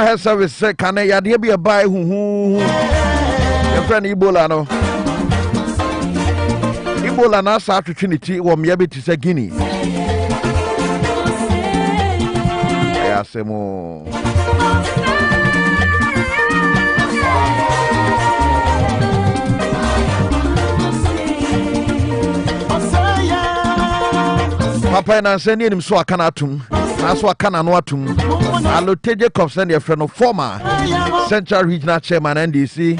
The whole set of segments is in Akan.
health service say can ya de be a buy hu your friend Ebola no Ebola na sa atwetweniti wo me be ti say Guinea ya semo Papa na say nim so aka na atum na so aka na no atum Alote Jacobs and your friend of former Central Regional Chairman NDC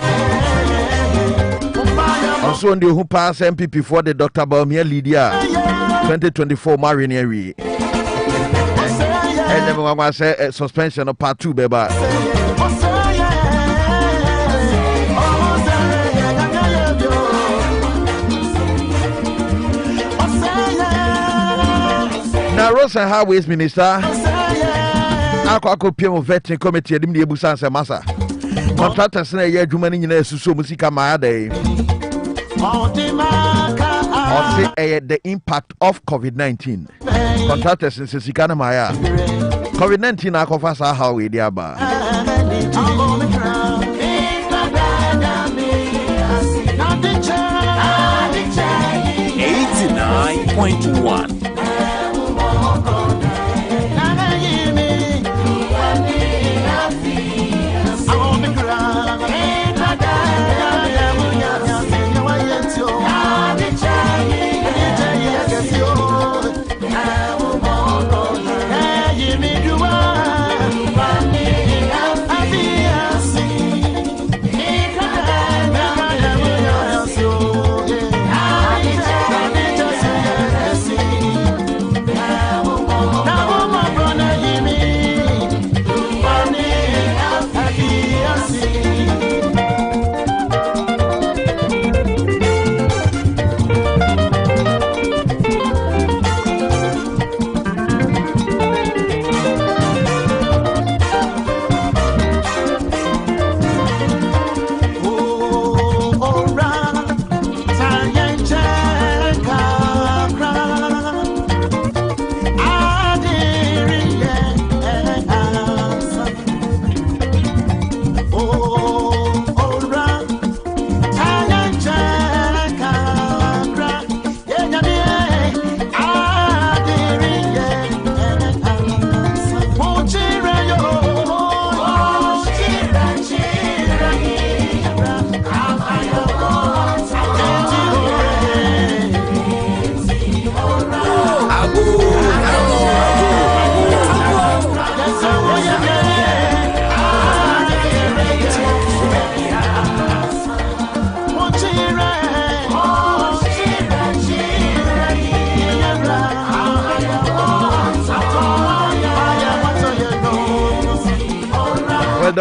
also on the who pass MPP for the Dr. Baumia Lydia 2024 Marinary and then we say suspension of part 2 beba now Roads and Highways Minister Ako PM vetting committee edim de ebusan se masa contractors na ye adwuma ni nyina esuso musika ma day on the impact of COVID-19 contractors in sika na maya COVID-19 akofa sa how we dia ba 89.1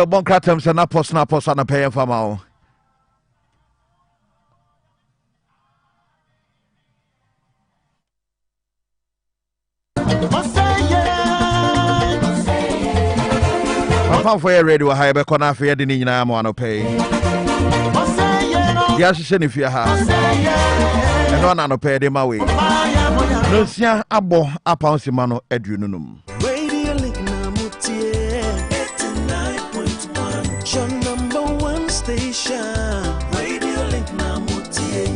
the Bonkratem and Napos and a pay for my for your radio, I have a corner for the Nina Mono pay. Yes, if you have and one pay them away. Lucia Abo Aponsimano Edunum. Radio Link Namutie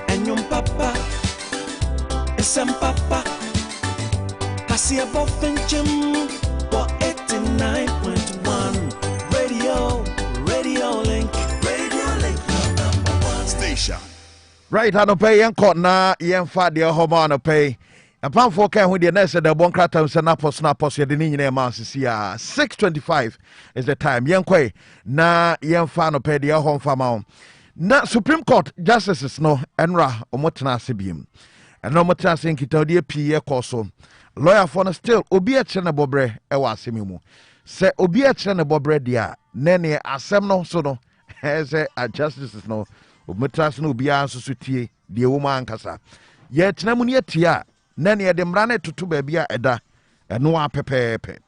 and your papa some papa Hasia Boffenchim for 89.1 Radio Link #1 station. Right, I don't pay and caught na yen fat the homo pay. A pound for care with the nest at the Bonkratam and Napos, the Nina Mouse 6:25 is the time. Yankwe na yen fan pay the home farm. Na Supreme Court Justices no Enra Omotana Sibium. And no Motana Sink it out the P. Corso. Lawyer for still Obia Bobre Ewa Simimu. Say Obia Bobre dia Nene Asemno Sono has a Justices no Omotras no Bia Susuti, the woman Kasa. Yet Namunia Tia. Nani ademrane tutu baby a eda eno a pepepe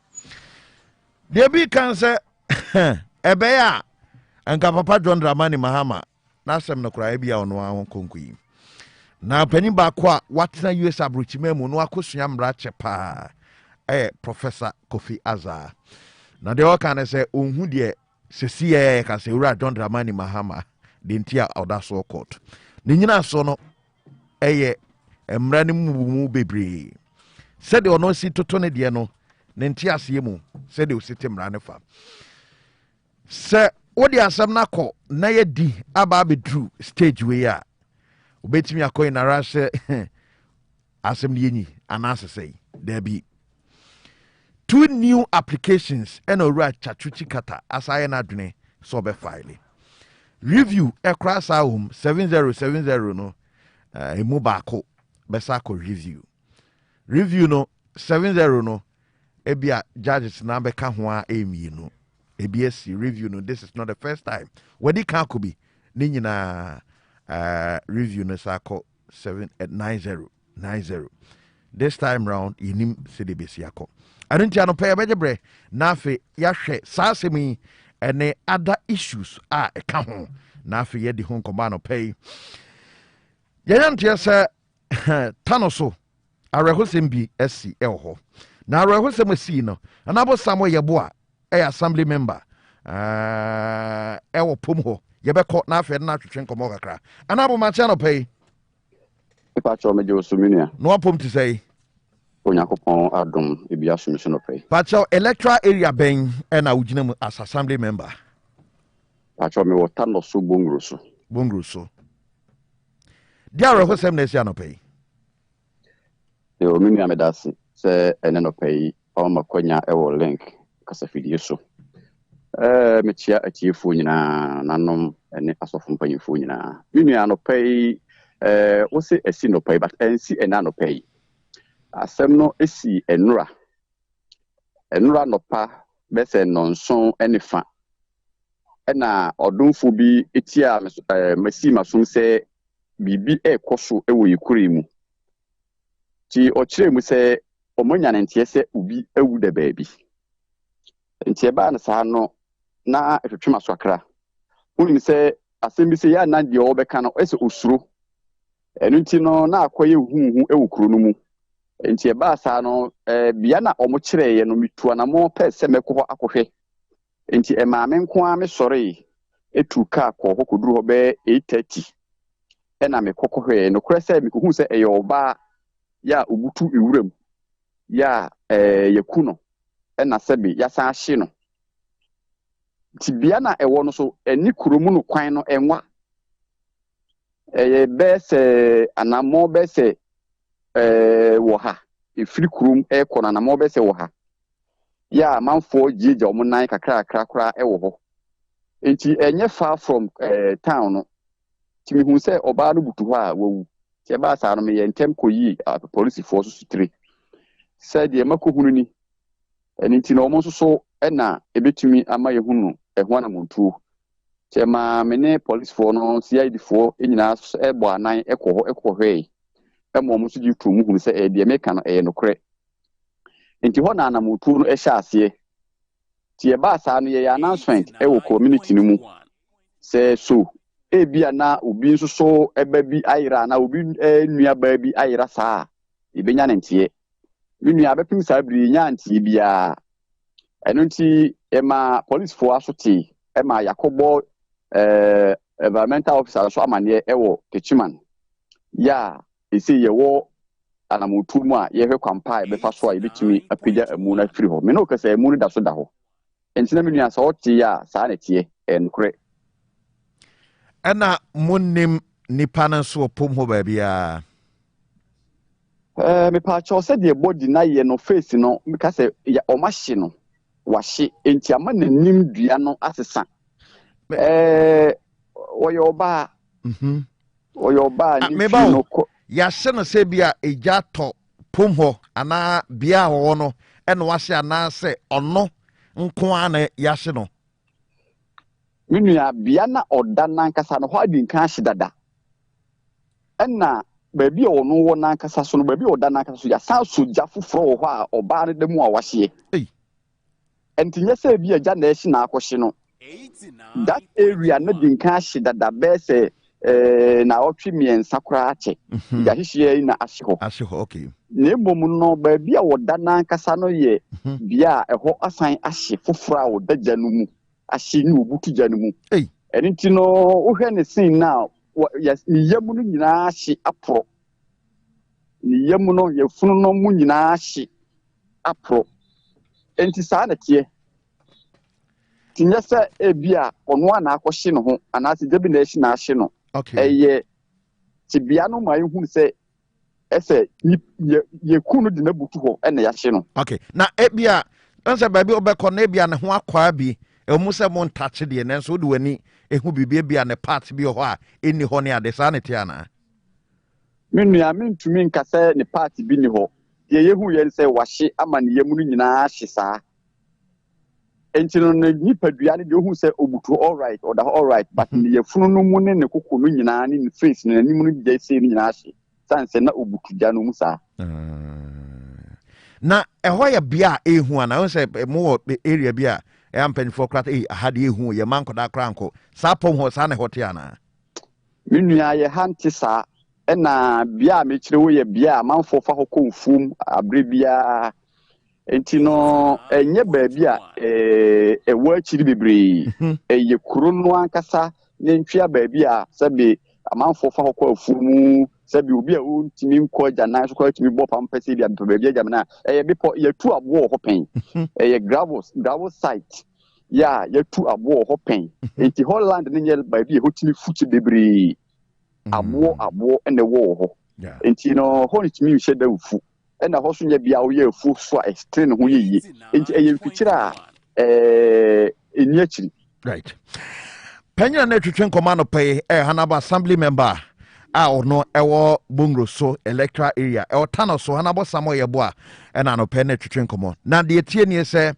de bi kan se ebe ya anka papa John Dramani Mahama na asem no kra bia ono a konkuyi na pani ba kwa watena US abrochime mu no akosua mra chepa Professor Kofi Azar na de o kan say onhu de sesiye ka say ura John Dramani Mahama de ntia oda so court ne nyina so no eye emra ne mu bebre said the ono si toto ne de no ne ntia ase mu said the siti mra ne fa se wodi asem na kɔ na ye di aba bedru stage we ya obetimi akɔ na rashe asem ne yenyi anase say there be 2 new applications and ora chachuchi kata asaye na dwene so be file review across our home 7070 no emu baako besa ko review no 70 no ebia judges na be ka ho a emi no ebia review no this is not the first time wedi kan ko bi ni nyina review no sako 790 this time round yinim cdbc akọ anunti anopa bejebre na afi yahwe saasemi ene other issues a eka ho na afi ye di ho nkoma no pay yantia se tanoso arehosem bi esi elho na arehosem si no anabo samo yebo a assembly member ewo pom ho yebekọ na afi na atwetwe nkoma kakra anabo ma cha no pay pa cho meje osuminia no pom ti say Onyakopon adom ebia submission of pay. Pacho electoral area ben na ugina as assembly member. Pacho me wota no so bongruso. Bongruso. Dia ro hosem na sia no pay. Yo mimi amedasi se ene no pay o makonya e wo link kasa fidie so. Me chia atiefo nyina nanom ene asofo mpanyifo nyina. Mimi ano pay wo se esi no pay but ensi ena no pay. Asem no esi enura no pa bese nonson enifa ena odunfo bi etia masi maso se bibi ekoso ewo yikure mu ti o kire mu se omonya ntie se ubi ewu de baabi ntie ba na sa no na etwetwe maso akra unim se asem bi se ya na de obeka no ese osuro enu nti no na akoye huhu ewu kuro no mu nti ba sa no bia na omo kireye no mitua na mo pese mekọ akohwe nti maame nko a me sore etu ka ko hokoduru ho be 8:30 na me kokohwe no krese me kohu se eyoba ya obutu ewuram ya yaku no na sebi ya san hye no ti bia na ewo no so eni kuromu no kwan no enwa bese anamo bese wo ha efiri kurum ekona na mo bese wo ha ya manfo jija omunan kakra kra ewo ho enti enye far from town no timi hu se oba no butu ha wawu ti ba sa no me yentem koyi police force 3 said ye makohunu ni enti na omo so na ebetumi ama ye hunu ehwa na montu ti ma me ne police for no CID for enyina ebo anan ekohwe emo musu ji tu mu hunu se de meka no no kre enti ho na mutu no ehya ase ti e ba sa no ye announcement wo community no mu se so bia na obi nso so eba bi ayira na obi nua ba bi ayira saa ibenya ntie nua abepim saa bri nya ntie bia eno nti ema police for asoti ema yakobo environmental officer so amane ewo techiman ya isi yewo anamutu mu a yehwe kwampa ebefa so a yebetimi apagya amu na firi ho me no kasa amu no da so da ho entina me nua sa oti ya saa na tie enkre ena munnim nipa na so pom ho ba bia me pa cho se de body na ye no face no me kasa ya omahye no wahye enti ama nanim dua no asesa oyoba oyoba ni no ya se no se bia eja to pom ho ana bia ho no ena wahye ana se ono nko ana ya hye no minua bia na oda nankasa no ho adi nka hye dada ena baabi a ono wo nankasa so no baabi oda nankasa so ya san soja foforo ho a oba ne demu a wahye entinye se bia ja na ehye na akohye no that area na di nka hye dada be se na otwe miensa kra ache ya hihie na ahyeho okay na emom no ba bia woda na nkasa no ye bia eho asan ahye foforo a woda ganu mu ahye ni obutu ganu mu eni ti no wohwe ne sin na ni yamu no nyina ahye apro ni yamu no ye funu no mu nyina ahye apro enti saa na tie tinyasa ebia ono ana akohye no ho anase debi na ahye na ahye no eye tibia no mai hu se ese ye kunu de na butu ho ena ya hye no okay na ebia nsa ba bi obekọ na ebia ne ho akwa bi emu se mo ntache de ne nso de wani ehu bibia bia ne part bi ho a eni ho ne ade sa ne te ana menu ya mentumi nkasa ne part bi ni ho ye yehu ye se wahye ama ne yemu nyina ahye saa enti no nipadua ne de hu se obutu all right but ne yefunu no mu ne kokko no nyina ne face ne anim no gye se ne nyina ahye sanse na obutu ja no mu saa na eho ya bia ehu ana won se mo area bia e ampanifo krata ahade ehu ye mankoda kranko sa pom ho sa ne hote ana menua ye hanti saa na bia me kire wo ye bia manfo fa hokɔ mfum abre bia enti no enye ba bia ewo akiri bebre eye kuro no ankasa ne ntwea ba bia sabe amanfo fa hokɔ afumu sabi obi a wontimi nkɔ gyanan so kɔ timi bɔ pampɛse bia mpa ba bia gyamna eye bepo ye tu abo ho pen eye gravel site ya ye tu abo ho pen enti Holland ne nye ba bia hotimi fuchi bebre abo ene wo ho enti no ho ntimi hye da ufu ena ho so nya bia wo ye afu so a extreme ho ye enti eye mfikira eni akiri right penya na twetwe nkoma no pay Hanaba assembly member a ono ewo bungro so electoral area tano so Hanaba samo yebo a ena no pay na twetwe nkoma na de tie ni se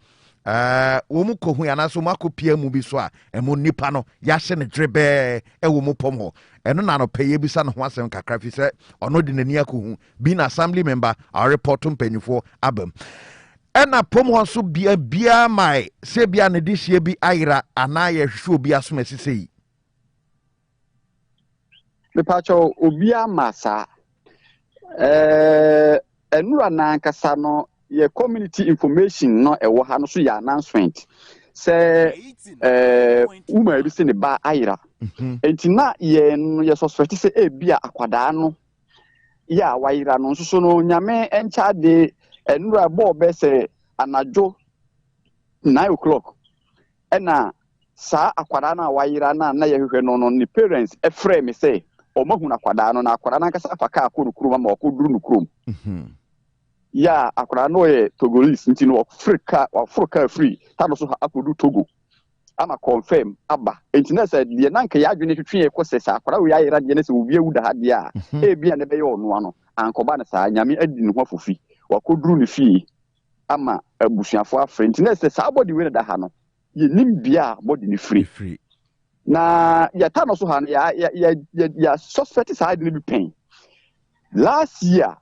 wo mu kohu ya na so makopia mu bi so a emo nipa no ya hye ne drebe wo mu pom ho eno na no pay ebisa no ho asem kakra fi se ono de nani akohu bi na assembly member a report mpanyifo abam ena pom ho so bia mai se bia ne dihie bi ayira ana ye hwe obi asoma sisei me pacho obi amasa enura na nkasa no ye community information no ewo ha no so ya announcement se uma bi se ne ba ayira enti na ye suspect se bia akwada no ya wayira no so no nyame encha de enura bo be se anajo 9 o'clock ena sa akwada na wayira na ye hwehwe no ni parents eframe me say o mahu na akwada no na akwada na kasa afaka akuru ma okuduru no krom ya akwada no ye Togolese nti no Africa free ta no so akodu Togo ama confirm aba enti na say de na nka ya adwene twetwe ye kosesa akwada we ayira de na se obi awuda ha de a bia ne be ye ono ano ankoba na sa nyame adi ne ho afofi wakoduru ne fie ama abusuafo afre nti na se sa body we da ha no ye nimbia body ne free na ya ta no so ha ya suspect sa ade ne bi pen last year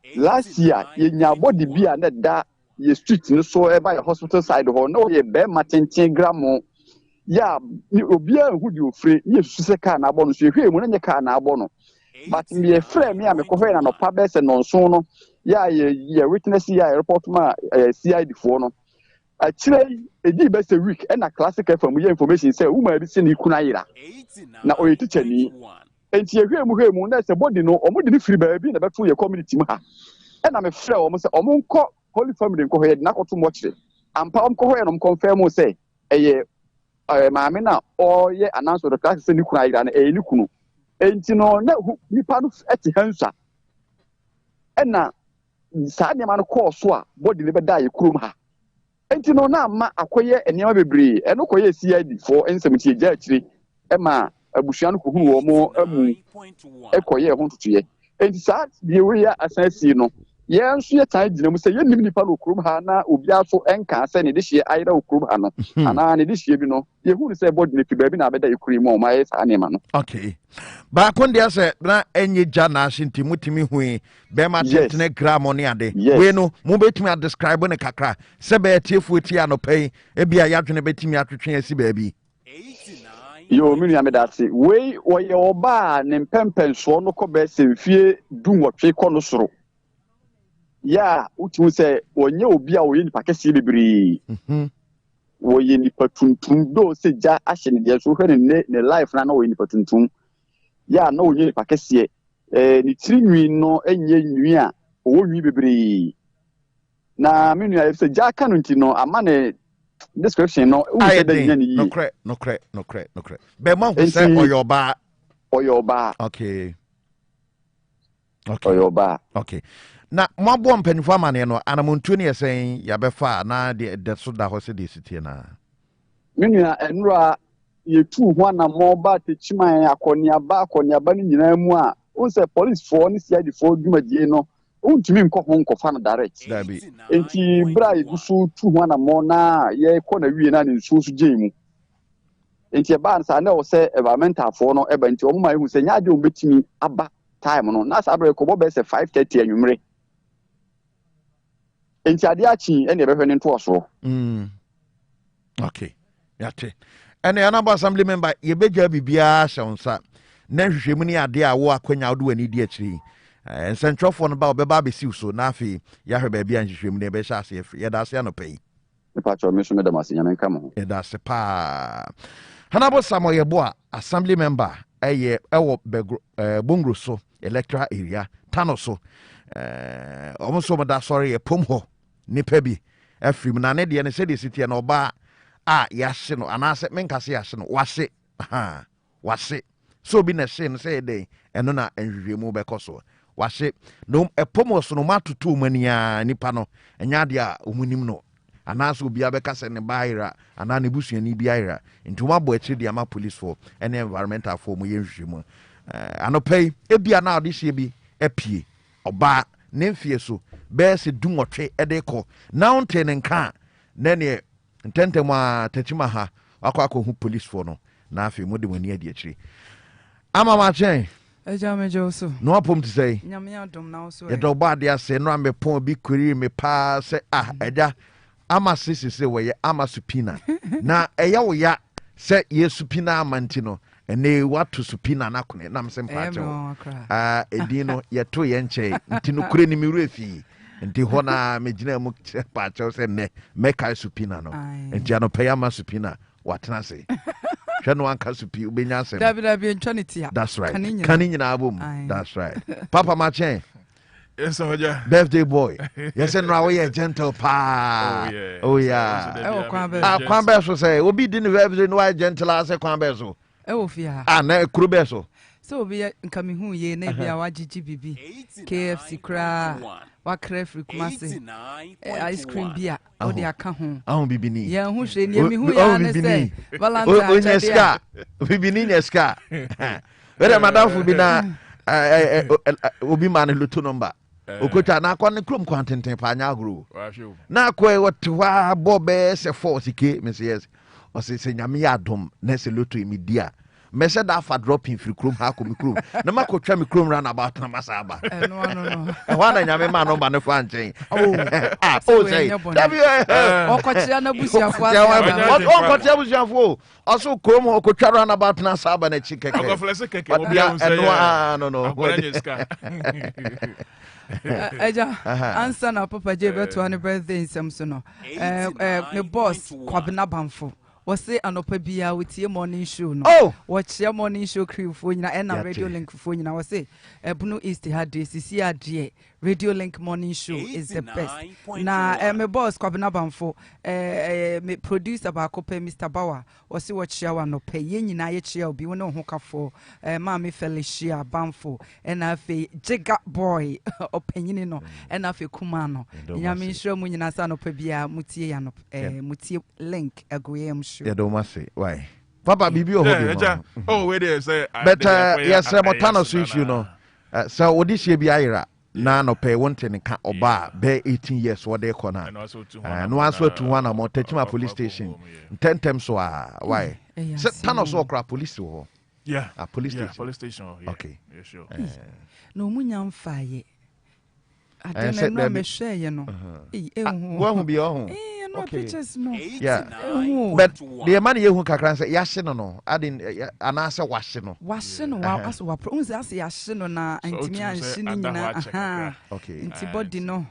ye nya body bia na da ye street no so e ba ye hospital side ho no ye be matenten gramo ya ni obi a hu di ofre ye sususe ka na abo no so ye hwe mu na nye ka na abo no but me ye frɛ me a me kohwe na no pa be se no so no ya ye witness ya report ma CID fo no a kire edi be se week na classic FM ye information say woman bi se ni kuna yira na o ye teacher ni enti ye hwe mu na se body no omo de free ba bi na be to ye community mu ha na me frɛ omo se omo nkɔ holy family nkɔ hɔ na kɔto mo kire ampa omo kɔ hɔ no confirm say eye maame na o ye announce the class se ni kuna yira na ni kunu enti no na nipa no eti hansa na saa ne ma no call so a body ne be da ye kurom ha enti no na ma akoye enema bebre eno koye CID for ensem tie gya akire ma abusua no kohunu wo mo amu ekoye ho tutuye enti saa de we ya asasi no ye nso ye tan gina mu se ye nim nipa no kurom ha na obi aso enka se ne de hye ayira okurom ha no ana ne de hye bi no ye hu se body ne fi ba bi na be da ye kurom o ma ye saa ne ma no okay ba konde ase na enye gya na ashinti mutimi hui be ma tentene gram oni ade we no mu betimi a describe ne kakra se be tiefu ti anopai e bia yadwene betimi atwetwe asi ba bi Yo, me nua me da se. We ye oba ne mpempenso no ko be se mfie du nwotwe ko no soro. Ya, utu se onye obi a oye nipa kese bebre. Oye nipa tuntum do se ja ahye ne de so hwe ne life na oye nipa tuntum. Ya na oye nipa kese ni tiri nwi no enye nwi a owo nwi bebre. Na me nua se ja ka no ntino ama ne description no u se da nya ni. No cre. Be man who say oyoba. Okay. Oyoba. Okay. Na mabo mpanifo amane no anamuntu ne yesen ya befa na de so da ho se de sitie na. Me nua enura yetu ho na moba techiman akoniaba ni nyina mu a o se police for ni CID for dwumadie no untumi nkọ ho nkọfa no direct. Enti bra igusu tu ho na mo na ye kọ na wie na ne nsuo so gye enti e ba nsa na o se environmental for no eba enti o ma ehu se nya de o betimi aba time no na sa bra ko bo be se 5:30 anwumre enti ade achi ene be hwe ne nto so. Okay. Yate. Ene anaba assembly member ye beja bibia hyonsa na hwehwemu ni ade a wo akwanya wo ani di akiri. Nsentwofo no ba obeba besiw so na afi ya hwe ba bia nhwehwemu ne be hya ase ye da ase anopai. Pacho me so me da masenya men ka mo. Ye da ase pa. Hanabo Samoye Boa assembly member ewo Bongro so electoral area Tano so omo da sorry e pom ho nipa bi afrim na ne de ne se de sitie na oba a yahye no anase menkase yahye no wase so bi na hye no say dey eno na enhwehwemu be koso wahye no epom so no matoto mania nipa no enya de a omunim no anase obi abekase ne baira ana ne busuani bi aira ntuma bo akiri de ama police for ene environmental for mu yenhwehwemu anopai ebia na ade hye bi apie oba ne mfie so be se dumotwe edeko na onte ne nka na ne ntentem a tachima ha akwa hu police for no na afi mu de wani ade akiri ama ma chen ejamejo so no apom to say nyame adom na so e do ba de ase no amepon bi kuri me pa se eja ama sisi we ama supina na eya wo ya se ye supina amanti no ene watu supina na kone na mse mpacho edino ye to ye nche ntino kure ni miru efi nti ho na megina mu pacho se ne meka supina no nti ano payama supina watena se hwano anka supi ubenya se dabi ntwanitia that's right kani nyina abom that's right papa machen. Yes, Oja. Birthday boy. Yes, and now we are gentle pa. Oh yeah. Kwambeso say, "Obi didn't birthday no gentle as a kwambeso." Fia. Na krubeso. So be nkami hu ye na bia wa gigi bibi. KFC kra. Wa cref kumase. Ice cream bia. O de aka hu. Ahun bibini. Ye hu hwe ni mi hu ya na say. Valentine. Onyeska. Bibini nyeska. Where madam fu bi na obi man luto number. Okota na akwa ne krom kwantenten pa anya agro na akwa e wotwa bobe se force ke me say yes o se nyame ya dom na se loto imedia me se da fa drop in free krom ha ko mi krom na makotwa mi krom ran about na masaba no wa na nyame ma number ne fa nchen say okotia na busiafo okotia busiafo also krom okotwa ran about na saba na chikeke okoflese keke obi a say no Eja answer na papa je beto an birthday nsem so no me boss Kwabena Bamfo was say anopa bia with morning show no watch your morning show crew for nyina and radio link for nyina was say Ebunu East had this ade radio link morning show is the best na me boss Kwabena Bamfo me producer ba ko pe Mr Bawa was say watch your no pay nyina ye chia obi won ho kafo ma me Felicia Bamfo and afi Jigga boy opanyini no and afi kuma no nyame show mu nyina sa no pa bia mutie ya no mutie link AGOO show yeah, don't say why papa bibi o hobi oh wait there say but yes motano switch you know so odishie bi ayira na no pay wonte ne ka oba be 18 years what they corner no aso to one am Techima police station tentem so why tano so okra police wo yeah police station okay yeah sure no munya mfaye I don't know me share you know. One will be on. No pictures no. Yeah. But the money you can say yes no. I didn't an answer washing. Washing wow as wa pro unse as yashino na ntimi anhini nyina. Okay. Nti body no.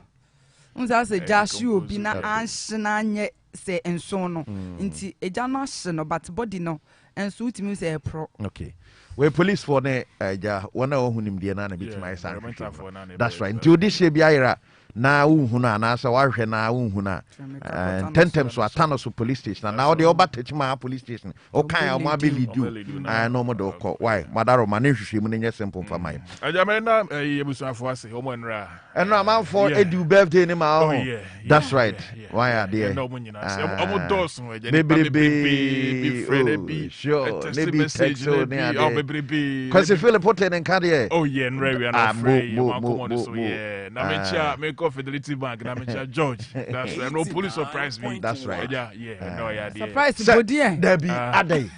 Unse as jashi obi na anhina anye se enso no. Nti eja no ahye no but body no enso utimi say pro. Okay. We police for ne ja wana ohunim de na na bitima san. That's right. Nti odi she biara na unhuna na asa wahwe na unhuna 10 times so atano so police station na odi oba techima police station o kan o ma be lead no mo do ko why madaro ma ne hwehwe mu ne simple for my ajame na yebusuafo ase o mo nra eno am for edu birthday ni ma ho that's right why are there no mo nyina se o mo dos no eje be friend be sure ne be text o ne ade cuz if Philip put in kan there oh yeah nra we are not free ma come on so yeah na me Fidelity Bank, na mention George. That's right. No police surprise me. That's right. Yeah, no, yeah. Surprise, body. Debbie, Ade,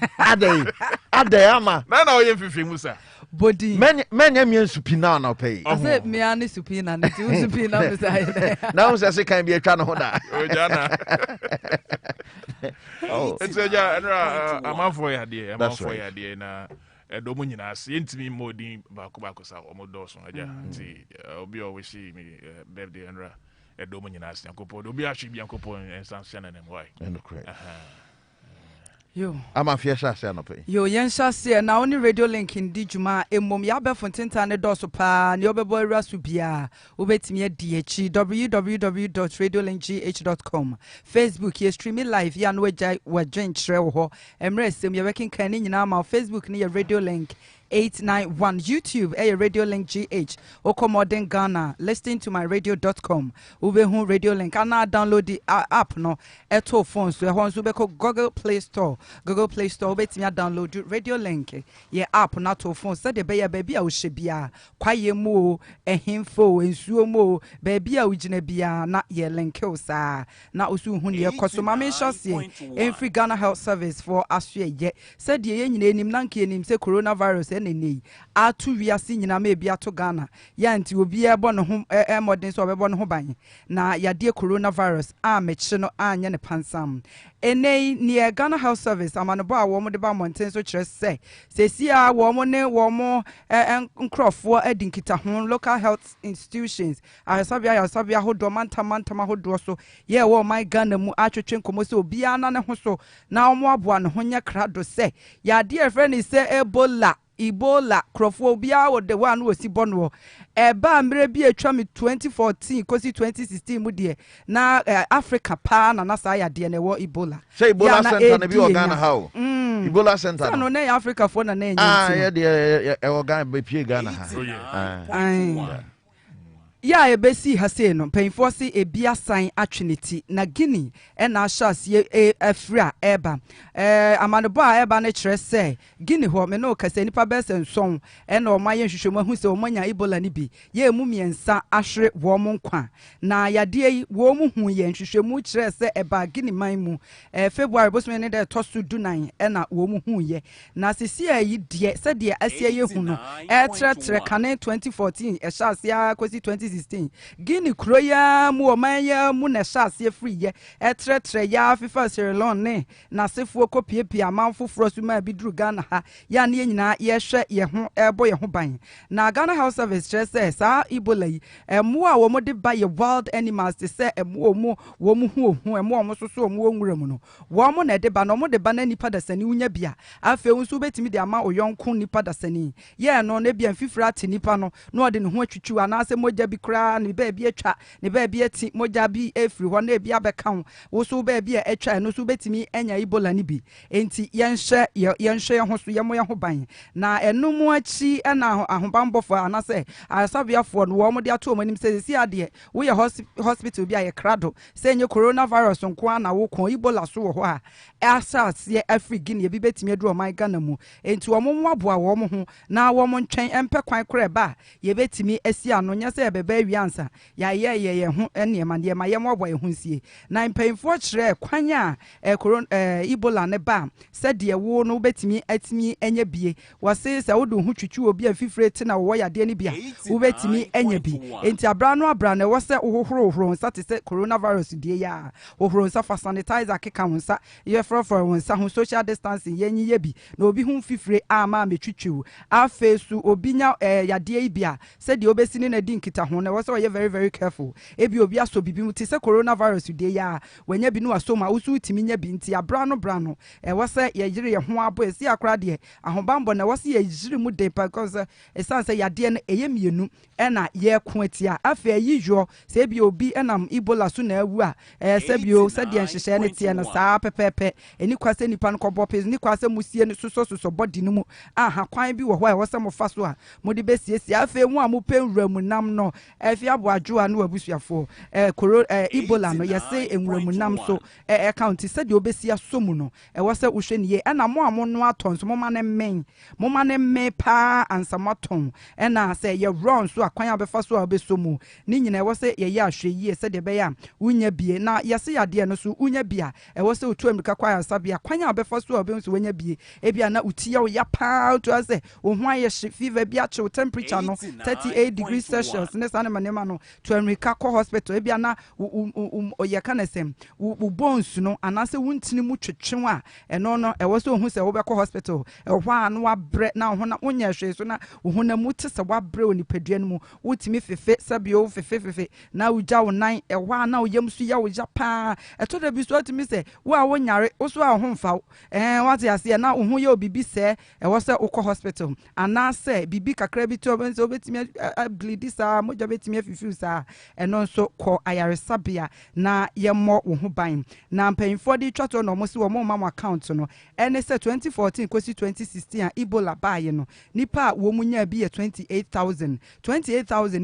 ama. No, you fifi Musa. Body. Men yam supina na pay. I said me ani supina, na ti supina beside. Now say can be a try no hoda. Oh, Jana. Oh, it's a I'm for ya dear. I'm for ya dear na. Domo nyina ase yentimi modin baako sa omodoso aja nti obi o wishi me birthday enra domo nyina ase yankopɔ obi ahwe bi yankopɔ ensanse na nem why yo ama fiesha ase no pay yo yensha se na oni radio link ndi djuma emom ya be fontenta ne doso pa ne obebo awura so bia obetimi adi echi www.radiolinkgh.com Facebook ye stream live ya no wagyen kire wo ho emre sem ye working kan ni nyina ma Facebook ni ye radio link 891 YouTube Radio Link GH Okomodern Ghana listening to my radio.com ubehu Radio Link ana download the app no eto phone so ehon so be ko Google Play Store betimi download Radio Link ye app na to phone so de be ya baby a wo hye bia kwaye mu ehimfo ensuo mu baby a wo gina bia na ye link o sa na osu hu ne ye koso ma me hye Free Ghana Health Service for asue ye said ye nyina enim na nke enim se coronavirus eneni atu wiase nyina ma bia to Ghana ya nti obi ebo no ho modern so obebo no ho ban na yade coronavirus a mechi no anya ne pansam enei ne Ghana Health Service amanobo a wo mo de ba monten so kire se sesia wo mo ne wo mo nkrofo adinkita ho local health institutions ayasabia hodo mantama hodo so ye wo my Ghana mu atwetwe nkomo se obi ana ne ho so na wo mo aboa ne ho nya krado se yade friend is say Ebola krofo bia wo de one wo si bono eba mre bi atwa me 2014 kosi 2016 mu de na Africa pa na sa ya de ne wo Ebola say Ebola center na bi Ghana how Ebola center no na Africa fo na na ya de Ghana be pie Ghana ha ya ebesi hase no penfo se ebia san atweneti na Guinea na ahase afra eba amanobo a eba ne kire se Guinea ho me no kase nipa besen son na o maye hwehwemu hu se o manya Ebola ni bi ye emu miensa ahwe wo mo nkwa na yade yi wo mu hu ye hwehwemu kire se eba Guinea man mu February bosme ne de tosu dunan na wo mu hu ye na sisi ayi de se de asia ye hu no tre kane 2014 ehase ya kosi 2016 Guinea kroya mu omanya mu na hase free ye tre ya FIFA Sierra Leone na sefuo kopiepie amanfo frosu ma bidru Ghana ha ya ne nyina ye hwe ye ho ebo ye ho ban na Ghana Health Service stress sa Ebola yi emu a wo mo de ba ye wild animals te se emu wo mu hu emu o mo soso o mo nwura mu no wo mo na de ba no mo de ba na nipa da sani unya bia afi unsu betimi de ama oyonko nipa da sani ye no na bia mfifira te nipa no na ode ne ho atwitwu ana se moja bi kra ne ba bi atwa ne ba bi ati moja bi efiri ho na bi abeka wo so ba bi atwa no so betimi enya Ebola ni bi enti yenhye ho so yemo ye ho ban na enum achi na ahobambofo anase asabiafo no wo mo de ato omanim se si ade wo ye hospital bi aye krado se nye coronavirus nko na wo kon Ebola so wo ho a asase Africa Guinea bi betimi adu o man Ghana mu enti wo mo aboa wo mo ho na wo mo ntwen empe kwan kra ba ye betimi asi ano nya se ba wiansa ya ye ho ene ma ye ma ye mo boy ho sie na mpemfo kire kwan a Ebola ne ba se de wo no betimi atimi enya bie wose se wo do ho twitwi obi afifire te na wo ya de ne bia wo betimi enya bi enti abra na wose hohoro nsa te se coronavirus die ya hohoro nsa fa sanitizer keka wonsa ye frofro wonsa ho social distancing yenyi ye bi na obi ho fifire ama metwitwi afesu obi nya yade ibia se de obesi ne na di nkita ho na wose ye very very careful ebi obi aso bibi mu te se coronavirus die ya wanya bi no aso ma usu timi nya bi nti abra no wose ye yire ye ho abo esi akra de ahobambo na wose ye yire mu de because esanse yade no eyemienu ena ye ko atia afa yijo se bi obi enam Ebola so na awu a se bio se de nhyehyɛ ne tie no saa pepepe eni kwase nipa no kɔbɔ pes ni kwase musie no soso body no mu aha kwan bi wɔ hɔ a wose mo fa so a mo de besiesie afa mu a mo penwura mu nam no afi aboadwo a no abusuafo Ebola no yɛse enwura mu nam so account se de obesia so mu no wose wohwɛ ne ena mo amo no aton so mo ma ne men pa ansamaton ena se ye run so akwan abefa so abeso mu ni nyina wose ye ya ahwɛ yie se de be ya unya bie na yɛse yade no so unya bia wose otu amika kwa asabia kwan abefa so abenso wonya bie ebia na utia wo ya pa to ase wo ho aye fever bia chew temperature no 38 degrees Celsius ne sane manema no to amika kɔ hospital ebia na ye kanesem wo bones no anase wuntini mu twetwe a ɛno no ɛwɔ so hu sɛ wo bɛkɔ hospital ɛhɔ a no wabrɛ na ho na wonya hwɛ so na wo na mu te sɛ wabrɛ onipadua no mu wotimi fefe sabio fefe na wugya wo nan ɛhɔ a na woyam so ya wo ja pa ɛto da bi so atimi sɛ wo a wonyare wo so a ho mfa wate ase na wo ho yɛ obibi sɛ ɛwɔ sɛ wokɔ hospital anase bibi kakra bi to obɛnso obetimi bleed saa mogya betimi afifiu saa ɛno nso kɔ ayaresabea na yɛmmɔ wo ho ban na mpanyimfo de twato no mo si wo mo mam account no ene se 2014 kosi 2016 a Ebola baaye no nipa wo mu nya bi 28000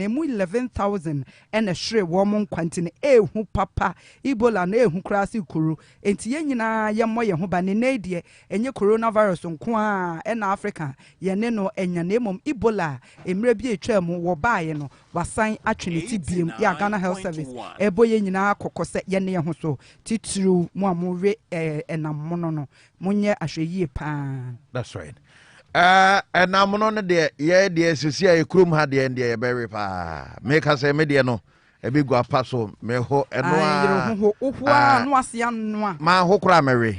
emu 11000 ene hwere wo mo nkwantene ehu papa Ebola na ehu krasi kuru enti ye nyina ye mo ye ho ba ne na de enye coronavirus nko a ena Africa ye ne no enya na emom Ebola emre bi etwa mu wo baaye no wasan atweneti biem ya Ghana Health Service ebo ye nyina kokose ye ne ho so titru mu amure enamono no munye ahweyie pa. That's right. Enamono no de ye de sisi a ekrum ha de ye very pa make us me de no e bi gua pa so me ho eno a no asia no a ma ho kra mewe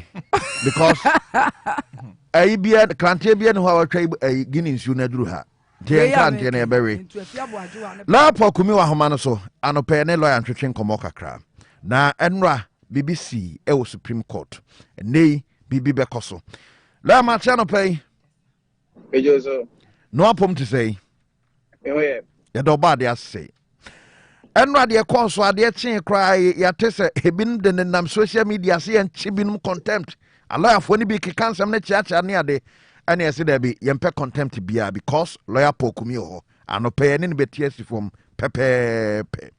because ayi bia krantie bia no ha wa twa gini nsu na duru ha de krantie na ye bewe la po kumi wa homa no so anope ne lawyer ntwetwe nkomo kakra na enra BBC ewo Supreme Court nei bibi bekoso la ma chano pay ejoso no apom to say ye do bad ya say enra de konso ade chen cry ya tese ebin de nam social media say en chibinum contempt lawyer for ni bi kansam na chiacha ne ade ane ese da bi yempe contempt bia because lawyer pokumi ho anope ne betie from pepepe.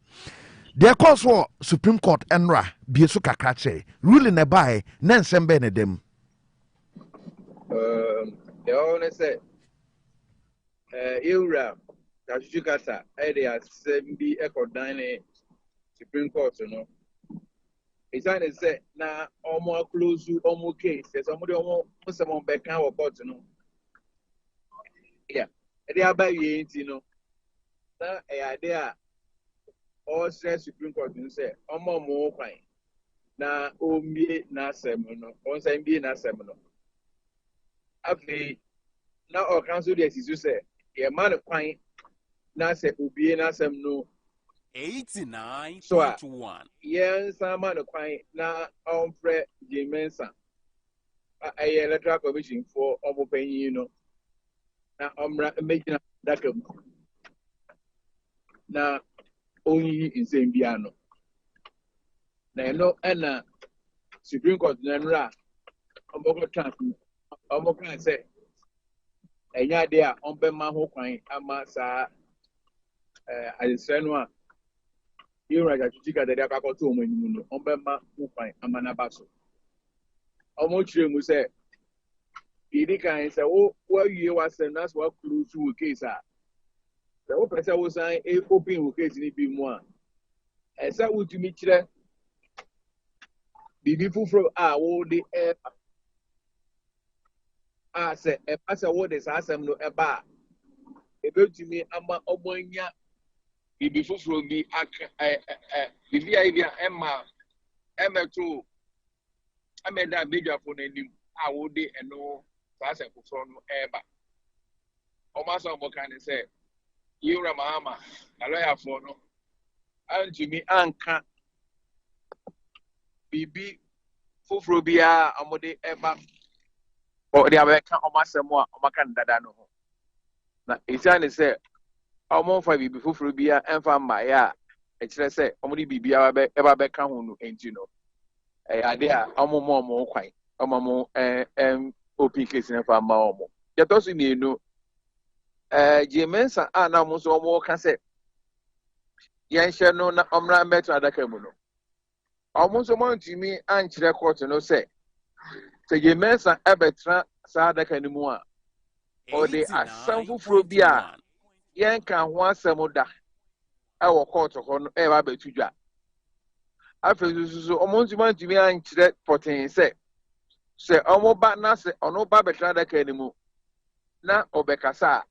The cause for Supreme Court enra biesu kakra che ruling na bai na nsem be ne dem they only say Eura Kashukata area sembi ekodane Supreme Court no it's an say na omo close omo case somebody omo someone be kan wo court no yeah they abaye nti no na there all stress Supreme Court say omo mo kwan na omie na asem no on say mbie na asem no afi na o council dey sisu say e man kwan na say obie na asem no 89.1 yes man kwan na on frɛ Jimensa aye electoral commission for omo panyin no na omra megina dakam na onyi insembiano na no na Supreme Court na nra omboko trans omboko say enya de a ombema ho kwan ama sa adesrenu a yura ja chichika de akakoto omanimu no ombema ho kwan ama na baso omo chire mu say idi kan say wo wie wasem na so close to case a The person was saying a open case in be more. As I would to meet you, the people from all the air. I said, a passer what is awesome no a bar. About to me, I'm a omonia. The before will be the VIVia Emma too. I made that bigger for the new. I would be and no pass and put on ever. Almost all can say, you Ramama, a lawyer for no. And to me, Anka BB Fufrobia, Amode ever. Or the American almost more, Omakan Dadano. Now, it's only said, almost 5 BB Fufrobia and Fambaya. It's say, only BB ever back home, ain't you know. I dare almost more quite. Amamo OP case in Fama. Yet also, you know, Jemensa and almost all more can say, Yansha no na Omra met Adakamuno. Almost a month to me and Chirakot no say. Say Jemensa Abetra Sadakanimua. Or they are some phobia. Yanka one samoda. Our court of honor ever betuja. After so almost a month to me and Chirak Potin say. Say almost bad na say or no Babetra Dakanimu. Na Obekasa.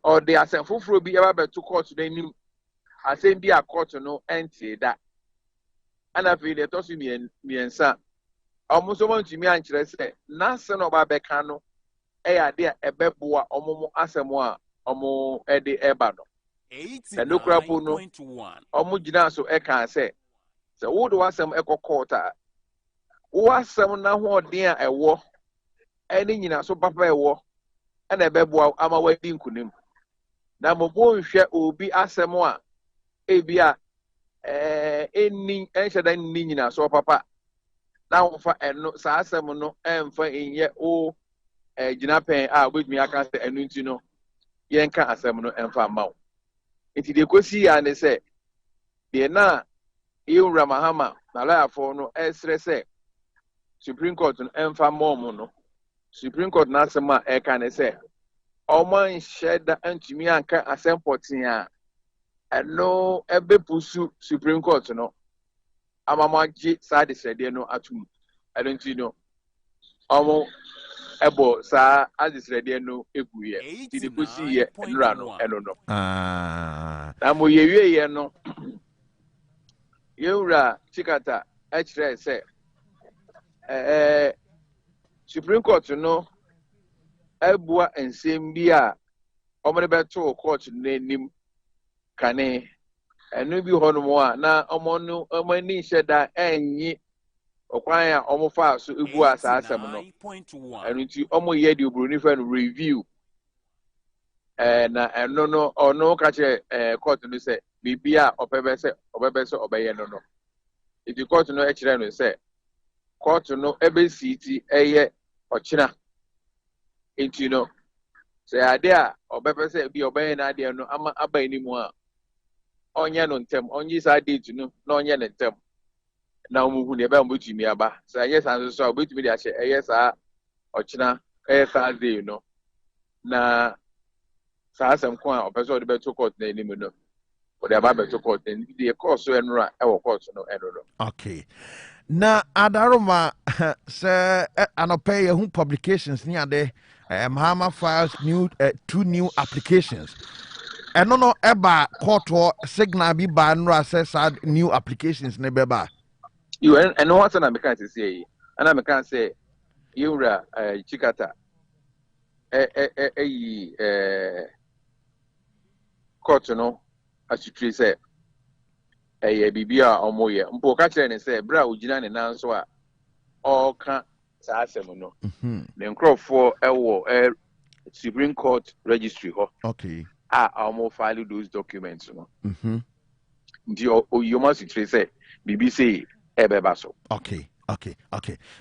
Or they are some phobia ever to court to the new. I say be a court no entry that. And I feel that also me and son. Almost want to me and say, Nasan of Babecano, dear a beboa, omo asamoa, omo edi ebano. And no crapuno, omo ginaso eka say. So, what was some echo quarter? Was some now dear a war? Any in so papa a war, and a beboa, I'm a wedding kunim. Now, my share will be asamoa. Ebia any answer than Nina so papa. Now for no Sasamono and for in ye oh Jinapen with me I can say and you know Yanka Asamono and Famau. If they could see and they say they na you Ramahama Nala for no estre say Supreme Court and Famono Supreme Court Nasama can say Oman shed the Antimianka Asempotia. And no, every pursue Supreme Court, no. I'm a manji side said, no, atum. I don't know. Almost ebo, sir, as is ready, no, AGOO. Did you pussy ye and run? I don't know. I'm with ye, no. Yura, Chicata, actually say, Supreme Court, no. Ebua and Simbia, Omni Beto Court name. Kane and no be honomoa na omono omani sheda enyi okwanya omofa so ebu asasem no and nti omo ye di obroni fa review na eno no ono ka che court no say bibia obebese obeye no the court no e kire no say court no ebe city eye ochina nti no say ade a obebese bi obeye na ade no ama aba ni mu a onye no ntem onye sa date no na onye no ntem na omuhu ne ba mbotumi aba sa yes and so obetumi dia che yes a ochina sa day no na sa asem ko a opeso de beto court na enimu no o de aba beto court na the course enra e wo court no eno no. Okay, na adaroma se anopay hu publications ni ade Mahama files two new applications. And no eba court signal be ban says new applications nebeba. You and what I can say, and I can say, Yura Chicata court no as you say a bibia or moya Mpokacha and say bra ujinan and answer all can Sasemono. Then crop for a Supreme Court registry. Okay. I almost file those documents. You must say BBC Ebebaso. Okay.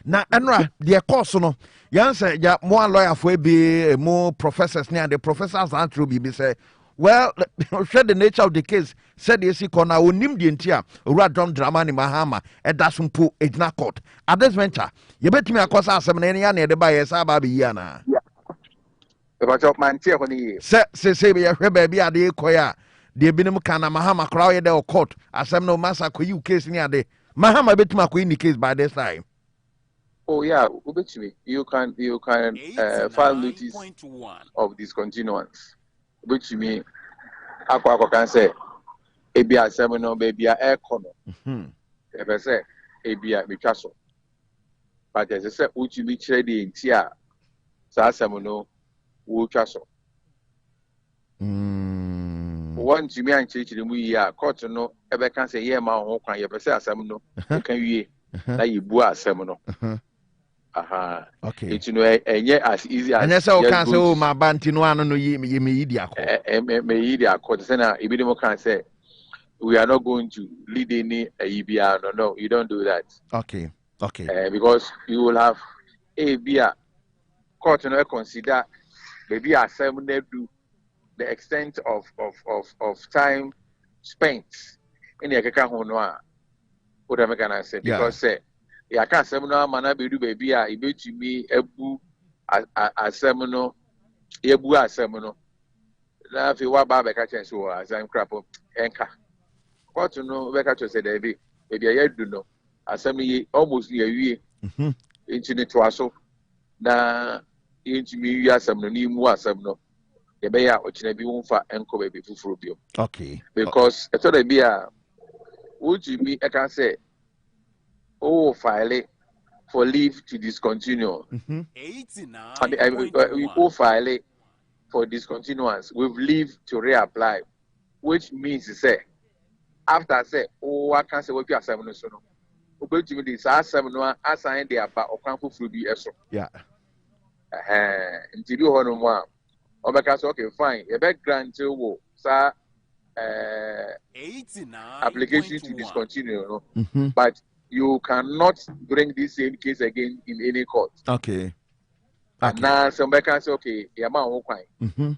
Now, Enra, the course no, Yansa, ya more lawyer for be more professors near the professors answer be say, well, share the nature of the case, said the AC corner, who named the entire Radon Dramani Mahama, and that's some poor Edna court. At this venture, you bet me a course as some any the bias Ababi Yana. About man, tear on the say be a baby at the Koya. The Binum Kana Mahama crowd there court. As I'm no massacre you case near the Mahama bit my queen case by this time. oh yeah, you can file notice of discontinuance. Which me Aqua can say Abia seminar baby air corner. If I say Abia Micasso. But as I said, which you be trading tia Sassamino Wucasso. One to me and church the we are caught to know ever can say, yeah, my own can you say a seminal? Can you that you bua seminal? Aha, okay. It's and yet as easy as and yes, I can't say, oh, my bantino, no, ye media. Media court center, Ibidimo can say, we are not going to lead any EBR. No, you don't do that. Okay. Because you will have a beer court and consider maybe a seminar do the extent of time spent in the Kaka Honwa. What am I gonna say? Because say, yeah, can't seminar man be do baby I bet to me a seminar, a seminar. Now if you want back a chance so as I'm crap enka. What to know Becca to say maybe I do know. Assembly almost near you into the twasso. Now into me, you are some new more some no. The bear which may be one for uncle baby for you. Okay. Because I thought I be a would you be, I can say, oh, file it for leave to discontinue. We all file it for discontinuance with leave to reapply, which means to say, after I say, oh, I can't say what you are 7 so no. To me, this are 7 no, I signed the about or come for be eso. Yeah. Until you hold on one. Oh, because okay, fine. A background to sir, application to discontinue, no? But you cannot bring this same case again in any court. Okay. And now somebody can say, okay, yeah, man, okay.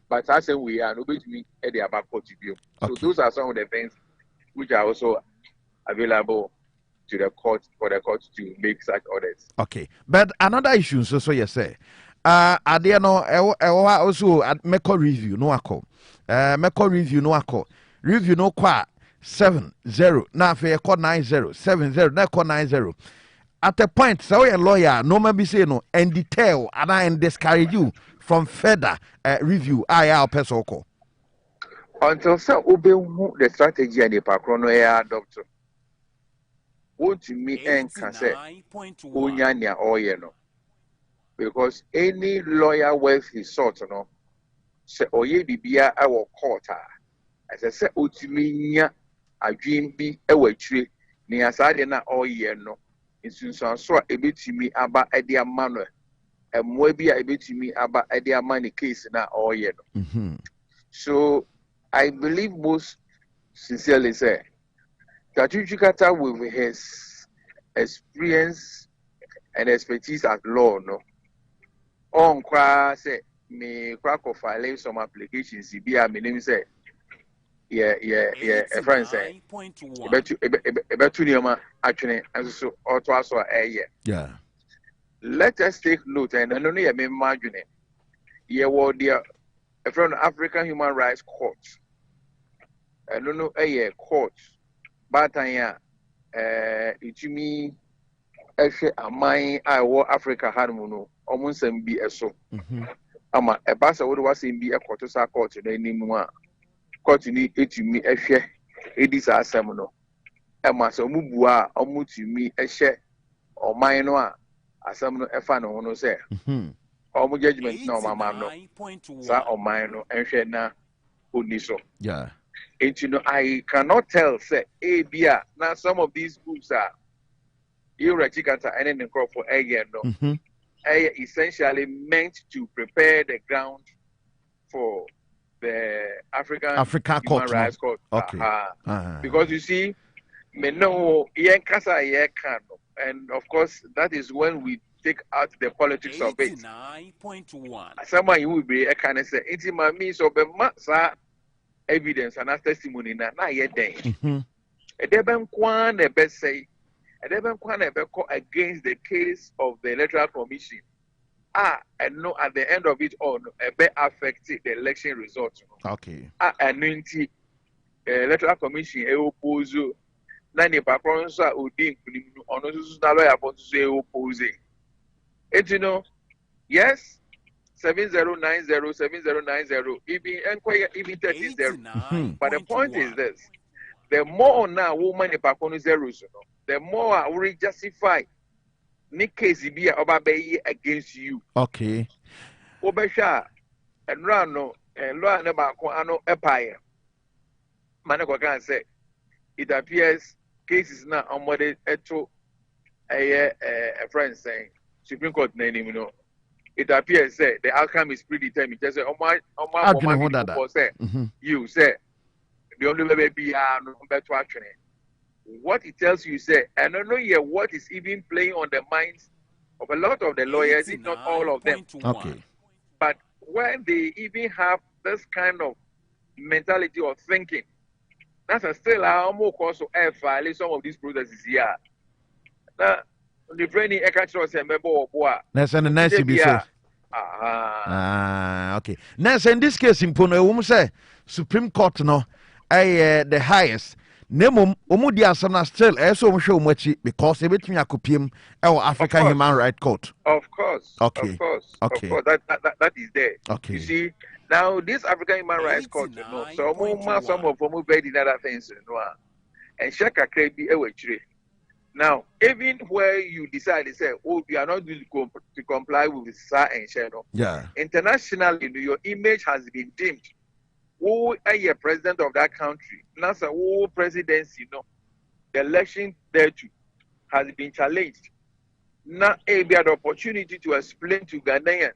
But I say we are nobody to me at the about court review. So those are some of the things which are also available to the court for the court to make such orders. Okay. But another issue, so you say, I dare no, also at Meko review, no ako. Meko review, no ako. Review no qua 7-0. Now for call 9-0, 7-0, now call 9-0. At a point, so a lawyer, no maybe say no, and detail, and I discourage you from further review. I pesoko. Until so obey the strategy and the patrono air doctor. Won't you me and can say, Unyanya or no? Because any lawyer worth his sort, no, say, oh, ye be our quarter. As I said, Utuminia, a dream be a way tree, near Sadena or no. In soon so a bit to me about a dear manner, and maybe a bit to me about a dear money case now or no. So I believe most sincerely say that Chukata with his experience and expertise at law, no. On kwa say me crack of file some applications, be a minimum say, a friend say, about 2 years actually, and so or twice or a year. Yeah. Let us take note, and I don't imagine it. Yeah, well, dear, a friend of African Human Rights Court. I don't know a court, but I am it to me a mine I war Africa Harmono, almost and be a so. Ama a bassa would was in be a quarter court in any more. Court you it to me a share, it is a seminal. A master mubua, almost to me a share or mine or a seminal a fan or no say. Almost judgment no, mamma, no. Sir or mine and share now, who so. Yeah. And you know, I cannot tell, say, ABIA. Now, some of these groups are irregular and then crop for a year. No, essentially meant to prepare the ground for the African Human Rights Court. Okay. Because you see, me know, and of course, that is when we take out the politics of it. Someone who will be a kind of say, it's my means of a evidence and testimony na yet day. A deben kwan a best say, a deben kwan a beko against the case of the Electoral Commission. and no, at the end of it all, it may affect the election result. Okay. And electoral commission oppose na nipa kron so a odi nkunim no ono so na lawyer for so oppose it. You know, yes, 7090 even enquire even 30. But the point is this: the more now woman nipa kron zeros, the more we justify ni case be oba against you. Okay. Obesha and run and run about ano empire. Manako can say it appears cases now on what it to a friend saying Supreme Court name, you know. It appears say the outcome is predetermined. Just say, you say the only way be no better action. What it tells you say, I don't know yet what is even playing on the minds of a lot of the lawyers, if not all of them. Okay. But when they even have this kind of mentality or thinking, that's still how more cost of air file some of these processes here. Now, the training extra member of what? That's an nice be so. Okay. Now, in this case, in Puno, we say Supreme Court no, the highest. Nemo, Omudia Sana still, so show much because everything I could him our African Human Rights Court. Of course. Okay. Of course. Okay. Of course. That is there. Okay. You see, now this African Human Rights Court, you know, some of them very other things, you know, and Shaka can be a tree. Now, even where you decide to say, oh, we are not going to comply with the SAR and Shadow. Yeah. Internationally, your image has been dimmed. Who are you president of that country? Now, who presidency, you know, the election there too has been challenged. Now, we had the opportunity to explain to Ghanaians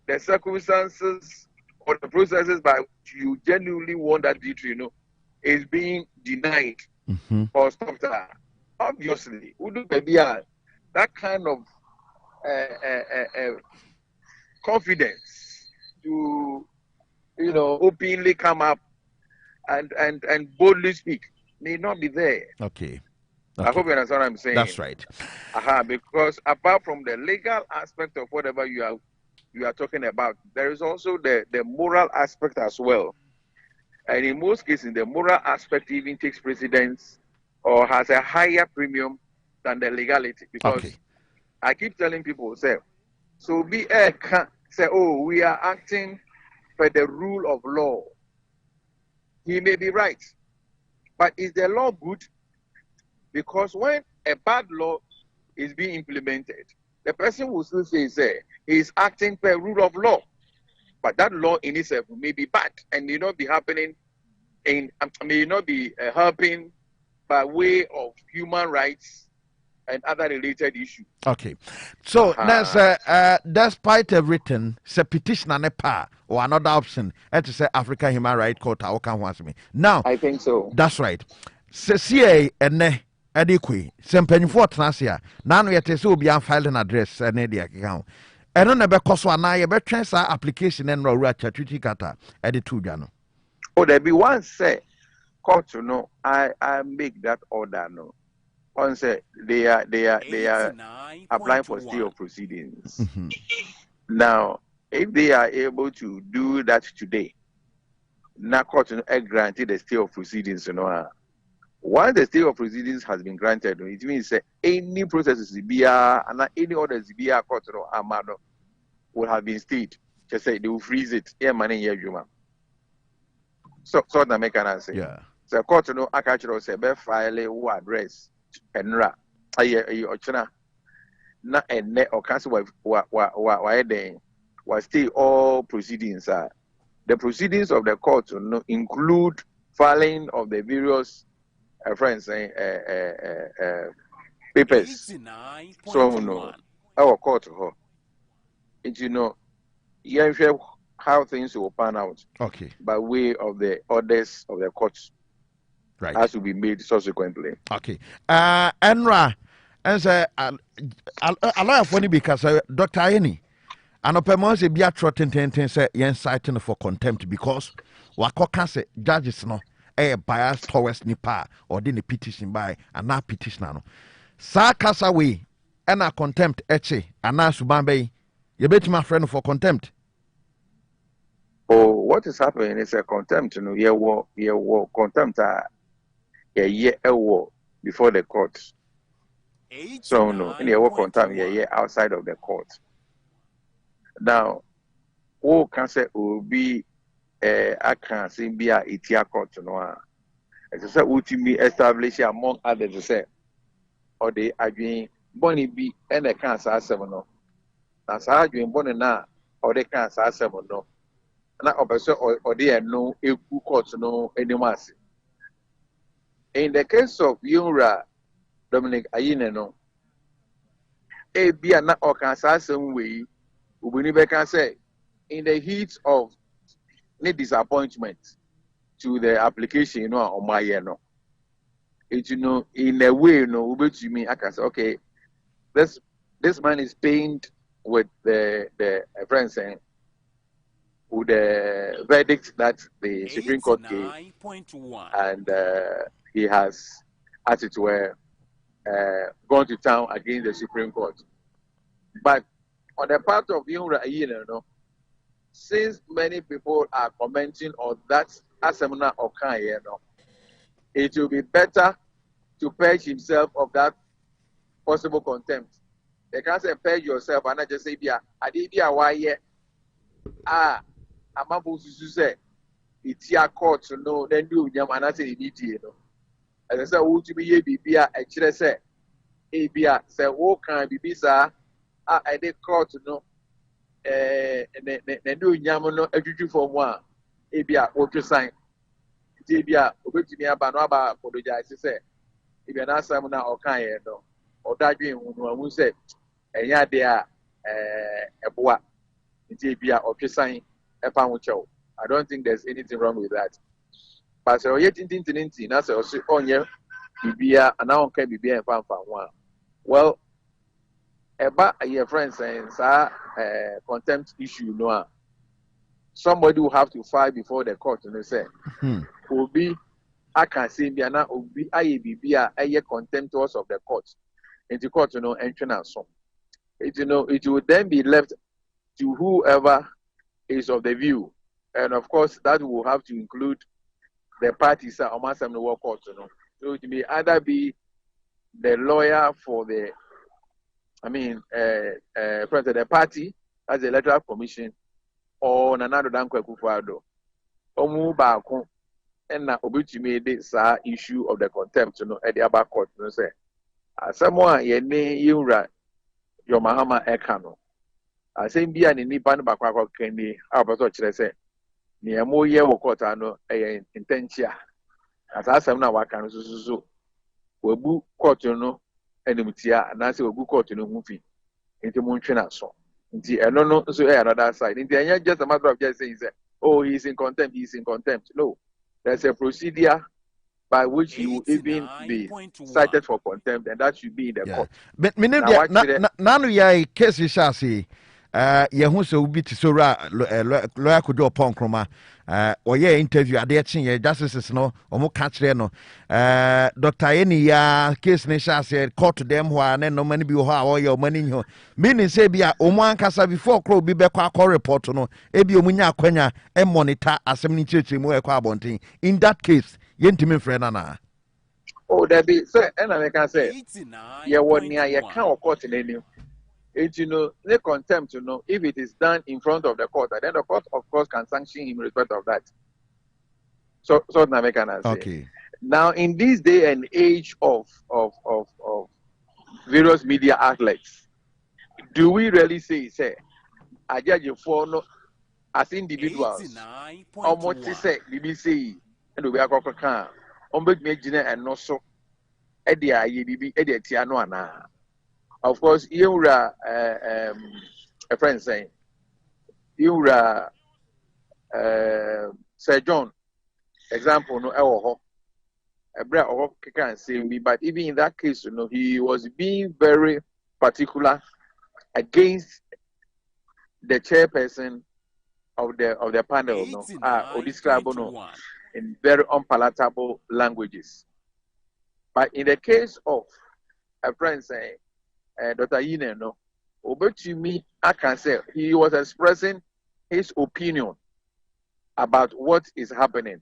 the circumstances or the processes by which you genuinely want that victory, you know, is being denied or stopped. Obviously, we do that kind of confidence to, you know, openly come up and boldly speak may not be there. Okay. I hope you understand what I'm saying. That's right. Because apart from the legal aspect of whatever you are talking about, there is also the moral aspect as well. And in most cases, the moral aspect even takes precedence or has a higher premium than the legality. Because I keep telling people, say, so be a say, oh, we are acting for the rule of law. He may be right, but is the law good? Because when a bad law is being implemented, the person will still say he is acting per rule of law, but that law in itself may be bad and may not be happening may not be helping by way of human rights and other related issues. Okay. So that's despite everything, say petition and a pa or another option to say African Human Rights Court me. Now I think so. That's right. CA and adequate. Sempany for Trasia. Now we are so be file an address and account. I don't know because one I ever transfer application and road treaty kata edit to Jano. Oh, there be one say court to know I make that order no. On say they are applying for stay of proceedings. Now, if they are able to do that today, now court granted the stay of proceedings, you know. Once the stay of proceedings has been granted, it means that any processes and any other ZBR court or will have been stayed. Just say they will freeze it. Yeah, money here, you So that make an answer. Yeah. So court no actually say be file who address enra aye ochina na enne or cancel wa den was stay all proceedings the proceedings of the court no include filing of the various papers. So no our court you know how things will pan out by way of the orders of the courts. Right. Has to be made subsequently. Okay. Enra, and say, a lot of funny because Dr. Ayeni, and a permanent be a trotting say, yen citing for contempt because Wako say judges no a bias towards Nipa or didn't petition by and not petitioner. Sa Casaway and a contempt etche and now Subambe You bet my friend for contempt. Oh, what is happening is a contempt, you know, yeah, contempt, before the court. So, no, in your contempt, yeah, outside of the court. Now, who can say, will be, I can see, be a itia court, you know, as I said, ultimately establish among others, to say, or they are doing Bonnie be and a cancer, seven, no. That's how you born now, or they cancer, seven, no. Na obeso or there no eku court no anymore. In the case of Yura Dominic Ayine no, e bia na okansa asem we ubuni be can say in the heat of any disappointment to the application, you know, on my no. It you know in a way no to me I can say okay, this man is pained with the friend saying with the verdict that the Supreme Court gave, and he has, as it were, gone to town against the Supreme Court. But on the part of Yunra, you know, since many people are commenting on that Asemna Okan, you know, it will be better to purge himself of that possible contempt. They can't say purge yourself and not just say, "Bia, I did why Amabu say it's your court to know, then do yam and I say you know. As I said, who to be a bibia, actually say, a bia, say, who can be bisa, I did court to know, and do yam no every for one, a bia, what you sign. Tibia, which me about apologize, say, if you're not someone or kind, or that dream, who said, and yeah, they are a boy, Tibia, or sign. I don't think there's anything wrong with that. But so yet in that's also on your BBA and now can be and fan one. Well, about your friend saying, sir, contempt issue, no. Somebody will have to file before the court and they say, will be, I can say, be an IABB, a contemptuous of the court. And the court, you know, entering and so. It will then be left to whoever is of the view, and of course that will have to include the parties that almost the work court, you know. So it may either be the lawyer for the, the party as the electoral commission, or another than Kwekufado, or move back and now obituate this issue of the contempt, you know, at the other court, you know, say, someone ye yura your Mahama Ekano. I say be an independent backward candy, our person say, near more year or quarter no intentia. As I say now, I can so we book court, you know, and the mutia, and I say we book court, you know, movie into Munchina so. I don't know, so another side. In the end, just a matter of just saying, oh, he's in contempt, No, there's a procedure by which he will even be cited for contempt, and that should be in the court. But none of your cases shall see. Yahu so be to Sora lawyer could do upon Croma, or ye interview at the chin, justices no, or more catch there no. Dr. Any case nation said, call to them who are no money be or your money. Meaning, say, be a Oman Casa before Crow be back call report no, Ebi Omunya Quenya, and monitor as some church in Moe. In that case, Yentimin friend Anna. Oh, that be, sir, and I can say, yeah, 1 year, you can't court in any. It, you know, the contempt, you know, if it is done in front of the court, then the court, of course, can sanction him in respect of that. So now I can say. Okay. Now, in this day and age of various media outlets, do we really say, I judge you for no as individuals? How much to say, BBC, and we are going to and no so, Edia, Edia Tiano, and of course, you were a friend saying, you were Sir John, example, no, a brother or can say me, but even in that case, you know, he was being very particular against the chairperson of the panel, no, or describe no, in very unpalatable languages. But in the case of a friend saying, Dr. Yine, no, Obetumi, I can say he was expressing his opinion about what is happening.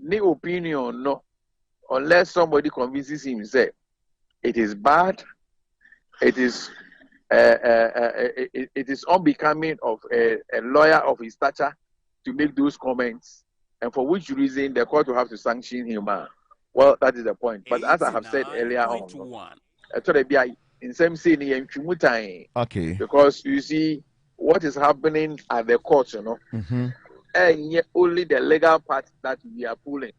No opinion, no, unless somebody convinces him, say it is bad, it is it is unbecoming of a lawyer of his stature to make those comments, and for which reason the court will have to sanction him. Well, that is the point. But as I have said earlier on, in some saying, okay, because you see what is happening at the court, you know, and yet only the legal part that we are pulling.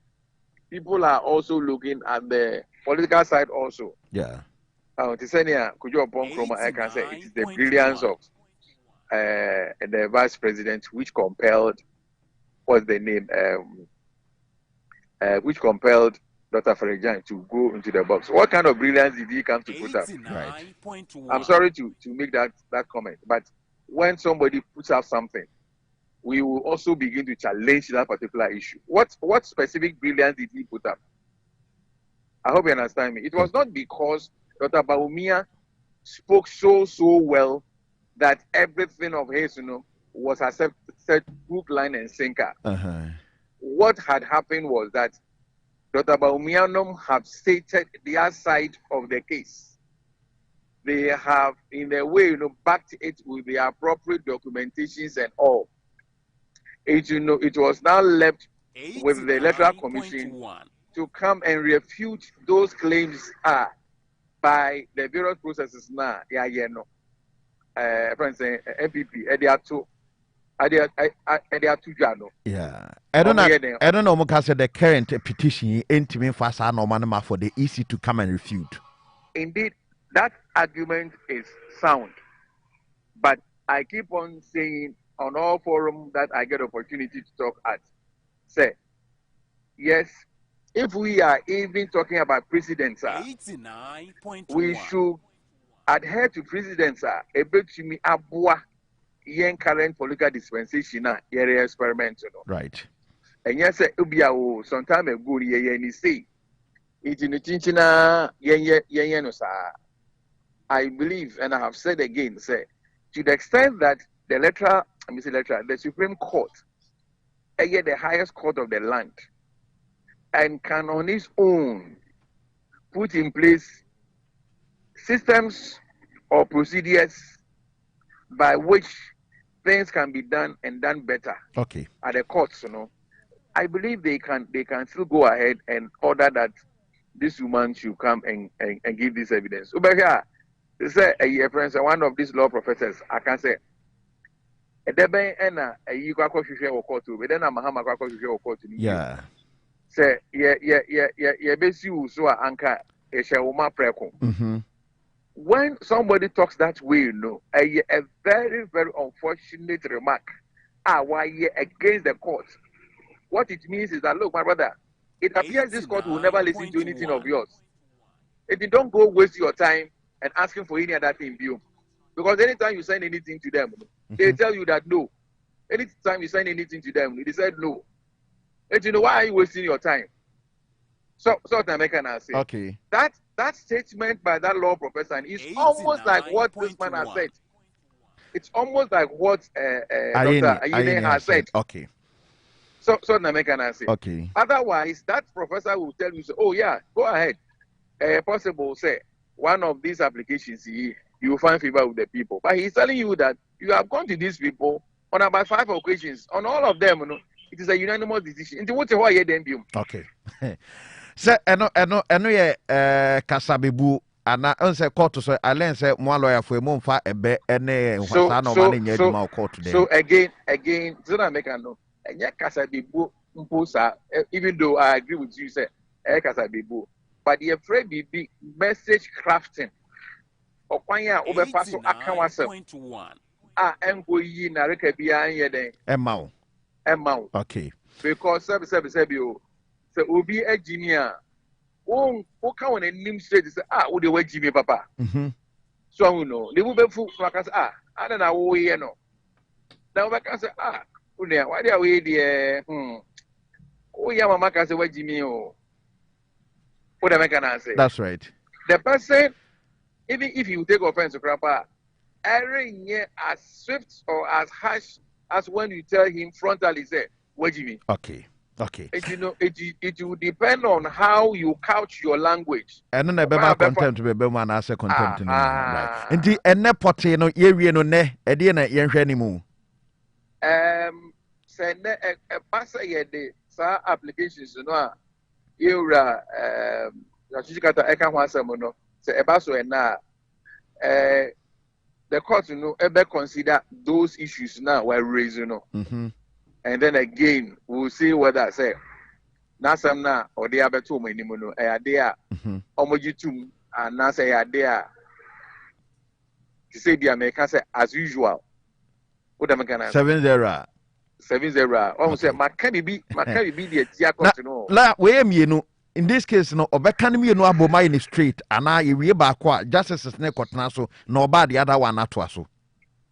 People are also looking at the political side also. Yeah. Could you I can say it is the brilliance of the vice president which compelled, what's the name, which compelled Dr. Ferejan to go into the box. What kind of brilliance did he come to put up? Right. I'm sorry to make that comment, but when somebody puts out something, we will also begin to challenge that particular issue. What specific brilliance did he put up? I hope you understand me. It was not because Dr. Baumia spoke so well that everything of his, was accepted hook, line, and sinker. What had happened was that Dr. Baumianum have stated their side of the case. They have, in a way, backed it with the appropriate documentations and all. It was now left with the electoral commission to come and refute those claims by the various processes now. For instance, MPP, yeah. I don't know the current petition ain't fast normal for the EC to come and refute. Indeed, that argument is sound. But I keep on saying on all forums that I get opportunity to talk at, say, yes, if we are even talking about precedents, we should adhere to precedents. A bit to me, abua yen current political dispensation, area experiment. Right. And yes, some time ago, you say, it's in the Tinchina, I believe, and I have said again, say, to the extent that the Supreme Court, the highest court of the land, and can on its own put in place systems or procedures by which things can be done and done better. Okay. At the courts, I believe they can still go ahead and order that this woman should come and give this evidence. Over here, they say one of these law professors, I can say, yeah. Say, so anka when somebody talks that way, a very, very unfortunate remark why against the court. What it means is that, look, my brother, it appears this court will never listen to anything of yours. If you don't go waste your time and asking for any other thing, because anytime you send anything to them, they tell you that no. Anytime you send anything to them, they said no. And why are you wasting your time? So I can say, okay, that statement by that law professor is almost like what this man has said. It's almost like what Dr. Ayine has said. Okay. So I can say. Okay. Otherwise, that professor will tell you, oh yeah, go ahead. Possible, say, one of these applications, you will find favor with the people. But he's telling you that you have gone to these people on about 5 occasions. On all of them, it is a unanimous decision. Okay. Say, eno ye kasabebu ana unse court so alen say mo lawyer for mo mfa ebe ene hwasa na o ma nya adwuma court dem. So again, so na make no. Enya kasabebu mposa, even though I agree with you, say kasabebu, but the afraid be message crafting. Okwanya obefa so aka wasem. Engo yi na reka bia anye den. Emma. Okay. Because sebi o. So obi engineer o ka won anim straight say wo de waji me papa. So the wo be fu maka say ada na wo ye no. Na wo ka say unia why dey we dey o ya mama ka say waji me o. What am I gonna say? That's right. The person, even if you take offense to grandpa, Aaron as swift or as harsh as when you tell him frontally, say, what do you mean? Okay. It will depend on how you couch your language. And then the contempt be man as a contempt in right. Indeed, and ne potty no ye no ne ediana yen hwanimu. Send a pass a sa applications no era Yachikata Eka Wasamono, say a basso and na the court ever consider those issues now were raised, and then again we'll see what I say. Nasamna or the other two minimuno, a dea, homogitum, and Nasa a dea. To say the American say as usual. What am I gonna 7-0. 7-0. Almost say, Maccabi be the Tiaco. La, where me no. In this case, no, obekani me no aboma in the street, and I we back what justice is neck so no bad the other one at so.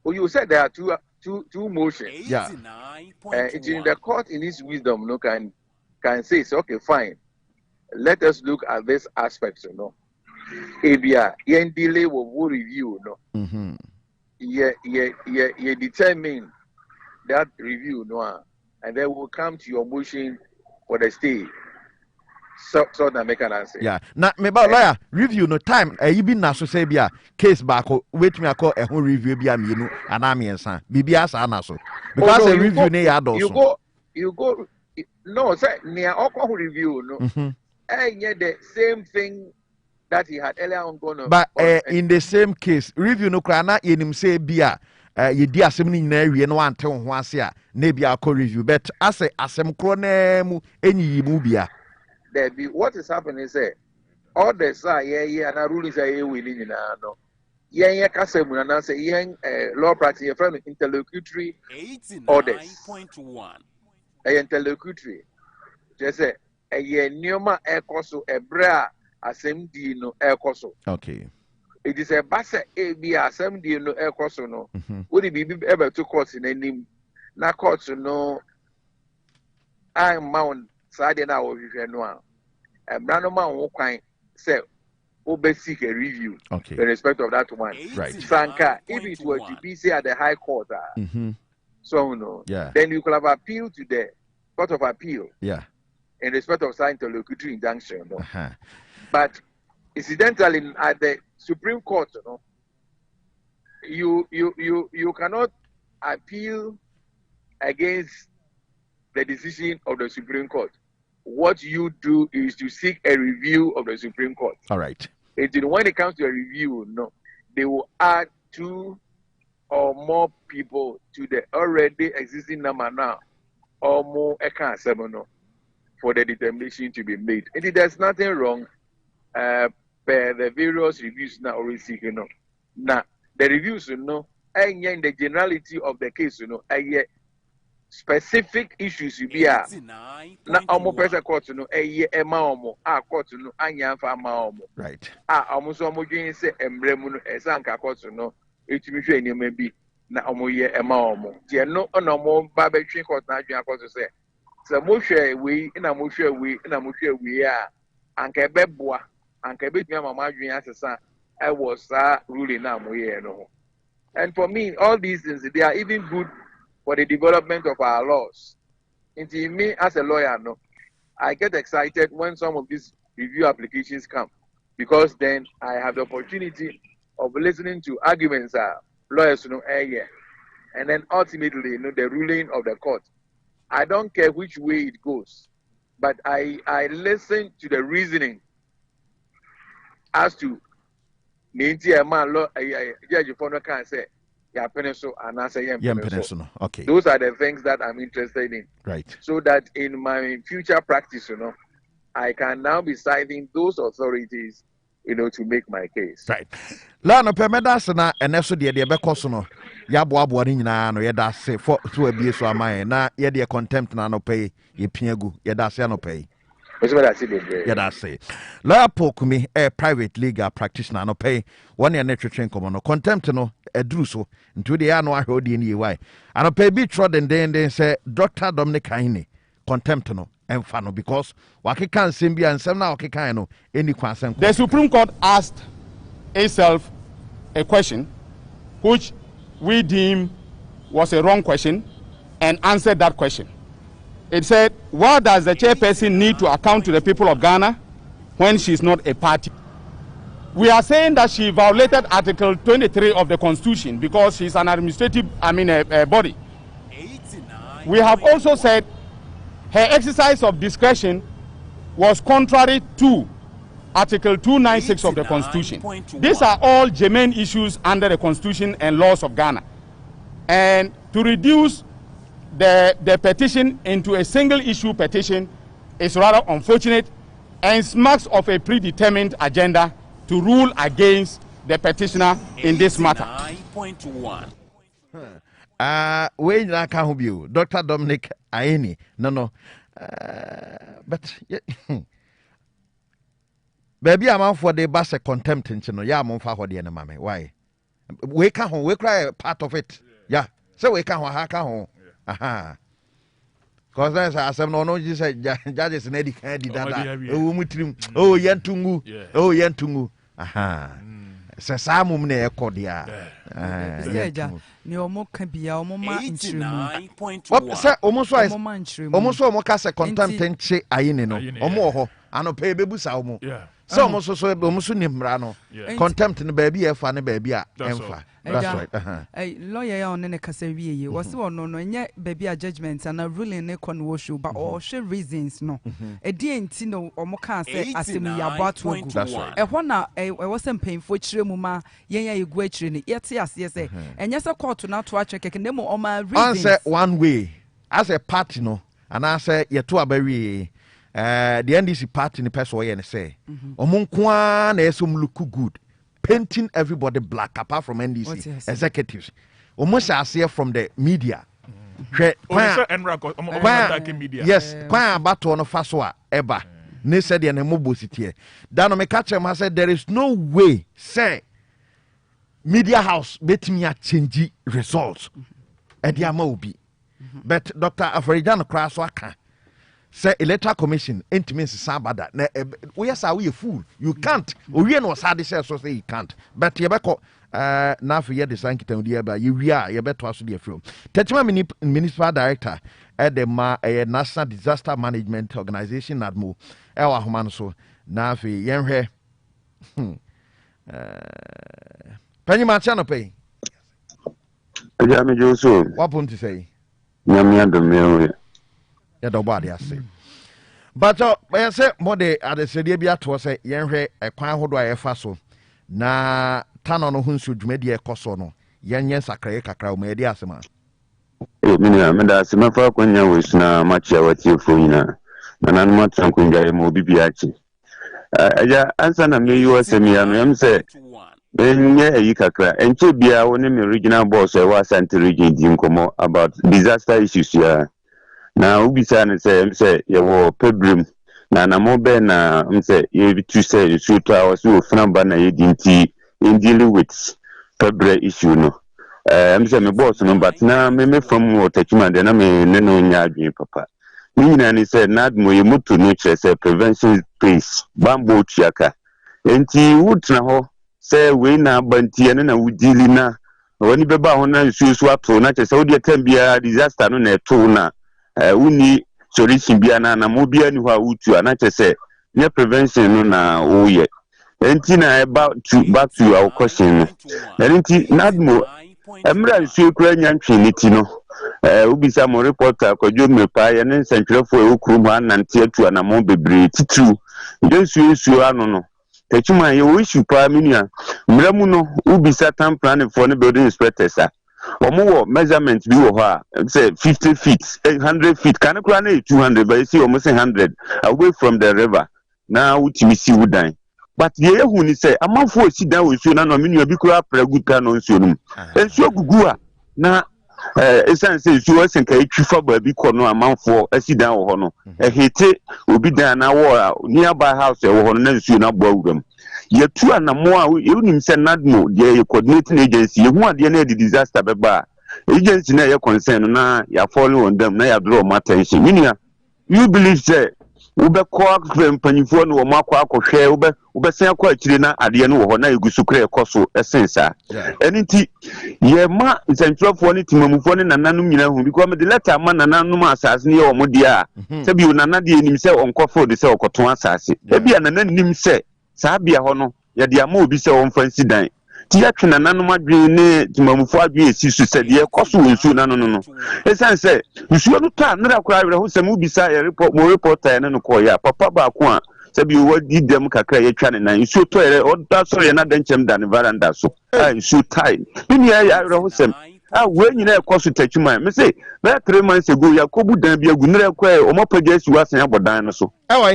Oh, you said there are two motions. Yeah. It's in the court in its wisdom, no can say, okay, fine. Let us look at this aspect, Abia, yen delay will review, You determine that review, and then we'll come to your motion for the stay. So that make an answer. Yeah. Now, me about lawyer review no time. You been na so say bia case back. Wait me I call a whole review bia me no anami ensa. Bibia sa na so because a review ne ya do so. You go. No, say near all review no. Yeah, the same thing that he had earlier on gone. But in the same case, review no kra na yenim say bia. You di asem ni nyina wie no ante ho ase a na bia call review. But as asem kro na mu enyi mu bia. What is happening is all the and our rulings are winning in no. Yeah, Casamu and say, law practice, your friend interlocutory orders. 89.1. Interlocutory. Just say, a year neoma air coso, a bra, a same dino air coso. Okay. It is a basse a be a same dino air coso no. Would it be ever to courts in any na courts no? I'm mount. Saturday now we know. And Brandon who can say, seek a review in respect of that one. Right. Sanka, if it were to be at the High Court, so no, then you could have appealed to the Court of Appeal. Yeah. In respect of sign interlocutory injunction. No? But incidentally, at the Supreme Court, you cannot appeal against the decision of the Supreme Court. What you do is to seek a review of the Supreme Court. All right. When it comes to a review, they will add 2 or more people to the already existing number now, or more for the determination to be made. And there's nothing wrong per the various reviews now already seeking. Now, the reviews, and in the generality of the case, specific issues you be na almost person court no court no anya fa right almost dwen say embrem no esanka court no etumi hwe enema bi na ye tie no na ba betwe court na adwen court say mo hwe we na mo hwe we a anka beboa anka betumi amama adwen asesa was ruling na ye no. And for me all these things they are even good for the development of our laws. Into me as a lawyer, I get excited when some of these review applications come, because then I have the opportunity of listening to arguments lawyers and then ultimately the ruling of the court. I don't care which way it goes, but I listen to the reasoning as to judge can say. Okay. Those are the things that I'm interested in. Right. So that in my future practice, I can now be citing those authorities, to make my case. Right. La no permeda na eneso de be koso no ya boabo ni nyina no ye da se for to abie so amaye na ye de contempt na no pay ye piagu ye da se no pay. Yeah, that's it. Lawyer Pokumi, a private legal practitioner, no pay 1 year net train common, no contempt no, a druso, into the annual hold in EY. And a pay be trod and then say, Dr. Dominic Kaine, contempt no, and fano, because Waki can Simbia and some now Kikano, any consent. The Supreme Court asked itself a question which we deem was a wrong question, and answered that question. It said, why does the chairperson need to account to the people of Ghana when she's not a party? We are saying that she violated Article 23 of the Constitution because she's an administrative, body. We have also said her exercise of discretion was contrary to Article 296 of the Constitution. These are all germane issues under the Constitution and laws of Ghana. And to reduce the petition into a single issue petition is rather unfortunate and smacks of a predetermined agenda to rule against the petitioner in this matter. We can't you, Dr. Dominic Aini. No. But baby, I'm out for the bus contempt in Chino. Yeah, I'm for the enemy. Why? We can't home, we cry part of it. Yeah. So we can't home. Aha. Because there's a some no you say judges in Eddie Dada. Oh, Yantungu. Aha. Sasamu mne ekodia. Ni omo kan bia omo ma nchirimu. What say omo so omo ka se contempt nche ayini no. Omo ho anope bebusa omo. So omo so ni mra no. Contempt no baby e fa ne baby a emfa. That's right. Hey, lawyer ya on ne kasa wiye. Wose no nye baby a judgment and a ruling ne kon WUSU but all she reasons no. E di enti no omo kan say asem ya batu agu. E ho na e wose mpemfo chire mu ma yen ya egu achire ne yete ase say enye se court na to atwe keke ne mo oma reasons. Answer one way as a party no and I say ye to abawi the NDC party ni person we say omo nko na esum look good. Painting everybody black apart from NDC executives. Almost as here from the media. Media. Yes, kwa bato no faswa eba. Ne said and mobo city. Dano me catch him said there is no way say media house bet me a change results. Ediama obi. But Dr. Afarijan Kraswaka say electoral commission intimacy sabada na we are we a fool you can't we no sad say so say you can't but you beko na for ye design kitan di eba you beto aso dey film Tetima municipal director at the National Disaster Management Organization admo e wa homa no so na for yenhwe panyi ma cha no pay aja me joso what point to say nyamia do me ya do body ase but I say more de adesede bia to say yenhwe ekwan hodo a yefa so na tano no hunsu dwumadi ekoso no yenye sakra kakra o me di asema me da asema fa kwanya WUSU na machi awati fo nyina na nan matran kunja mo bibiachi aja ansa na me yo asemi ya no yam say enye eyi kakra enche bia woni me regional boss e wa Asante region di nkomo about disaster issues ya na ubisa ne say ye wo problem na mo be na say ye bitu say you to our so fnamba na ye dinti in dealing with February issue no say me boss no but na me from Tetima de na me ne no nya adwen papa ni nyina ni say nad mo ye mutu no che say prevention space bambo chiaka enti wutna ho say we na bantie na wudili na woni beba ho na nsusu ato na che say wodi atambia disaster no na eto na uni solution bia na mo bia ni ho a wutu na che say ne prevention no na oye enti na about to back to our question no enti nadmo emra nsuo kura nyantwe niti no ubisa mo reporter kwadwo mepa ye ne nsantwerefo e okuru ho anante atu na mo bebre titu nsuo ano no Tetima ye WUSU pa minia mramu no ubisa town planning for the building inspectors omo measurement bi wo ho a say 50 feet 100 feet kan kura na 200 but you see almost 100 away from the river na utimi si wudan but ye hu ni say amanfo si dan WUSU na no minia bi kura praguta no nsuo num nsuo gugu a na esan say nsuo asenka etwifa ba bi kɔ no amanfo asi dan wo ho no hete obi dan na wo nearby house wo ho no na nsuo na bo awuram ye tu anamo a unim say nadmo the coordinating agency ye hu ade na the disaster beba agency na ye concern na ya follow on them na ya draw my attention minia you believe say ube ko mpanyifo no wo makwa akohwe ube sen akwa akire na ade no wo ho na egusu kra ekoso esensa eniti ye ma nsentwerefo ne timamufo ne nananum nyina hu because me de letter ma nananum asase ne ye omodia se bi onana de enim se onkofo de se okoton asase e bia nananim se saa bia ho no ye de ama obi se onfa nsidan ti ya twe nananum adwen ne timamufo adwen esi su se de ekoso wonsu nanu no esan se nsuo no ta nra kwa awre ho se mu bisa ye report mo reporter ne no ko ya papa ba ko a se bi wadi dem kakra ye twa ne nan nsuo to ye oda so ye na danchem da ne veranda so nsuo tai ni ya awre ho se we nyina ekoso tachuma me say na 3 months ago yakobu dan bi agu nra kwa o mopaja si wasan abodan no so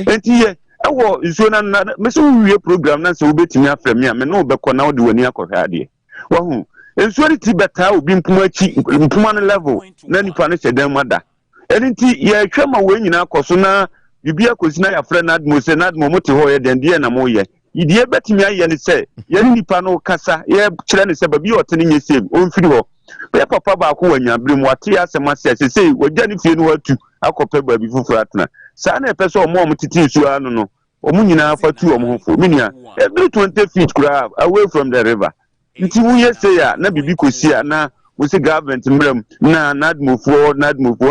enti ye ewo nsuo na me say wie program na se wo betimi afra me a me no bekọ na wo de wani akọhwa ade wa hu nsuo ti beta obi mpuma no level na nipa no shedan mada enti ye twema we nyina akoso na bibia kosi na ya fra na admo se na admo mote ho ye den de na mo ye idie betimi aye ne se ye nipa no kasa ye kire ne se babi otene nye save on firi ho pe papa ba ko wanya brem wate asema se se wagya ne fie no watu akọpẹ babi fufu atena sa na pese omo titi nsuo anu no omu nyina fatu omo hofo minia every 20 feet kura away from the river nti wo ye say ya na bibi kosi a na wo se government mram na nadmofo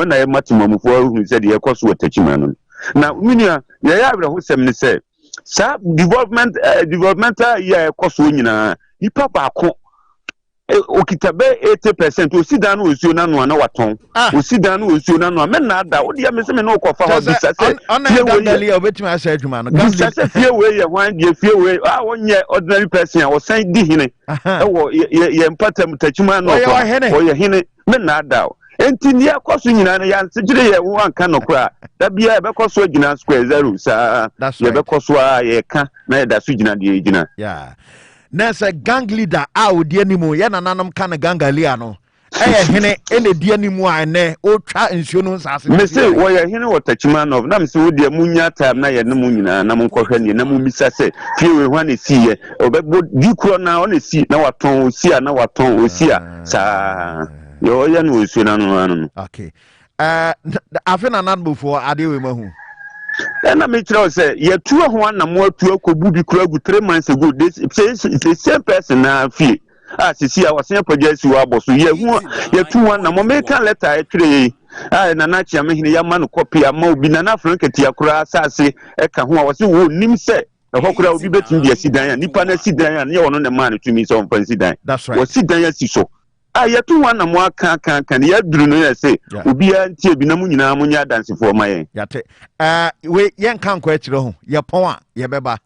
na ye matimamofo hu se de ye koso watachima no na minia ye ya abra ho sem ne se sa developmental ye koso nyina ipa ba ko okitabe 80% osidan no osuo na no na waton osidan no osuo na no me na ada wo dia me se me no kofa ho bisa se fie we obetimi asa adwuma no bisa se fie we ye hwan die fie we wonye ordinary person a wo san di hine wo ye mpatam tachuma no wo ye hine me na ada enti ni akoso nyina no ya nsegire ye wo anka no kra da bia e bekoso agina square zero sa ye bekoso a ye ka na ye da so gina de gina Nessa gang leader die animu ya nananum kan gang leader no hene ene die animu ane o twa nsuo no nsase me say wo ye hene watachima no na me say wo die munya time na ye ne mu nyina na mu nkɔhwɛ ne na mu misa say fie we hwa ne si ye obegbo di kuro na o ne si na waton o si a na waton o si a sa yo ya no osuo na no okay afena nan before ade we mahu na me tell say ye two ho anamo atu akobu bi kura gu 3 months ago this the same person na fie sisi a wasen pagasi wa boso ye hu ye two anamo me kan letter e tire na na chia me hine ya ma no copy ama obi na na frank tia kura asase e ka ho a wase wo nim se e ho kura obi betim dia sidan ya nipa na sidan ya ne wono ne ma no tumi so mpan sidan wo sidan ya si so ye two anamo aka kan ya duru no ya se obi a ntie bi na mu nyina mu nya dansefo ma yen yate we yen kan kwa chiro ho ye pon a ye beba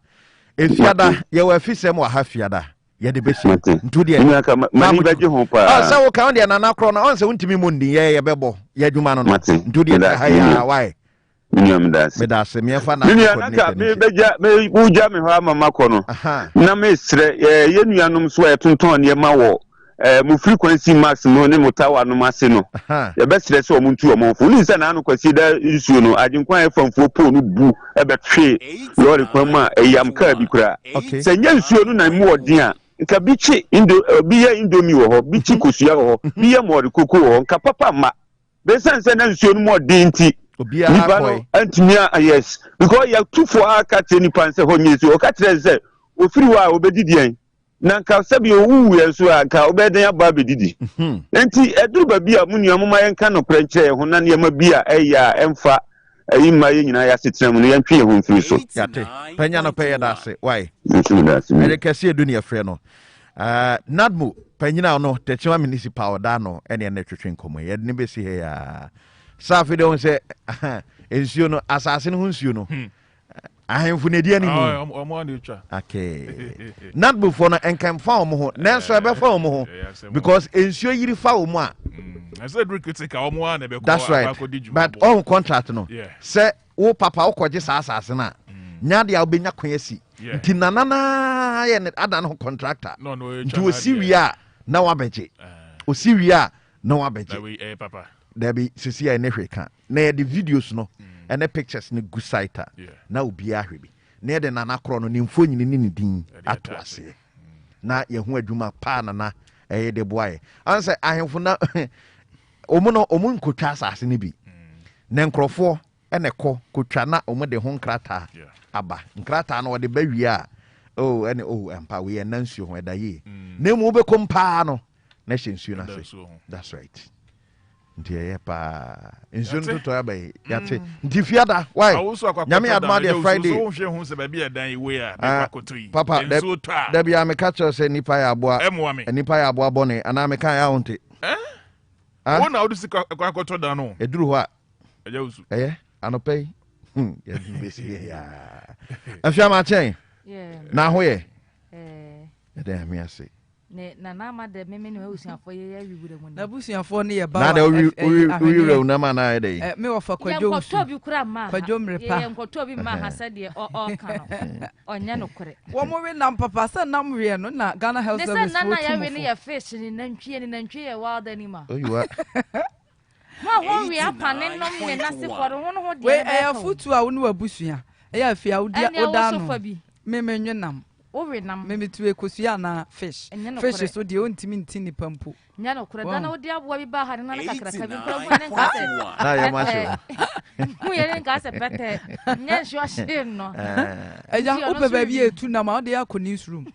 efiada ye wa fisem wa ha fiada ye de besi ntu de mani baje ho pa sa wo kan de na na kro na on se untimi mu ndi ye bebo ye adwuma no ntu de ha ya why me da se me fa na me beja me uja me ho amama ko no na me sre ye nuanom so e tonton ne ma wo mu frequency max no ne mutawa no mase no ya be sre se o muntu o monfo ni se na anu kwasi da isuo no ajinkwan efamfo po no bu e be twe lori kwama eyam ka bi kura se nya isuo no na mu odin a nka bichi bi ya indomi wo ho bichi kosua wo ho bi ya mori koko wo ho nka papa ma be sense na isuo no mu odin ti obi a boy antimia yes because ya tufo aka te ni panse ho nyesi o ka tire se ofiri wa obedidian na nka sabi owu yenso aka obeden aba bedidi enti eduru ba bia munua mama yenka no krenche ho na ne ma bia eya emfa ayi ma ye nyina ya setrem no yantwe ho mfiri so yate panya no pay da se why ere kase edu ne afre no nadmu panyina no techima municipal da no ene na twetwe nkomo ye ne besi he ya safi de on se ensio no asase no nsuo no ahemfu ne dia ni mu omo ande twa okay not before na enkan fa omo ho nanso ebe fa omo ho because ensio yiri fa omo a I said critic omo an ebe ko that's right but on contract no say wo papa wo koje sa asase na nya dia obenya kwan asi nti nanana ye ada no contractor nti osiwia na wabeje osiwia na wabeje papa there be sisi ya ne hweka na the videos no and the pictures ni good site na obi ahwe bi na de nana kro no ni mfo nyini ni din ato ase na ye hu adwuma pa na de boaye anse ahemfo na omu nkotwa asase ni bi na nkrofo ene kotwa na omu de ho nkrata aba nkrata na de bawie a ene empa we nansuo ho edaye na mu be kompa no nation nsuo na say that's right ntie pa nsuo no to abai yate nti fiada why nyame adma de Friday so hwe hu se ba bia dan iwe a be kwakoto yi papa da bia me ka cho say nipa ya aboa nipa ya aboa bone ana me kan ya wonte wona wo disi kwakoto dan no eduru ho a eja usu anopai ya besi ya afia ma chen na ho ye da me ase na ma de me no usuafo ye wiwure mu na busuafo ne ye ba na de wiwure na ma na de me wo fa kwadwo nkoto bi kura ma kwadwo mrepa ye nkoto bi ma ha sa de o ka no onya no kore wo mo we nam papa sa nam we no na Ghana Health Service wo na ya we ne ya fish ni nantwie ye wild animal oyiwa ma wo we apane no me na se for ho no ho de we e futu a wo no abusua e ya afia wo dia oda no me menwe nam Orenam me metu ekosua na fish so de ontimi ntini pampo nya no kura dana odi abo bi ba ha na kakraka bi kura bo ne nkase na ya macho mu ye ne nkase pete nya hwo hye no eja ope ba bi etu na ma odi akọ newsroom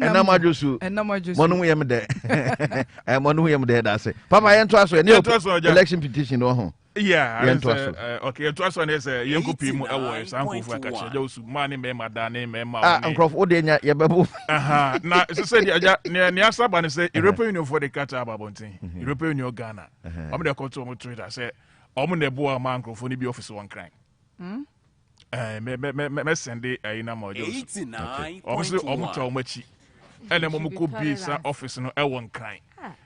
enam ajosu monu yem de monu yem de da se papa yen to aso election petition no ho okay to aso ne say yenko pi mu ewo sankofu akache ja usu ma ne me da ne me ma nkrof o de nya ye bebo na so say the aja ne asaba ne say European Union for the kata ababontin European Union Ghana am de koto mo trader say omo ne bo ma nkrof ni bi office one crime me sende ayina ma ojo omo ta omachi ene mo ko bi sa office no e won crime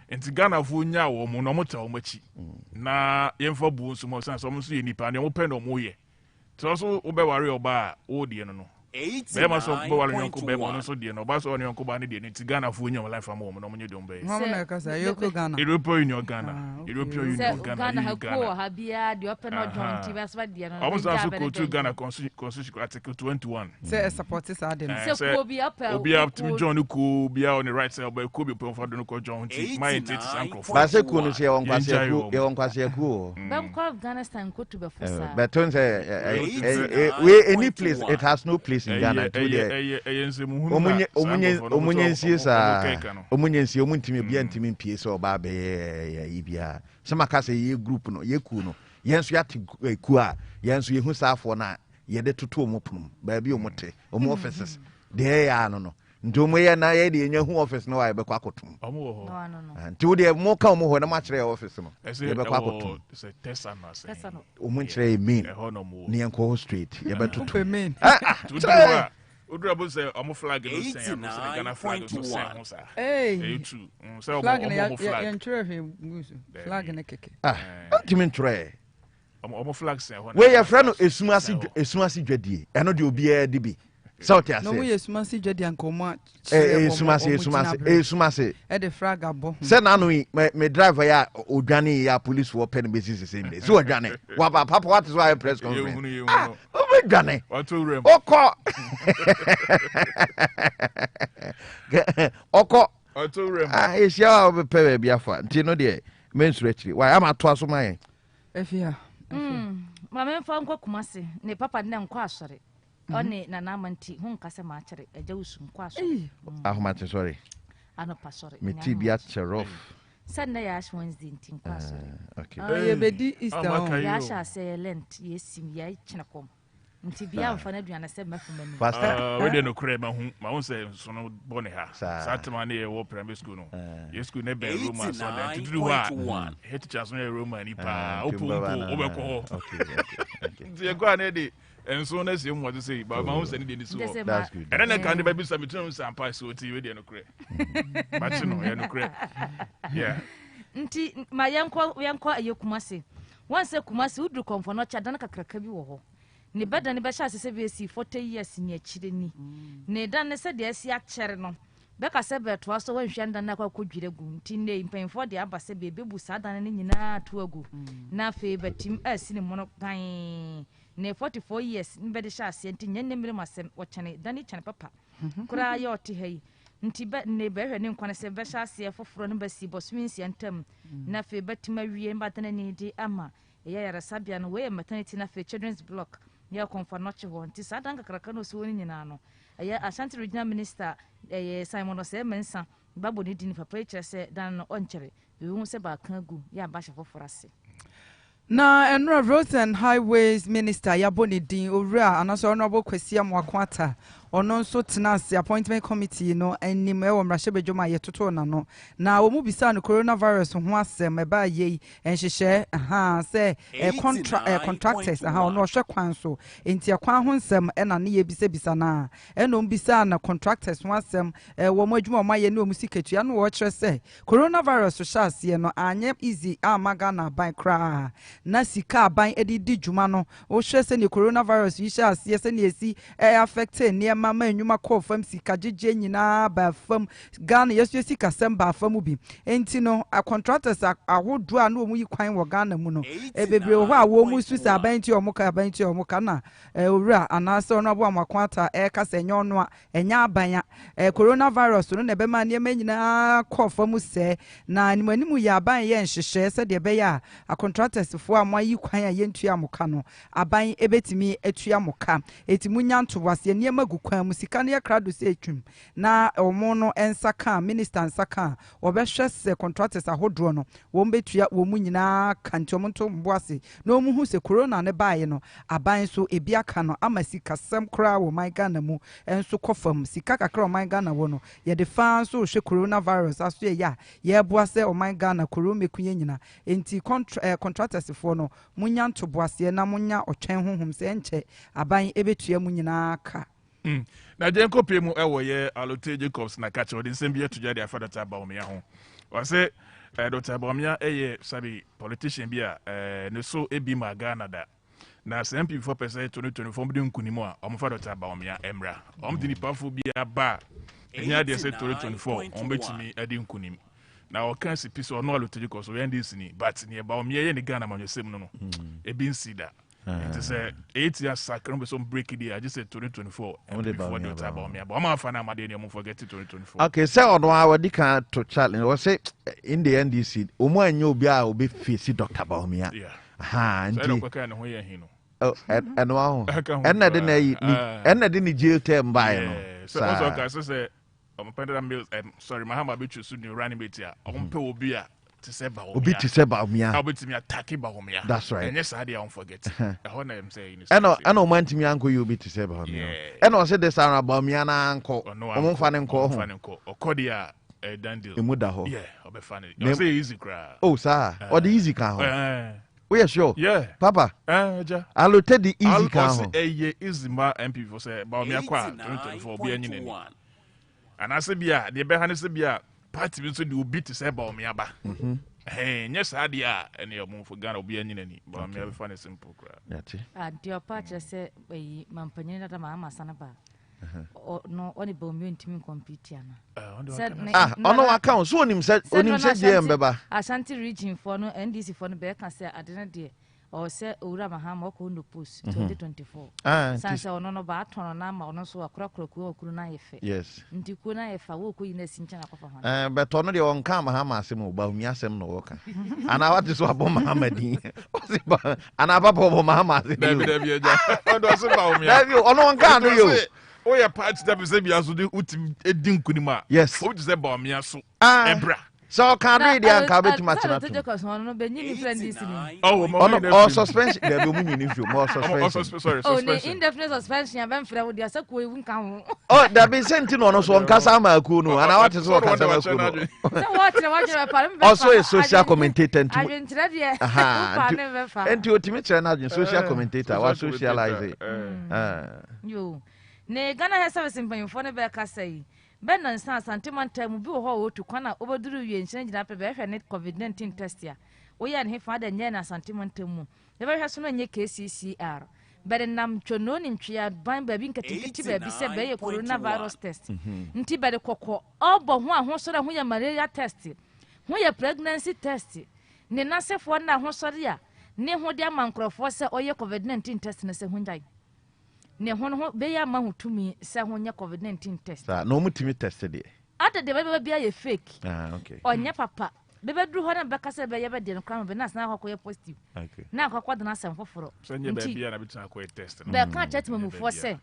enti Ghana fu nya wo mo no mo ta omachi na yemfa bu nso mo san so mo so ye nipa ne mo pe no mo ye so so wo be ware oba wo die no no be ma so be ware nyonko be mo no so die no ba so nyonko ba ne die no enti Ghana fu nya mo life am mo no mo nye don be mo na ka sa yoko Ghana European Union Ghana European Union Ghana ha bia de open no join ti ba so die no almost so go to Ghana constitution article 21 say support is adding say ko bi up to join ko bi on the right side but ko bi pon for do ko join ti my entity sanko ba se ko no se won kwase ku bam ko Afghanistan ko to be force but don't say we any place it has no place in Ghana to the omunyensie sa omunyensie omuntimi bia ntimi mpie so ba be ya ibia se makase ye group no ye ku no yenso yate ku a yenso ye hu saafo na ye de toto omopum ba bi omote omo offices de ya no ndomo ye na ye de nya hu office no wa be kwa kotum omo nti wo de mo ka omo ho na ma kire office no ye be kwa kotum se tesa no omo kire mean ne enko straight ye be toto mean Udra say omo flag no say am say Ghana flag no say ho sa you say omo flag yen twerɛ WUSU flag ne keke ultimate try omo flag say ho we your friend esumasi dwadie eno de obi e de bi South Asia. No we esumasi dwadie ankomo esumasi e de flag abo say na no me driver ya odwane ya police wo pen basis same day so odwane wa papa what is why press conference o me dwane oko oko esia o pe bia fa nti no de mensure chiri why am ato aso man efia ma me fa nkwa kumase ne papa ne nkwa asore one na na manti hu nkase ma akere eja WUSU nkwa asore ahomate sorry ano pa sorry me tibia cherof Sunday ya Ash Wednesday ntin kwa sorry okay ye bedi Easter ya sha say Lent yesim ya ichinakom nti bia mfa na aduana se mafuma ni pastor we dey no kure ma hu say so no bone ha satma na ye wo primary school no ye school na be Roma so that to do what he teachers no Roma ni pa opo obekọ okay nti e go na dey enso na se mo say ba ma hu say ni dey ni so that's good and then can the baby say between some pa so ti we dey no kure but no ye no kure yeah nti ma yankọ ayekumase once kumase udru konfo no cha dan kakraka bi wo ho ne beda ne be sha sese be si 40 years ni akire ni ne dan ne se de asi akere no be ka se be to aso wanhwe ndan na kwa kodwire gu nti ne mpanfo de aba se be bebu sa dan ne nyina to agu na fe betim asi ne mono kan ne 44 years ne be de sha ase nti nyen ne mere masem wo chene dan ne chene papa kura ya oti hei nti be ne be hwe ne nkwane se be sha ase foforo ne be si boswinsi antam na fe betim awie mbatana ne di ama eya yara sabia no we maternity na fe children's block ya konfa noche ho nti sadanga kraka no so ni nyina no eya Ashanti regional minister Simon Ose Mensa babo ne di ni papa e kyerɛ sɛ dan no ɔnkyere bi hu sɛ ba kan gu ya ba hyɛ foforo ase na enro roads and highways minister yaboni din owura anaso honorable Kwesi Amoakwata ono nso tenase appointment committee no anim e wo mrahye bedwoma yetoto na no na wo mu bisa no coronavirus ho asem e ba ye enhyehyɛ se contractors ono hwɛ kwan so enti akwan ho nsem e na ne ye bisa na eno bisa na contractors ho asem wo mu adwuma ma ye ne wo musiketua no wo kyerɛ sɛ coronavirus hye ase no anye easy amaga na ban kra na sika aban edidi dwuma no wo hwɛ sɛ ne coronavirus yi hye ase sɛ ne esi affect ne mama enwuma call fam sika jeje nyina ba fam Ghana yesu sika sem ba fam bi enti no a contractors ahodo a no mu yi kwan wo Ghana mu no bebre ho a wo mu su sa ban ti omuka na owura anase ono abo amakwata ka se enyo no a enya abanya coronavirus no na be ma ne nyina call fam se na animanimu ya aban ye nhyehyɛ sɛ de be ya a contractors fo a mo yi kwan a yentua amoka no aban ebetimi atua amoka etimu nyanto wase ne magu kwan mu sika ne krado se etwum na omo no ensaka minister ensaka obehwɛ se contractors ahodro no wo betua wo mu nyina kantom nto mboase na omu hu se corona ne baaye no aban so ebi aka no ama sika sem kra wo man Ghana mu enso kofam sika kakra wo man Ghana wo no ye de fan so hwe coronavirus aso ye boase o man Ghana corona mekunye nyina enti contractors fo no munya nto boase na munya otwen honhom se enche aban ebetua mu nyina ka na jenko pemu ewo ye Alote Jacobs na kacho de nsem bia tujade afada ta ba omia ho wase Dr. Baumia eye sabi politician bia ne so ebi ma Ghana da na SMP 4% 2024 bidi nkunimu a omfa Dr. Baumia emra omdi ni pafo bia ba enya de se 2024 ombetimi edi nkunimu na okan si piso no Alote Jacobs we ndi sini but ne Baumia ye ne Ghana manwesem no ebi nsida it is 8 years sacrum be some break it. I just said 2024 and before the time about me but I'm fan am dey no forget 2024 okay say on our dika to challenge we say in the NDC omo anyo obi a obi face Dr. Baumia nti so ka na ho ye hin no and wow and na de ni jail term by no so also ka say Pendra Mills sorry Mahama be choose new running mate a ompe obi a Obi to say Baumia. How about me attacking Baumia? That's right. And yes, I don't forget. I am saying. I know man to me uncle you be to say Baumia. And I said this are Baumia uncle. No fan and call. Or Cordia Dandil. Imudaho. Yeah, I'll be funny. You say easy cry. Oh, sir. Or the easy car. We are sure. Yeah. Papa. I'll take the easy car. Easy ma MP for say Baumia kwa 2024 be any. And I said, yeah, the behind the beer. Party so do beat to say Baumia ba. Yes, idea and your move for Ghana be any but me have fun simple cry. Dear Patcher say Mampanina da Mama Sanaba. No only Baumia to me compete. On no account, so him said Beba. Ashanti region for no NDC for the back and say I didn't dear. Or say Ura Mahama no post 2024. Sansa or no baton on Nama or so a crock or Kuna Efe. Yes. Into Kuna if I walk in a Sinchana. But on the on Kama Hamasimo, Baumiasem no worker. And I want to swap on Mohammed. And I pop over Mahamas. On one can do you. Oh, yeah, parts that be said, as do Edin Kunima. Yes. What is about me? So, Ebra. So can read and cabin match. Oh, suspension. There will be more suspension. Sorry, indefinite suspension. I've been friend with your second won't come. Oh, there be sent in on us on Casama Kuno, and I want to talk about also a social commentator. And to ultimate channel, social commentator or socializing. You. Ne Ghana has service in for the back, I say. Ben and Sans Antiman time will be to Kwana over the and change up a very net COVID-19 test here. We and his father Nana Santimantum. Never has so many KCCR. But in Nam Chonon in Chia, bind by being catching be said by a coronavirus test. Nti by the cocoa, all but one who saw when malaria tested. When your pregnancy tested. Nena se for na hosoria. Ne ho dia mancro for say or your COVID-19 test in a second. Ne ho be ya ma to me say honya COVID-19 test. No mutimi tested it. Other the baby be a fake. Okay. Onya papa. Bebe dru ho na beka say be ye be de no be na na akoye positive. Okay. Na akwa na asem foforo. So nye be bia na bitu akoye test. Be kan chat me mufo say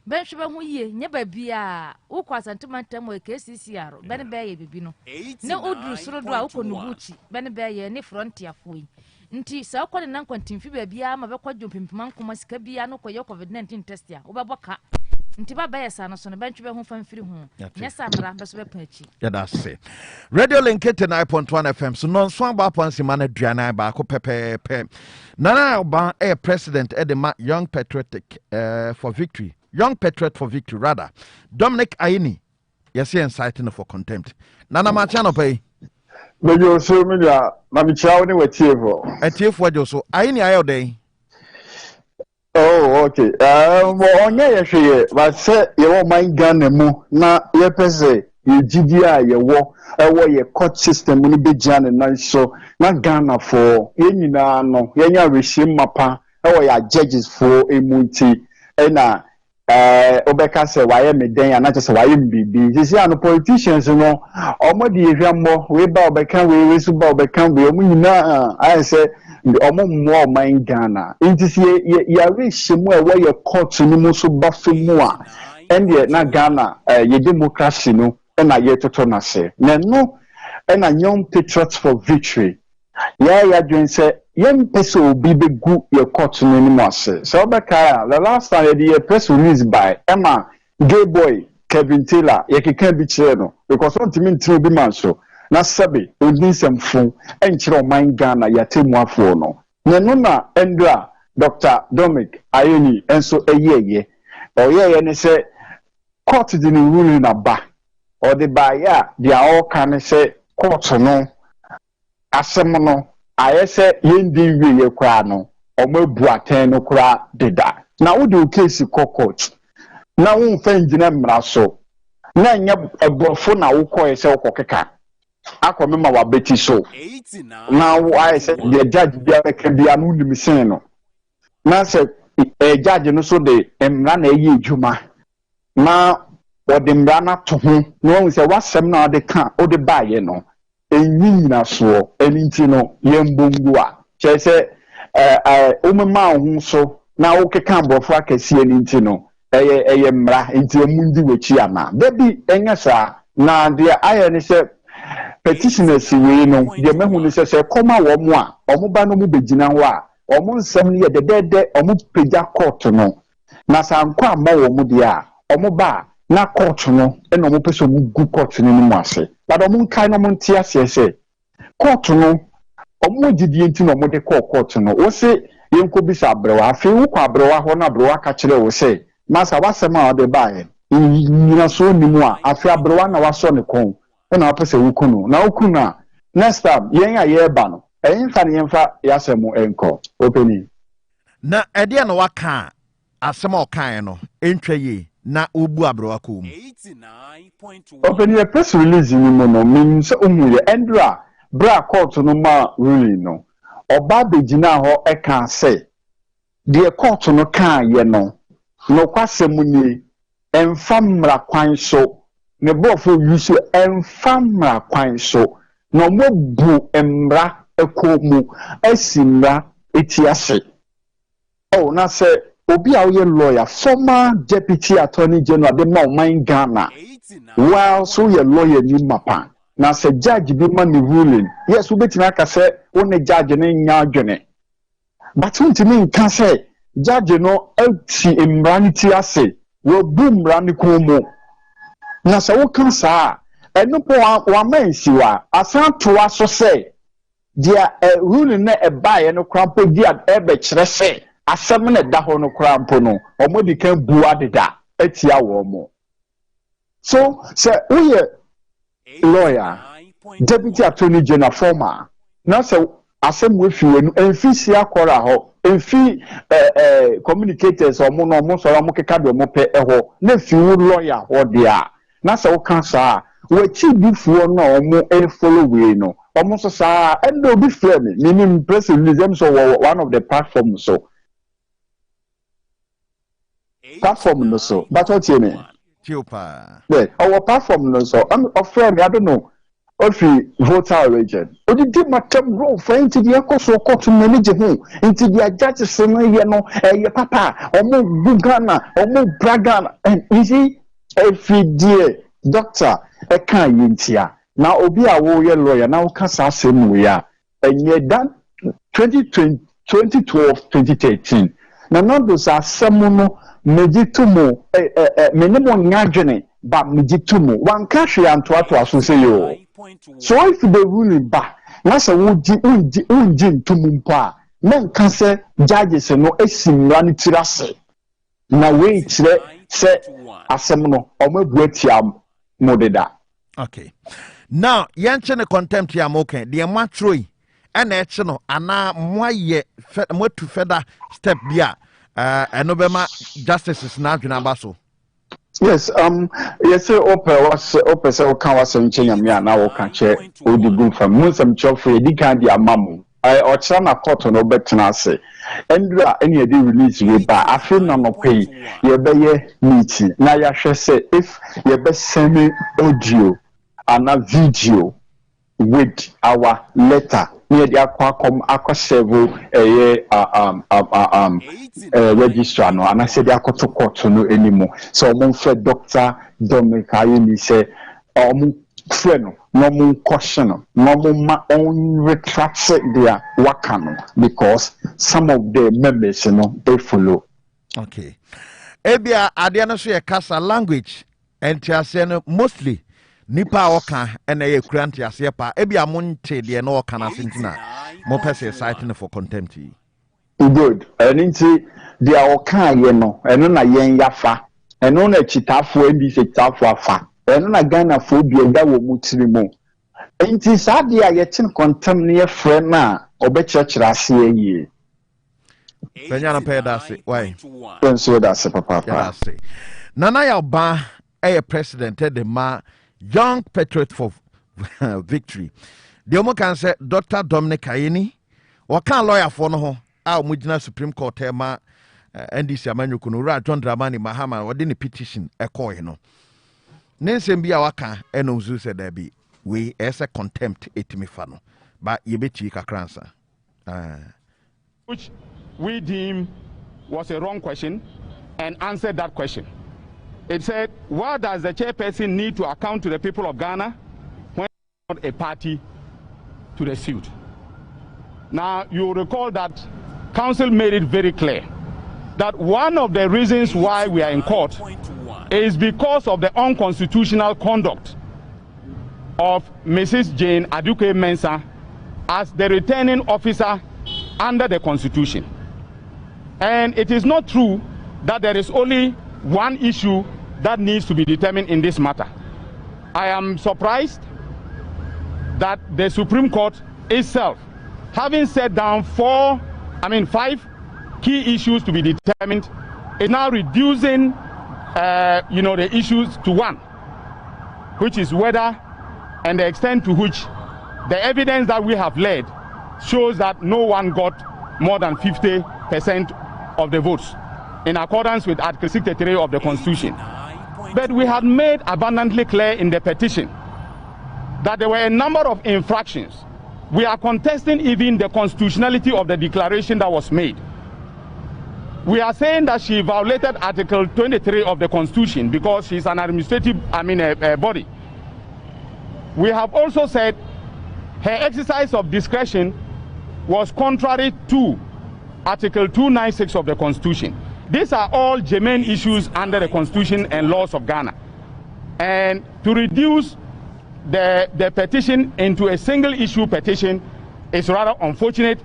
ben hwe ho ye nya ba bia wo kwa santimeter mo KCCR ben be ye bibi no ne oduru soro do a wo konubuchi ben be ye ne frontier foi nti sa ko ne nan kwantimfi ba bia ma be kwadwo pimpima nkoma sika bia no koye COVID-19 test ya wo be boka nti ba ya sa no so ne ben hwe ho famfiri ho nya sa mra be so be pa achi ya da se radio link 9.1 FM so non so ba ponsi ma na duana ba ko pepepe nana ba president edema young patriotic for victory young patriot for victory rather Dominic Aini yes inciting for contempt nana ma channel pay mejo so media na mi chawo ni wetiefo etiefo jo so Aini ayo dey. Oh, okay. Onye yehwe ba se ye wo man Ghana mu na ye pese ye gidi a ye wo ye court system ni be Ghana na so na Ghana for ye nyina no ye nya rehim mapa ya judges for emunti na obeka se waye meden ya na se waye mbibi sisi ano politicians no omodi yehwammo we ba obeka we su ba obeka we omu nyina I say omo mo man Ghana intisi ya rehim e ye court ni mu so ba femu a ende na Ghana ye democracy no na ye toto na se na no na young patriots for victory ya dwen say yem person obi be gu ye court no ni mo ase so obeka the last time the press release by Emma gay boy Kevin Taylor ye keka bi kire no because on timi ntiri obi man so na sabe odin semfun enchire o man Ghana ya temu afo no na endra Dr. Dominic Ayeni enso eyeye oyeye ne say court di ni ruling na ba or the ba ya they are all can say court no asem no ayese yendi wie ye kwa no omabu aten no kura deda na wo de case court na wo mfa ngina mmra so na nya ebrofo na wo koye se okokeka akomema wa beti so na wo ayese the judge bia ka bia no nimisen no na se judge no so de mmra na eyi adwuma na ode mmra na to ho no wo se wasem na ode ka ode baaye no enyina so eninti no yembongu a chese umema ho so na wo keka brofo akasi eninti no eye mmra enti emundi wechi ama baby enyasa na de aye ne se petitioners we no de mehu ne se koma wo mo a omoba no mu begina ho a omo nsem ne ye dedede omo pagya court no na sanko ama wo mu de a omoba na court no eno omo pese mu gu court no mu ase but omo nkai no mo ntia se court no omo gidi enti no omo de court no wo se yenko bisa abrewa afi wo kwa abrewa ho na abrewa ka kire wo se masa wasema ode bae nyina so nimu a afi abrewa na waso ne kon na apese wukunu na wukuna next time yen ya yeba no enfa ne yenfa yasemu enko openi na ede na waka asema okan no entwa ye na obu abrewa ko mu 89.1 openi press release ni mo no min se omuye endra bra court no ma ruling no oba begina ho eka se de court no kan ye no kwasemu ni enfamra kwan so ne bofo WUSU enfamra kwan so no mobu emra ekomu asimra etiase na se obi a ye lawyer former deputy attorney general de ma man Ghana while so ye lawyer ni mapa na se judge bi ma ni ruling yes obetina aka se woni judge ne nya adwene but untimi nka se judge no ati imranity ase wo boom ran ko mu na se wo kan sa enu po wa man siwa asan to aso se dia ruling na e bae no krampo dia e be kire se asem na da ho no krampo no omodi kan bua deda atia wo mo so se we lawyer deputy attorney general former na se asem we fi wenu enfisi akora ho enfi communicators omo no omo so omo keka de omo pe eho na fi wo lawyer ho dia na se wo kan sa we chi bifuo no omo follow we no omo so sa endo bi frame me press release so one of the platforms so platform no so but what you mean Tiopa yeah our platform no so of frame I don't know ofi voter region odi di matam bro for into the ekoso court manage ho into the judges no ye no papa omo Ghana omo Bragana and easy every day doctor e kan yintia na obi a wo ye lawyer na wo kasa asem we a enye dan 2012 2013 na numbers asem no megitumo menemo nyadwene ba megitumo wan kahwe antoato aso say yo. So if the ruling ba na say unji ntumu mpo a na nka say judges no esimra ni tirase na we kire say asem no omabuatia modeda. Okay. Now yanche ne contempt ya moken de matroi ena eche no ana moaye motu feda step bia enobema justices na adwena baso. Yes, yes, open so can was some change me na wo kan che odi group from musam chofre di kan di amamu o chira na court no betena se endra any dey release we ba afin no no pay ye be ye meeting na ya hwe se if ye be send audio and a video with our letter near the akwa registrar no and I said to court no anymore. So mon friend Dr. Dominic Ayeni say friend no mon question no mon own retract their wakano because some of the members they follow. Okay. Ebia adiano so ye kasa language and tiase mostly nipa oka ena ye kuranti ase pa ebia monte de na oka na sentina mo pese citing for contempt. Good. Enti dia oka ye no eno na yen yafa eno na chitafo ebi se chitafo afa eno na Ghana fo bi ega wo mutiri mu enti sa dia ye tin contempt ne ye frɛ na obechirachira ase ye Benya na pay that say why so that say papa Nana ya ba president the ma Young Patriot for Victory. The Omo can say Dr. Dominic Ayeni, or can lawyer for no ho, our Mujina Supreme Court tema NDC Amanu Kunura, John Dramani Mahama, or didn't petition a coin, you know. Nancy Biawaka, and Ozu said there be we as a contempt etimifano, but ye bet you crancer. Which we deem was a wrong question and answered that question. It said, why does the chairperson need to account to the people of Ghana when not a party to the suit? Now, you recall that council made it very clear that one of the reasons why we are in court is because of the unconstitutional conduct of Mrs. Jane Aduke Mensah as the returning officer under the Constitution. And it is not true that there is only one issue that needs to be determined in this matter. I am surprised that the Supreme Court itself, having set down 5 key issues to be determined, is now reducing, the issues to one, which is whether and the extent to which the evidence that we have led shows that no one got more than 50% of the votes, in accordance with Article 63 of the Constitution. But we had made abundantly clear in the petition that there were a number of infractions. We are contesting even the constitutionality of the declaration that was made. We are saying that she violated Article 23 of the Constitution because she's an administrative, body. We have also said her exercise of discretion was contrary to Article 296 of the Constitution. These are all germane issues under the Constitution and laws of Ghana. And to reduce the petition into a single issue petition is rather unfortunate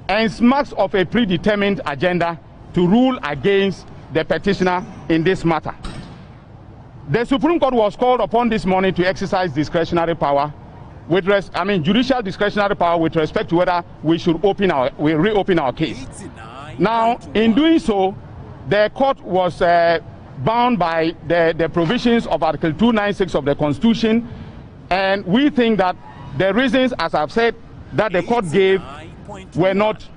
and smacks of a predetermined agenda to rule against the petitioner in this matter. The Supreme Court was called upon this morning to exercise discretionary power, judicial discretionary power with respect to whether we should reopen our case. Now, in doing so, the court was bound by the provisions of Article 296 of the Constitution, and we think that the reasons, as I've said, that the court gave are not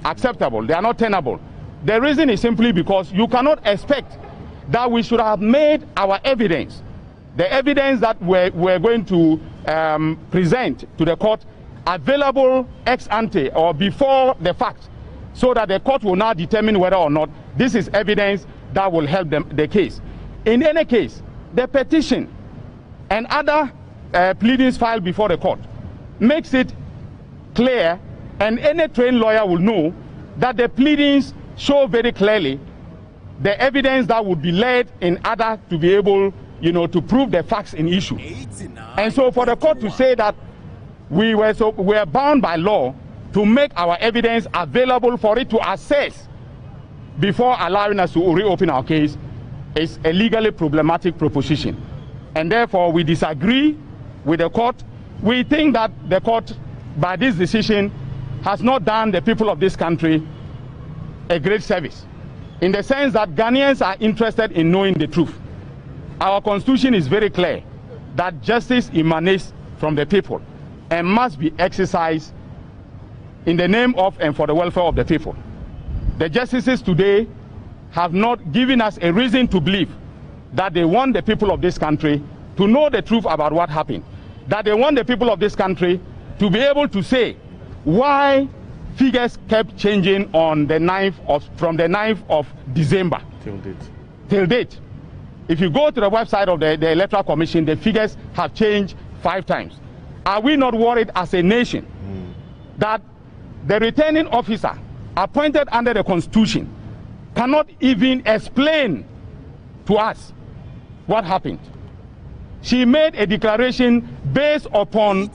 acceptable. They are not tenable. The reason is simply because you cannot expect that we should have made our evidence the evidence that we're going to present to the court available ex ante or before the fact, so that the court will now determine whether or not this is evidence that will help the case. In any case, the petition and other pleadings filed before the court makes it clear, and any trained lawyer will know that the pleadings show very clearly the evidence that would be led in order to be able, to prove the facts in issue. And so for the court to say that we were bound by law to make our evidence available for it to assess before allowing us to reopen our case is a legally problematic proposition. And therefore we disagree with the court. We think that the court, by this decision, has not done the people of this country a great service, in the sense that Ghanaians are interested in knowing the truth. Our constitution is very clear that justice emanates from the people and must be exercised in the name of and for the welfare of the people. The justices today have not given us a reason to believe that they want the people of this country to know the truth about what happened, that they want the people of this country to be able to say why figures kept changing on the from the 9th of December till date. If you go to the website of the Electoral Commission, the figures have changed 5 times. Are we not worried as a nation that the returning officer appointed under the Constitution cannot even explain to us what happened? She made a declaration based upon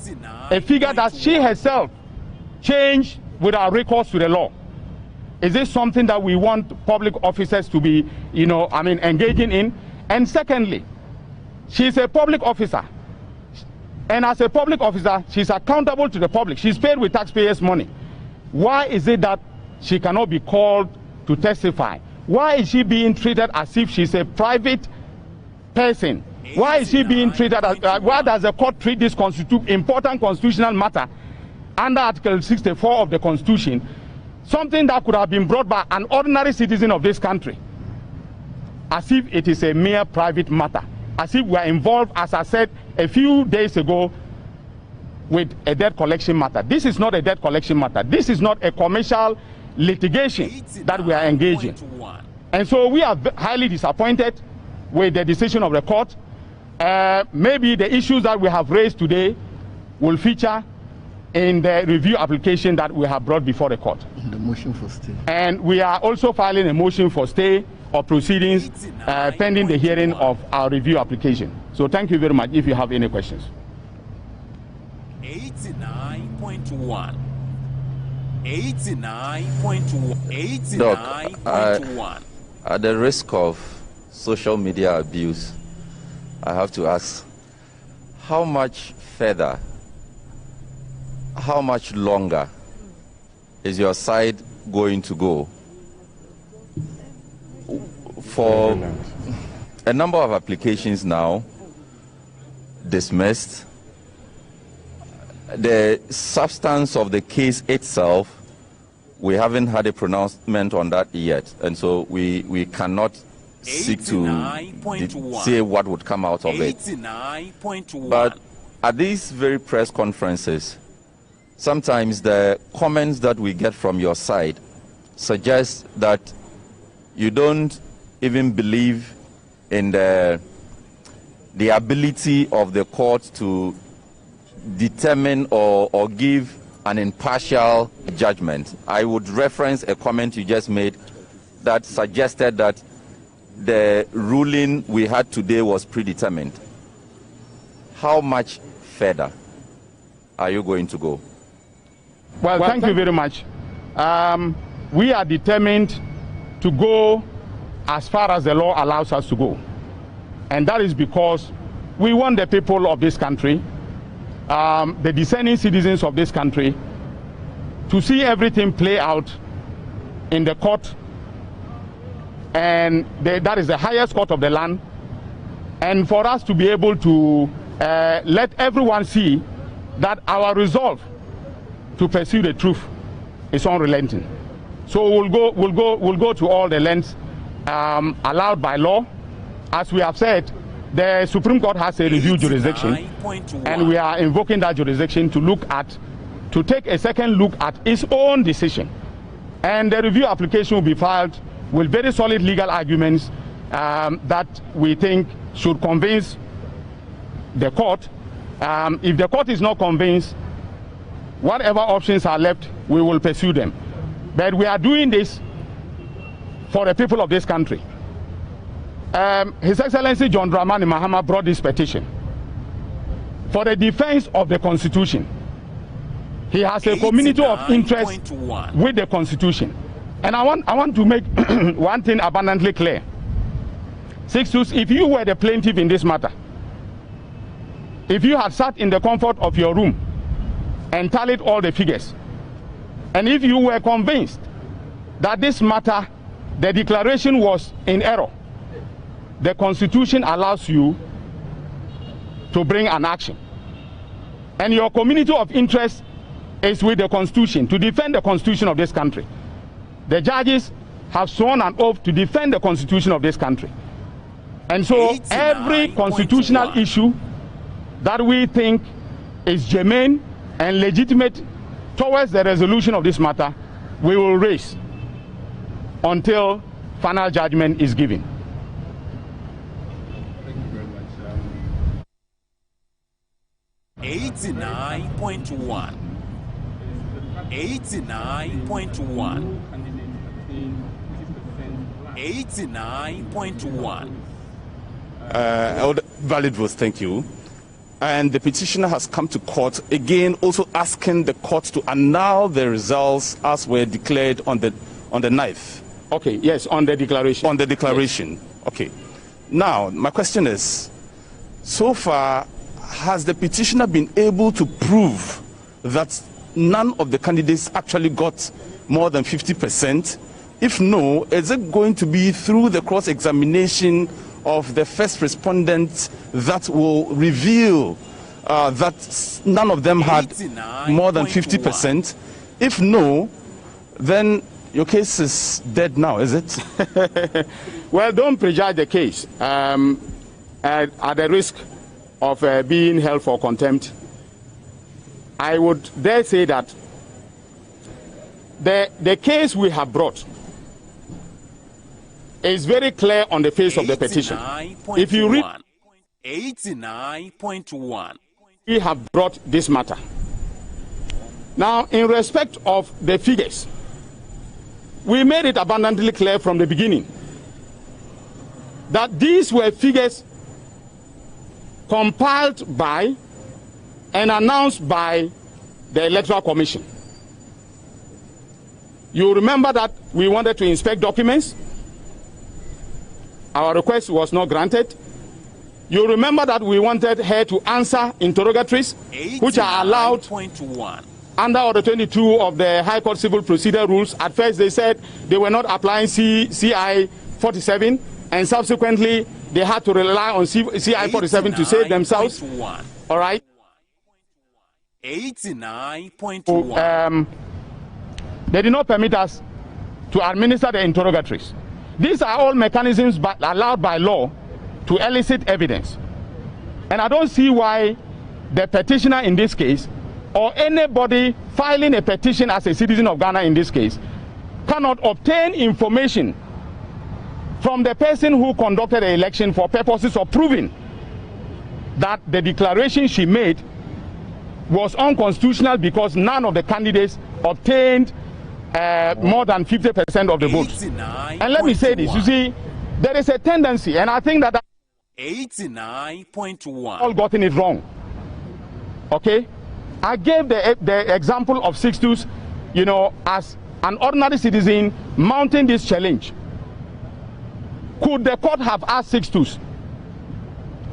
a figure that she herself changed without recourse to the law. Is this something that we want public officers to be, engaging in? And secondly, she's a public officer. And as a public officer, she's accountable to the public. She's paid with taxpayers' money. Why is it that she cannot be called to testify? Why is she being treated as if she's a private person? Why is she being treated as, why does the court treat this important constitutional matter under Article 64 of the Constitution, something that could have been brought by an ordinary citizen of this country, as if it is a mere private matter, as if we are involved, as I said a few days ago, with a debt collection matter? This is not a debt collection matter. This is not a commercial litigation that we are engaging. And so we are highly disappointed with the decision of the court. Maybe the issues that we have raised today will feature in the review application that we have brought before the court. The motion for stay. And we are also filing a motion for stay of proceedings pending the hearing of our review application. So thank you very much. If you have any questions. 89.1. 89.1. At the risk of social media abuse, I have to ask, how much further, how much longer is your side going to go? For a number of applications now dismissed, the substance of the case itself, we haven't had a pronouncement on that yet, and so we cannot seek to say what would come out of it. But at these very press conferences, sometimes the comments that we get from your side suggest that you don't even believe in the ability of the court to determine or give an impartial judgment. I would reference a comment you just made that suggested that the ruling we had today was predetermined. How much further are you going to go? Well, thank you very much. We are determined to go as far as the law allows us to go. And that is because we want the people of this country, the discerning citizens of this country, to see everything play out in the court, and that is the highest court of the land, and for us to be able to let everyone see that our resolve to pursue the truth is unrelenting. So we'll go to all the lengths allowed by law. As we have said, the Supreme Court has a review jurisdiction, and we are invoking that jurisdiction to take a second look at its own decision. And the review application will be filed with very solid legal arguments that we think should convince the court. If the court is not convinced, whatever options are left, we will pursue them. But we are doing this for the people of this country. His Excellency John Dramani Mahama brought this petition for the defense of the Constitution. He has a community of interest with the Constitution. And I want to make one thing abundantly clear. Sixtus, if you were the plaintiff in this matter, if you had sat in the comfort of your room and tallied all the figures, and if you were convinced that this matter, the declaration was in error, the Constitution allows you to bring an action. And your community of interest is with the Constitution, to defend the Constitution of this country. The judges have sworn an oath to defend the Constitution of this country. And so every constitutional issue that we think is germane and legitimate towards the resolution of this matter, we will raise until final judgment is given. 89.1. 89.1. 89.1. Valid votes, thank you. And the petitioner has come to court again, also asking the court to annul the results as were declared on the 9th. Okay, yes, on the declaration. On the declaration, yes. Okay. Now, my question is, so far, has the petitioner been able to prove that none of the candidates actually got more than 50%? If no, is it going to be through the cross-examination of the first respondent that will reveal that none of them had more than 50%? If no, then your case is dead now, is it? Well, don't prejudge the case. At the risk of being held for contempt, I would dare say that the case we have brought is very clear on the face of the petition. If you read 89.1, we have brought this matter. Now, in respect of the figures, we made it abundantly clear from the beginning that these were figures compiled by and announced by the Electoral Commission. You remember that we wanted to inspect documents. Our request was not granted. You remember that we wanted her to answer interrogatories, which are allowed under Order 22 of the High Court Civil Procedure Rules. At first they said they were not applying CI 47, and subsequently they had to rely on CI 47 to save themselves. All right. 89.1. They did not permit us to administer the interrogatories. These are all mechanisms allowed by law to elicit evidence. And I don't see why the petitioner in this case, or anybody filing a petition as a citizen of Ghana in this case, cannot obtain information from the person who conducted the election for purposes of proving that the declaration she made was unconstitutional because none of the candidates obtained more than 50% of the votes. And let me say this, you see, there is a tendency, and I think that 89.1 all gotten it wrong. Okay? I gave the example of Sixtus, you know, as an ordinary citizen mounting this challenge. Could the court have asked Sixtus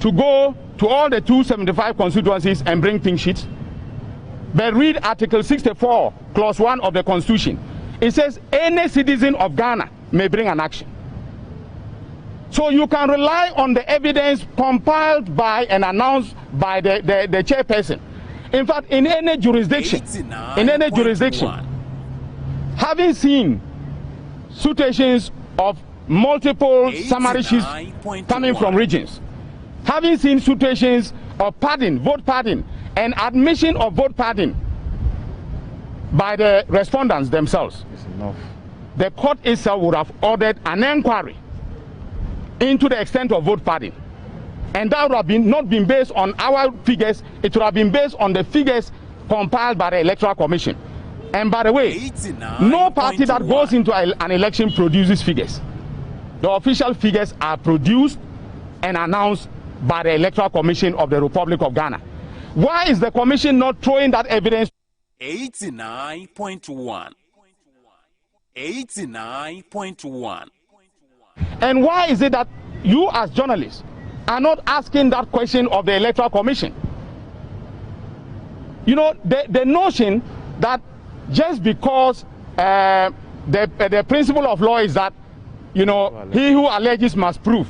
to go to all the 275 constituencies and bring pink sheets? But read Article 64, Clause 1 of the Constitution. It says any citizen of Ghana may bring an action. So you can rely on the evidence compiled by and announced by the chairperson. In fact, in any jurisdiction, having seen situations of multiple summary sheets coming from regions, having seen situations of pardon, vote pardon, and admission of vote pardon by the respondents themselves, the court itself would have ordered an inquiry into the extent of vote pardon. And that would have not been based on our figures, it would have been based on the figures compiled by the Electoral Commission. And by the way, no party that goes into an election produces figures. The official figures are produced and announced by the Electoral Commission of the Republic of Ghana. Why is the commission not throwing that evidence? 89.1. 89.1. And why is it that you as journalists are not asking that question of the Electoral Commission? You know, the notion that just because the principle of law is that, you know, he who alleges must prove,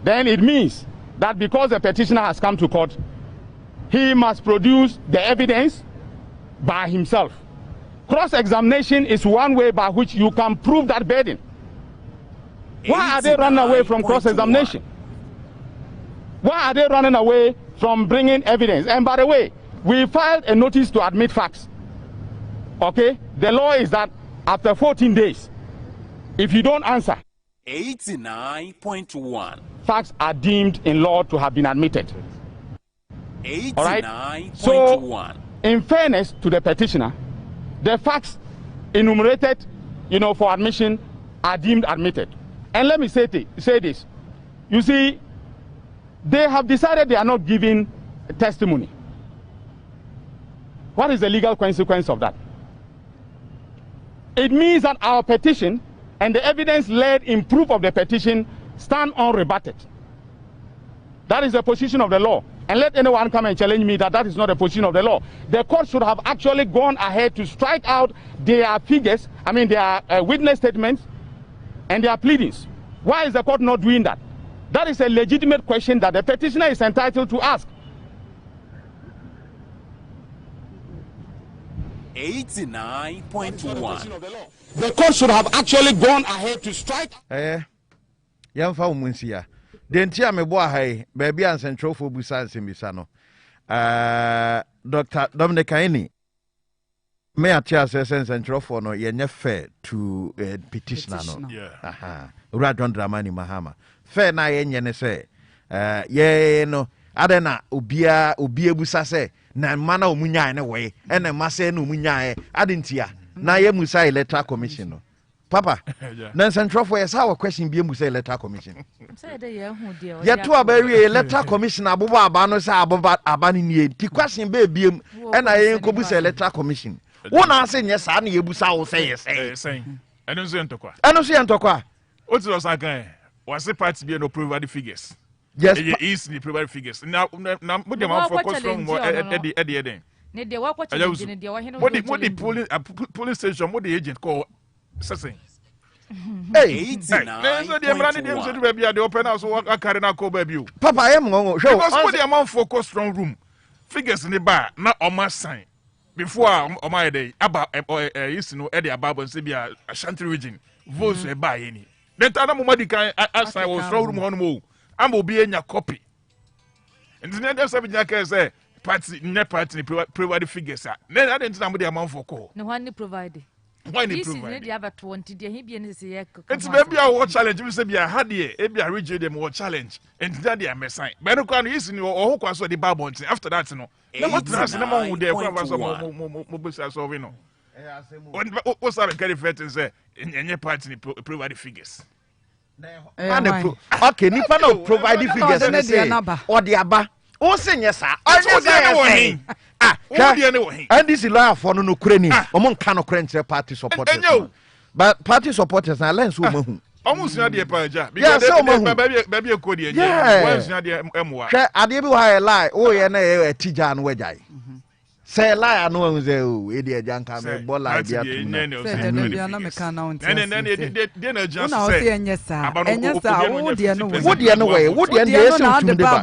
then it means that because the petitioner has come to court, he must produce the evidence by himself. Cross-examination is one way by which you can prove that burden. Why are they running away from cross-examination? Why are they running away from bringing evidence? And by the way, we filed a notice to admit facts. Okay? The law is that after 14 days, if you don't answer, 89.1. facts are deemed in law to have been admitted. 89.1. All right? So, in fairness to the petitioner, the facts enumerated, you know, for admission are deemed admitted. And let me say this. You see, they have decided they are not giving testimony. What is the legal consequence of that? It means that our petition and the evidence laid in proof of the petition stand unrebutted. That is the position of the law. And let anyone come and challenge me that that is not the position of the law. The court should have actually gone ahead to strike out their figures, their witness statements and their pleadings. Why is the court not doing that? That is a legitimate question that the petitioner is entitled to ask. 89.1. The court should have actually gone ahead to strike. Yamfa umunsia. Dentia me boa hai, baby and central for busa simbisano. Dr. Dominic Kaini. Me atia sense central for no yenye fair to petitioner no. Yeah. Radon Dramani Mahama. Fair na yenye ne say. Ye no. Adena ubia busa say. Na mana omunya ne we ene mase na omunya adentia na ye musa electoral commission no papa na central for yes our question be musa electoral commission say dey ye hu de ye to abawie electoral commission abobo aba no say aboba aba ni nie ti question be biem ena ye ko busa electoral commission wona ase nye sa na ye busa wo say yes eno so entokwa o ti was agan was the party be no prove the figures. Yes, is the private figures. Now, put them out for cost from Eddie. Ne de wa challenge ne de wa heno. What the police station? What the agent call? Assessing. Hey, so the running them so to be at the open house. So I carry na call baby. Papa, I am going. Because what the amount for cost from room figures in the bar not on my sign before on my day about used to know Eddie about and say be a Ashanti region votes a buy any. Then Tana Mumadi can as I was from room on more. I'm will be in your copy. And then there's something I can say, party, provide figures. Then I didn't know the amount for call. No one provided. Why did you have a 20 day? He be in his year. It's maybe our challenge. We say, be a hard year, maybe a region them more challenge. And then they are messing. But no can use in your whole class of the Bible. After that, you know, what's the number who they are what's that carry fair and say, in your party, provide figures. Okay, nipa no provide figures and say or the aba. O say yes sir. And this is law for no Ukraine. Among cano crane party supporters. But party supporters na lens wo mahu. Almost na dey paja because baby ekodi eje. Once na dey emwa. Hwe ade bi wa lie. O ye na e tija no wajai. Say lie no wan say o e dey janka me bola dia tu na. Na me kan na unti. Dey na just say. Una o enyesa. Enyesa wo dey no we. Wo dey no we. Wo dey dey say tu de ba.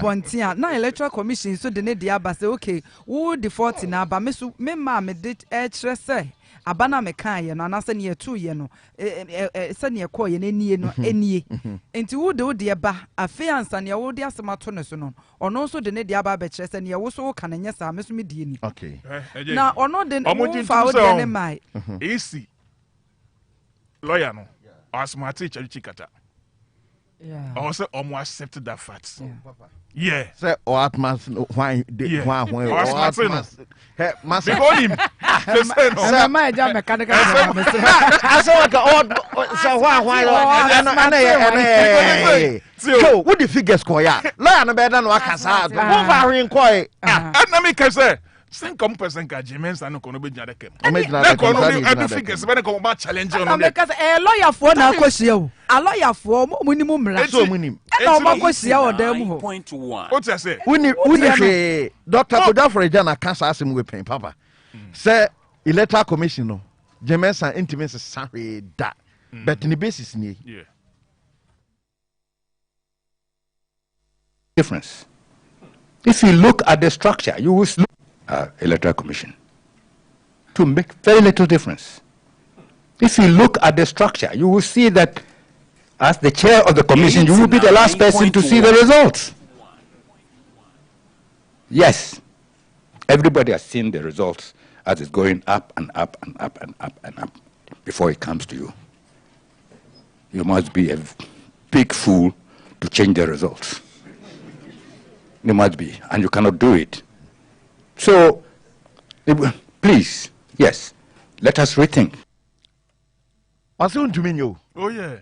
Na electoral commission so de ne dey aba say okay. Wo default na aba me so me ma me dey e kire say abana meka ye no anase ne yetu ye no se ne ekọ ye n'enie no enie enti wo de ba afi ansa ne wo de asemato ne so no ono so de ne de aba be kire se ne wo so ka ne nya sa me so me die ni okay na ono de wo fa wo de ne mai easy lawyer no asmati chikata yeah also almost accepted that fact yeah say o atmas why o atmas hey master him say my jam mechanical I say what so why so what the figures ko ya lawyer no be da no akasa do wo fa hwen ko e na me ka say 5% ka James and ko no be nyade kem na ko no be figures be ko ba challenge on no because lawyer for na akosia o a lawyer for mo ni mo mra so mo ni na o makosia o da mu ho what you say uni hwe Dr. Kodafre Jana cancer asem we pen papa say electoral commission no James and intimacy sahwe da but ni basis ni yeah difference. If you look at the structure, you will look electoral commission to make very little difference. If you look at the structure, you will see that as the chair of the commission, you will be the last person to see the results. Yes, everybody has seen the results as it's going up and up and up and up and up before it comes to you. You must be a big fool to change the results. You must be, and you cannot do it. So, please, yes, let us rethink. What's on to me? Oh yeah.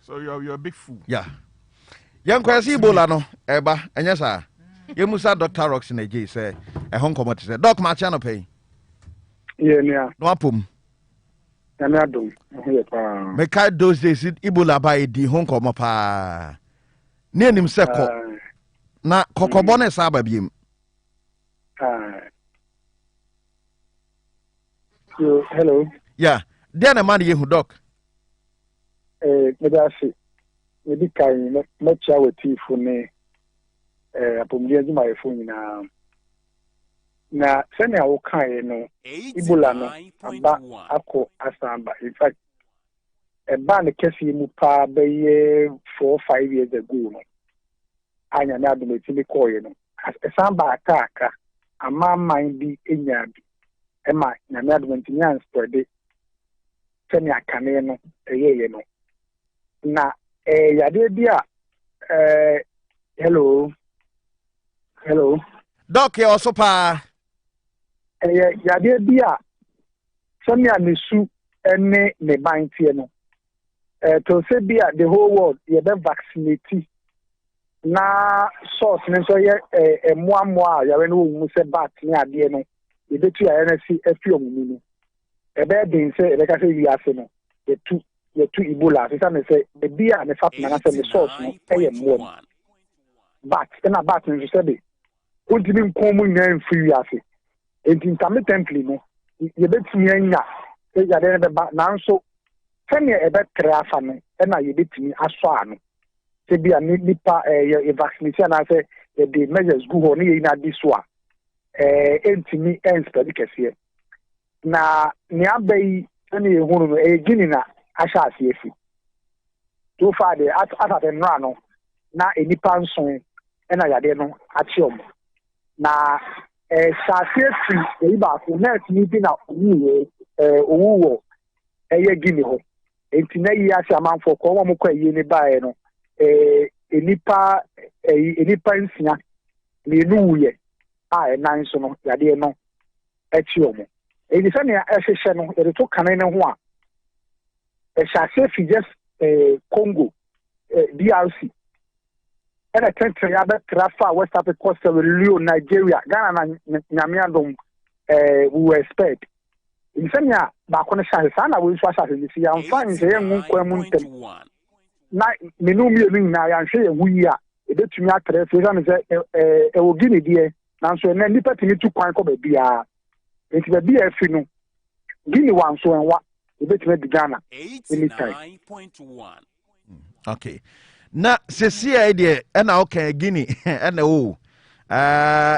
So you're a big fool. Yeah. Young Kwasi Bola no eba enya sa. Ye musa Dr. Rox na je say e hon komot say doc ma cha no pay. Yeah nia. No apom. Na me adom. He pa. Me ka those days Ebola ba e di hon komot pa. Ne anim se ko. Na kokobo ne sa ba biem. So, hello. Yeah. There na man ye hu doc. Medasi. Maybe kai much our tea for me. Upon the end of my phone na send our kai no Ebola no aba ako asamba. In fact, a ban kesi mu pa be 4 or 5 years ago no. Anya na do me timi koye no. Asamba ataka ama mind bi enya bi. Ema na me do ntimi an spread send akane no eyeye no. Na yade bia hello doc ya also pa yade bia sami anesu ene ne bantie no to say bia the whole world ye be vaccinate na source ne so ye moamoa ya we no mu se bat ni ade no ye betu ya na si afi omumu no e be din se e be ka se wi ase no ye tu Ebola so me say the bia ne fat na say the source no e mo but na bat no so be ontimi nkomu nyan free ase intermittently no ye betumi anya e ya de be ba na so sene e be kra afa no e na ye betumi aso ano se bia nipa ye vaccination na say the measures go ho ne ye na di so a entimi spread kese na ni abai ene ye hunu no e gini na asha asiefi so far the at the no na enipa nson ena yade no achiom na asiefi e ba ko net ni bi na owo eye gini ho enti na yi ase amanfo ko wo mko yi ni bae no enipa nsia ni nuye a enan so no yade no achiom eni se na ehhehye no e to kan ne ho a Shasefi just Congo, DRC. And a country other Trafa, West Africa, Costa Rica, Nigeria, Ghana, Nyamiandum, we were spared. In Sanya, Bakona Shahana, we was at the sea, I'm fine, say, Munquemuntem. Minumi, I am saying we are. A bit to me, a Guinea dear, now so and then the petty to Quanco Bia. It's the beer fino. Guinea one so and what. Ghana 89.1. Okay. Na sesi idea na okay Guinea na o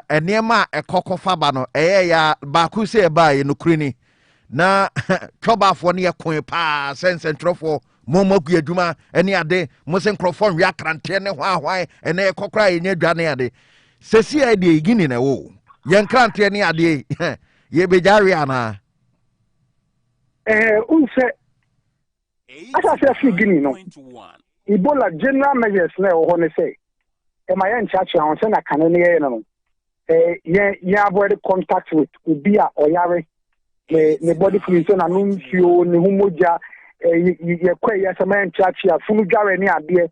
enema ekoko faba no ya ba ku se ba ye no krini na twobafo ne yakon pa sense ntrofo momoku adwuma ene ade mo se nkrofo nwe akrante ne hwahwan ene ekokra ye nya dwane ade sesi ade igini na wo ye nkrante ne ade ye bejare ana unse asa se figini no Ebola general measures na wo ne say e ma ye nchachi ahun se na kanene ye no ye avoid contact with ubia oyare ne body fluid so na no nsuo ne humoja ye kwa ye se ma nchachi afunu dware ne ade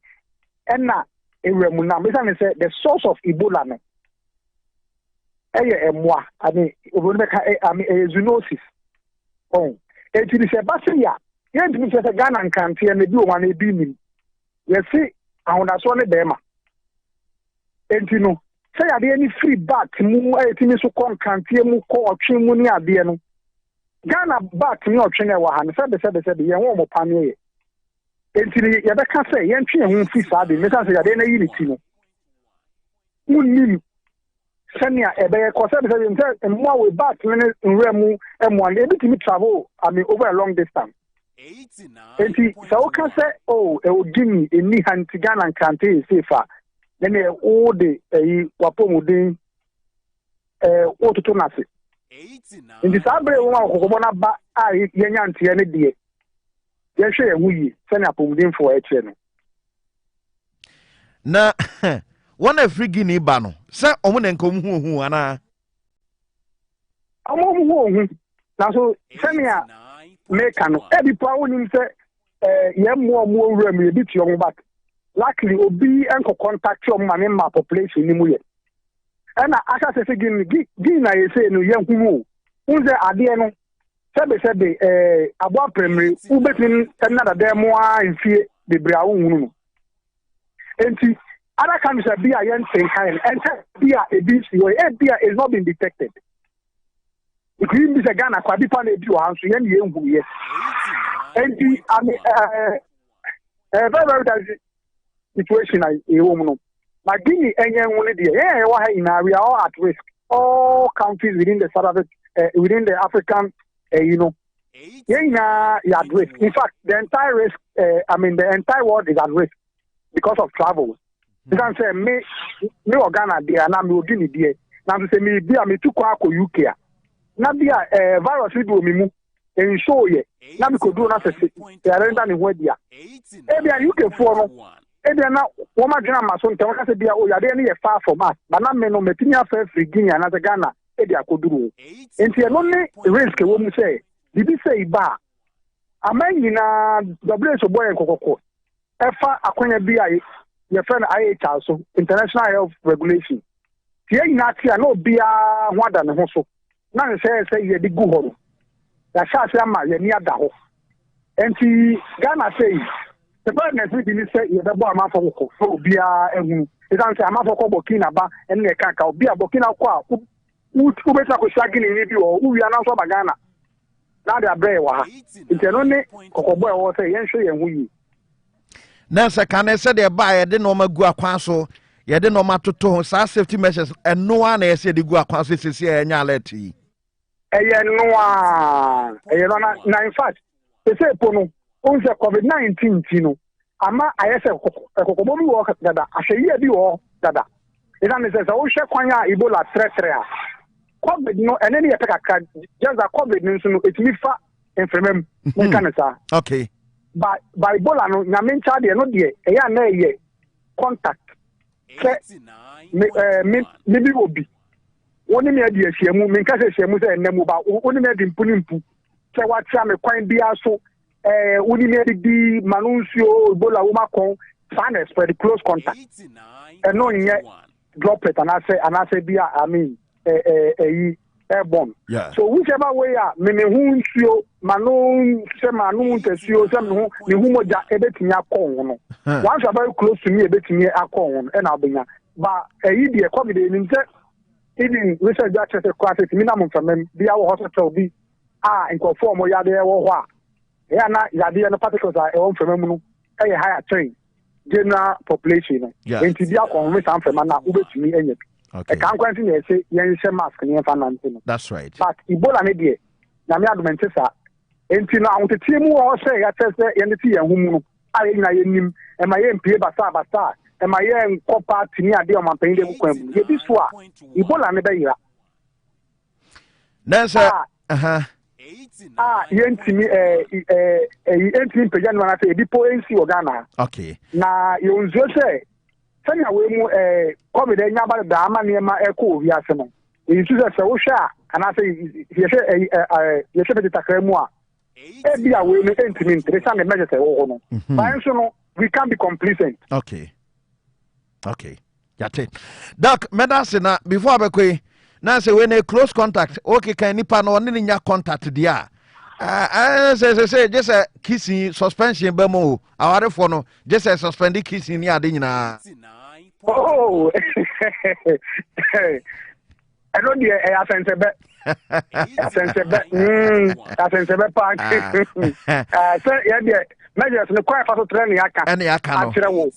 na ewremu na me say the source of Ebola no emwa ani obone ka zoonosis enti se basia ye ntimi se Ghana nkante na bi o ma na bi nim ye si ahodaso ne bema enti no se yade ni free bat mu etimi so konkante mu ko otwe mu ni ade no Ghana bat ni otwe na wa ha ne se ye ho mo pame ye enti ye be ka se ye ntwe ho fi sa de me se yade na yi ni ti no munnim senia ebe ko se mo we bat ne nremu emo ne bi timi travel over a long distance enti so ka se e ogini eni hanti Ghana nkante sefa ne o de wapomudin otutu nase enti sabre wo akokobọ na ba a yenya ntie ne de ye hwe ehuyi se na apomudin fo eche no na wana frigi ni ba no se omo ne nkom hu ana omo hu na so semia meka no e bi pa wonim se ye mo wura me bi ti omo back luckily obi enko contact your ma population ni mu ye na aka se gi na ye se no ye hu unze ade no sebe abo primary ubetin na da demo a mfie bebra wo hunu no enti other countries be a young thing kind and be a BC or is not been detected. If you be a Ghana, quite pan a few hands, yes. And very, very situation I woman. But Guinea and young one in area all at risk. All countries within the South Africa, within the African, at risk. In fact, the entire risk, the entire world is at risk because of travel. Because say me Ghana there na me Guinea there na say me bia me tu kwa UK na bia virus we do me mu en show ye na me ko do na say ya renda ne ho dia e bia UK for no e bia na wo ma dwena ma so ntem ka say bia o ya de ne ye far from us but na me no metini afa free Guinea na say Ghana e dia ko duru enti e no ne risk wo mu say bibi say ba amanyina WHO boy kokoko e fa akonya bia your friend IHR so international health regulation. Tie ina tia no bia hwada ne ho so. Na say ye di gu ho. Ya sha se ama ye ni ada ho. Enti Ghana say the president we be say ye be bo amafo ko so bia ehun. It say amafo ko Burkina ba en ne kan ka bia Burkina ko a u beta ko shagini ni bi o u wi na so ba Ghana. Na da bre wa ha. Nti no ne kokobọ e wo say ye nhwe ye hu yi. na se kan se de ba ye de no magu akwan so ye de no matoto sa safety measures eno a na ye se de gu akwan so sesi ye nya alert yi eye no na in fact se pono on se COVID-19 no ama ayese kokobo mi wo dada ahye bi wo dada ina ne se o hwe kwan a Ebola tretre a COVID no ene ne ye pekaka just a COVID no so no etimi fa enfremem me kanisa okay by Ebola no nyamencha de no de eya na eye contact me bi obi woni me de ahyiamu me nka se ahyiamu se enemu ba woni me de mpunimpu se watia me kwan bia so woni me di manunsuo Ebola wo makon fan spread close contact no nye droplet and I say bia I mean airborne. Yeah. So whichever way me hu nsuo manu se manu ntasuo se me hu moja ebetimi akọ no. Once you very close to me ebetimi akọ no e na obenya. Ba eyi de COVID ni nse even research that say kwase mi na mo famem bia wo hospital bi nkofo mo yade wo ho a. Ya na yade no particles e wo famem no e higher train general population no. Enti bia ko me san fema na ubetimi enye. Okay. Can't continue say yen share mask ni fa nante. That's right. But Ebola ne de na me argument sa enti na on team wo say ya say yen ti yen humu no aye na yenim e ma yen pie basa e ma yen kopa tini ade o man pen de ku kwam ye bi so a Ebola ne be yira. Nansa yentimi yentimi pejani wana say edipo ensi ogana. Okay. Na yonzo say sanya we mu covid enya ba da ama ne ma eko wi ase no. Yisu say wo hwa ana say ye se be takra mu a e bia we me entimi interesa ne meje say wo no. Ba so no we can be complacent. Okay. Yate. Doc, medicine before abekwe na say when a close contact okay can nipa no ne nya contact dia say just a kissing suspension be mo aware for no just a suspended kissing ni ade nyina oh I don't hear a sensebe park so yeah there measures no quite for training aka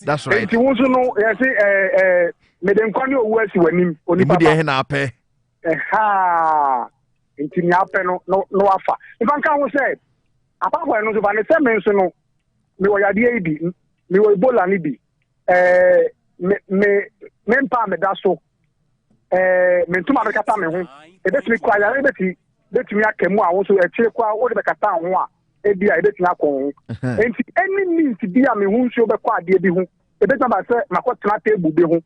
that's right enti wonso no yes me den kwani owu asi wanim oni papa de na ape enti ni ape no afa ifan kan wo say apapa no so ba ne se me nso no me wo yade ibi me wo Ebola ni bi me mpa me da so me ntuma be kata me ho ebetimi kwa ya betimi akemu a wo so eche kwa wo de be kata ho a ebia ebetimi akon enti any means bia me hu nso be kwa ade bi ho ebetimi ba se makotena table bi ho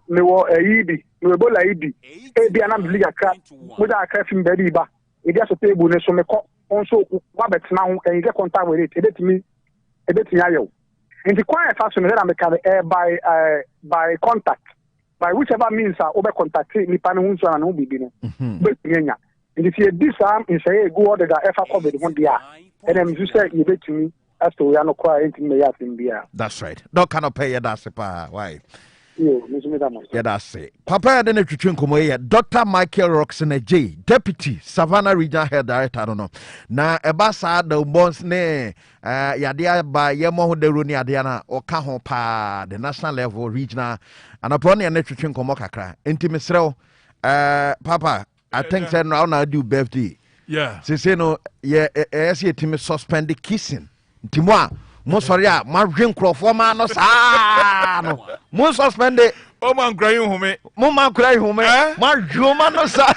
me wo yibi me Ebola yibi ebia na mliga ka mo da ka fim be ba ebia so table ne so me ko onso wa betena ho en get contact with it ebetimi ayo enti kwa e fa so me na me ka by contact by whichever means over contact ni pa no nso na no bibi no betumi nya nti se di sam in say go order da efa covid ho dia and em you say you betumi as to ya no kwa enti me ya simbia. That's right. Don't cannot pay that sepa why yo me da mo yeah that's it papa ya de na twetwe nkomo ye Dr. Michael Roxana J Deputy Savannah Regional Health Director no na eba sa da bonds ne yade ba ye mo ho dero ni ade na o ka ho pa the national level regional and upon ya na twetwe nkomo kakra enti mesrew papa I think say now do birthday yeah say no ye say timi suspend the kissing ntimo a mo sorry a ma hwe nkrofo ma no saa no mo suspend o man crying home mo man crying home ma hwe ma no saa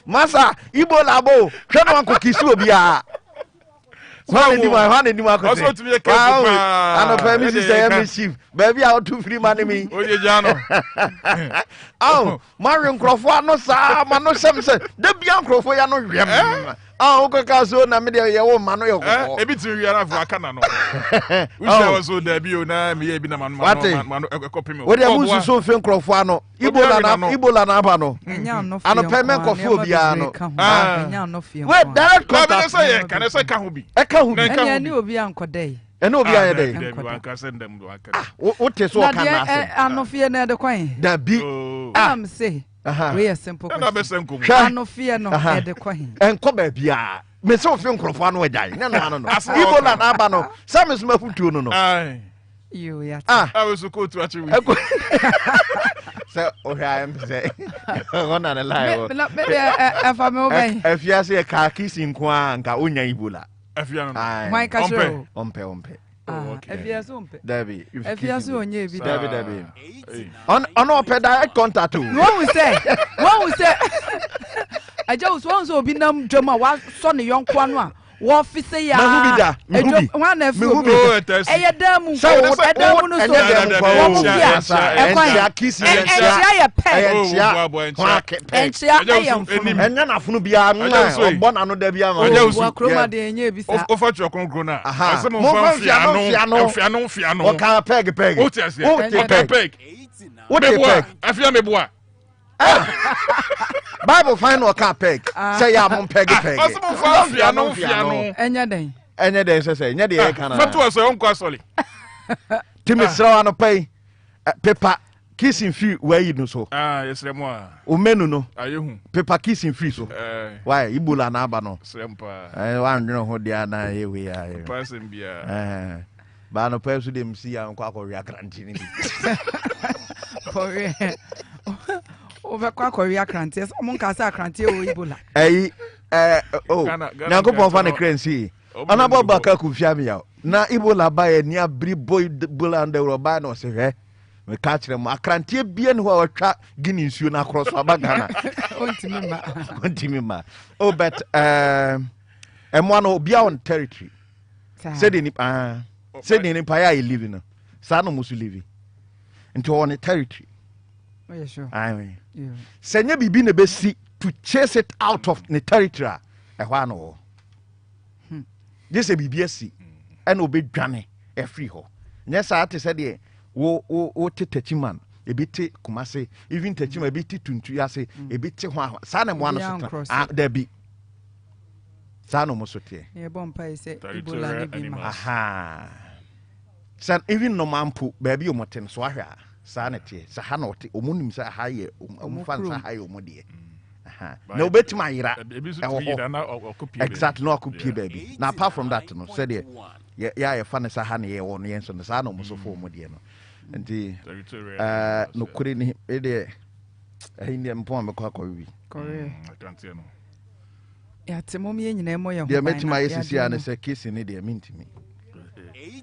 masa Ebola bo hwe no anko kisi obi a Hwane di ma ko also to be a case ano pa mi say me chief baby out to free money me oje jano ma hwe nkrofo no saa ma no sem se da bia nkrofo ya no hwem ko ka so na me de ye wo ma no ye ko e bi ti wi ara fu aka na no we say was so da bi o na me ye bi na ma no ekopim o de WUSU so fe nkrofo ano Ebola na aba no ano payment kofo obi ano enya no fie we direct contact say can say ka ho bi e ka ho bi enya ni obi ankodai ene obi aye dey aka send them do aka o te so ka na ase ano fie na de kwan da bi am say we are simple question ano fie no e de kwan enko ba bia me se o fe nkrofo ano agyan na no no Ebola na aba no sam so mafutuo no no you ya I was so cool to actually so okay I am say on na lie me afa me oben afia se ka kissing kwa nka onya Ebola afia no why ka show ompe afia so ompe David afia so onye bi David on open direct contact what we say aja uswan so obi nam dwama wa so ne yonko anu a wo fise ya wa na fi obi eye damu no so ya kisi ya enya na funu bia ogbo na no da bia wa kroma de enye bi sa o fa chokon na asem mo fia no o ka peg o ti ase peg afia meboa Bible find no ka peg say ya mo peg asem fia no enya den say enya de e kana fatu ase on kwa soli timi sraw ano pay paper kissing free where no so yesre mo o menu no ayehu paper kissing free so why Ebola na aba no srempa wa ndwene ho dia na yewe ya person bia ba no pay so dem si ya nkwa akọ ria grantini Korea. Overkwa Korea Krantes. Omunkasa Krante o Ebola. Nyankopon fa ne krensi. Anabo baka kufia me yaw. Na Ebola ba ye ni abri boy Ebola and the ba no se hwe. Me ka kire mo akrante bie ne ho watwa gini nsuo na cross aba Ghana. Ontimi ma. Oh but emo no bia on territory. Said ni pa ya live no. Sa no musu live. Into on a territory. Oh yeah sure. I mean. Yeah. Senya bibi ne be si to chase it out of the territory. E hwa no. This a BBSC and obey Johnny a free ho. Yes, I said, yeah, wo techiman, a bit Kumase, even techim a bit to Yase, a bit Sana one there be Sano Mosote. Yeah, Bompa say, aha. San even no mampu, baby, or moten swahia, sanity, Sahanoti, Omunim sa high, Umfans high, Omodie. No bet my exactly no copy baby. Now apart from that, no said yeah, fun as a honey or the answer the son almost for Modiano. And the no couldn't it Indian poem of Korea. Korea. Yeah, Timomi in Nemo. They met my SC and a kissing it, they mean to me.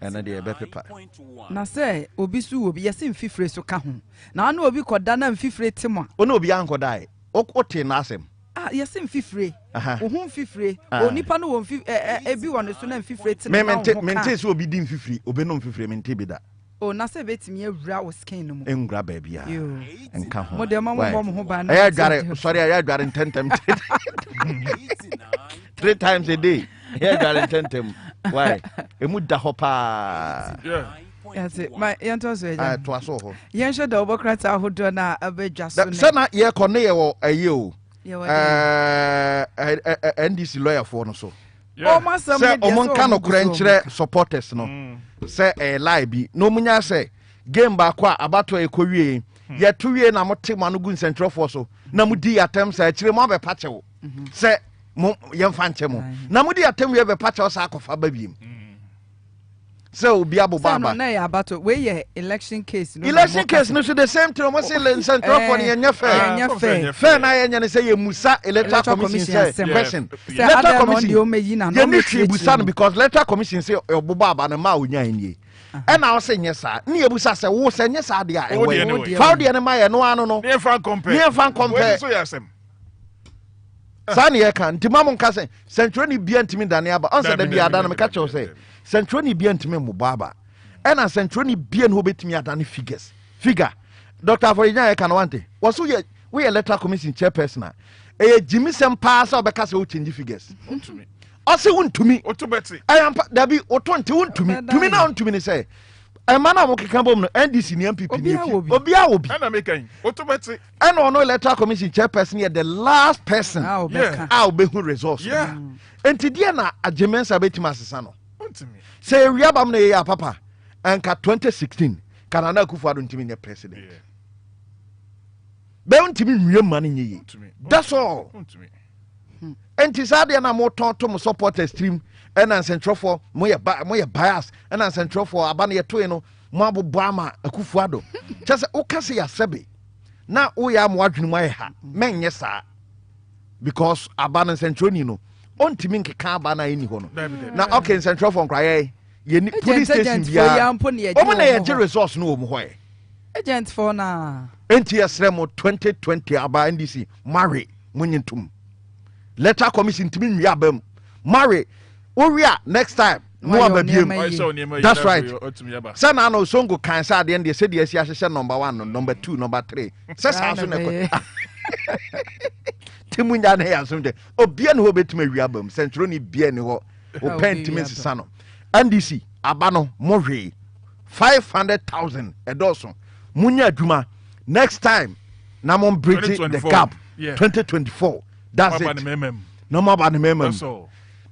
And a dear better part. Now say, Obisu will be a sin fifre so kahun. Now I know Obi Kodana and fifre Timo. Oh no, be uncle die. Okote nasem. Yes, in fifre. Ohun fifre. Onipa no won ebi won so na fifre ti na. Mente so obi din fifre, obenom fifre mente bi da. O na se betimi awura wo skin no mo. Engra ba bia. Enka ho. Mo de ma mo ho ba na. Sorry, I dware 10 times. 3 times a day. Here dware 10 times. Why? Emu da ho pa. Yeah. Yes, my yanto so ya. To aso ho. Yen hwe da obokrata ahodo na abedwa so ne. Se na ye kone ye wo aye o. NDC lawyer for no so. Oh my son. Say omon ka no krenkyere supporters no. Say lie bi. No munya say game ba kwa abato ekowie. Ye towie na mote manu gun central for so. Na mudi atem say kire mo be pache wo. Say mo ye mfa nche mo. Na mudi atem ye be pache wo sa akofa ba biem. So be able baba. No na about we ye election case no. Election case no so the same thing we say central for nya fair. Fair na ye say ye musa electoral commission say question. Electoral commission o meyi na no. Ye ni busa because electoral commission say oboba aba na ma onya nie. E na o say nya sa. Na ye busa say wo say nya sa de a e we. Fa de na ma ye no anu no. Ne fan compare. So yasem. Sa na ye kan timam nka say central ni bia ntimi dane aba. On say da bia da na me ka che say Centroni bien to me mubaba. And a centroni bien who bet me at any figures. Figure. Dr. Forina can want it. Was we electoral commission chairperson. A Jimmy Sam pass or because we change figures. Also, won't to me. What to Betsy? I am there be or 21 to me. To me now to me say. A man of Campbell and this in MPP. Obia will be. And I'm making what to Betsy. And on no electoral commission chairperson yet the last person. I'll be who resource. Yeah. And Tidiana a Jemensa Betimasano. Say we abam na ya papa anka 2016 Kanana Akufo-Addo ntimi nye president. Be ntimi nwie mane nye. That's all. Enti sade na mo ton to mo support stream and central for mo ye bias and central for abana ye to no mo abobo ama Akufo-Addo. Just o kase ya sebe. Na o ya mo adwenu mai ha. Menye sa. Because abana central ni no on timi nkeka abana eni ho no. Na okay central for nkwaye ye police station bia omo na ye resource no omo ho agent for na NTS remo 2020 aba NDC marry munyintum letter commission timi nwi abam marry owia next time no ababiem. That's right. Sana no songo kan sa de ndie se de asi ahye number 1 no number 2 number 3 se sa so ne ko timunya na ya so de obia ne ho betuma wi abam centro ni bia ne ho o pentimi sisa no NDC abano mohwe 500,000 edoso munya adwuma next time na mon bridge the gap 2024. That's it. No more about the memem.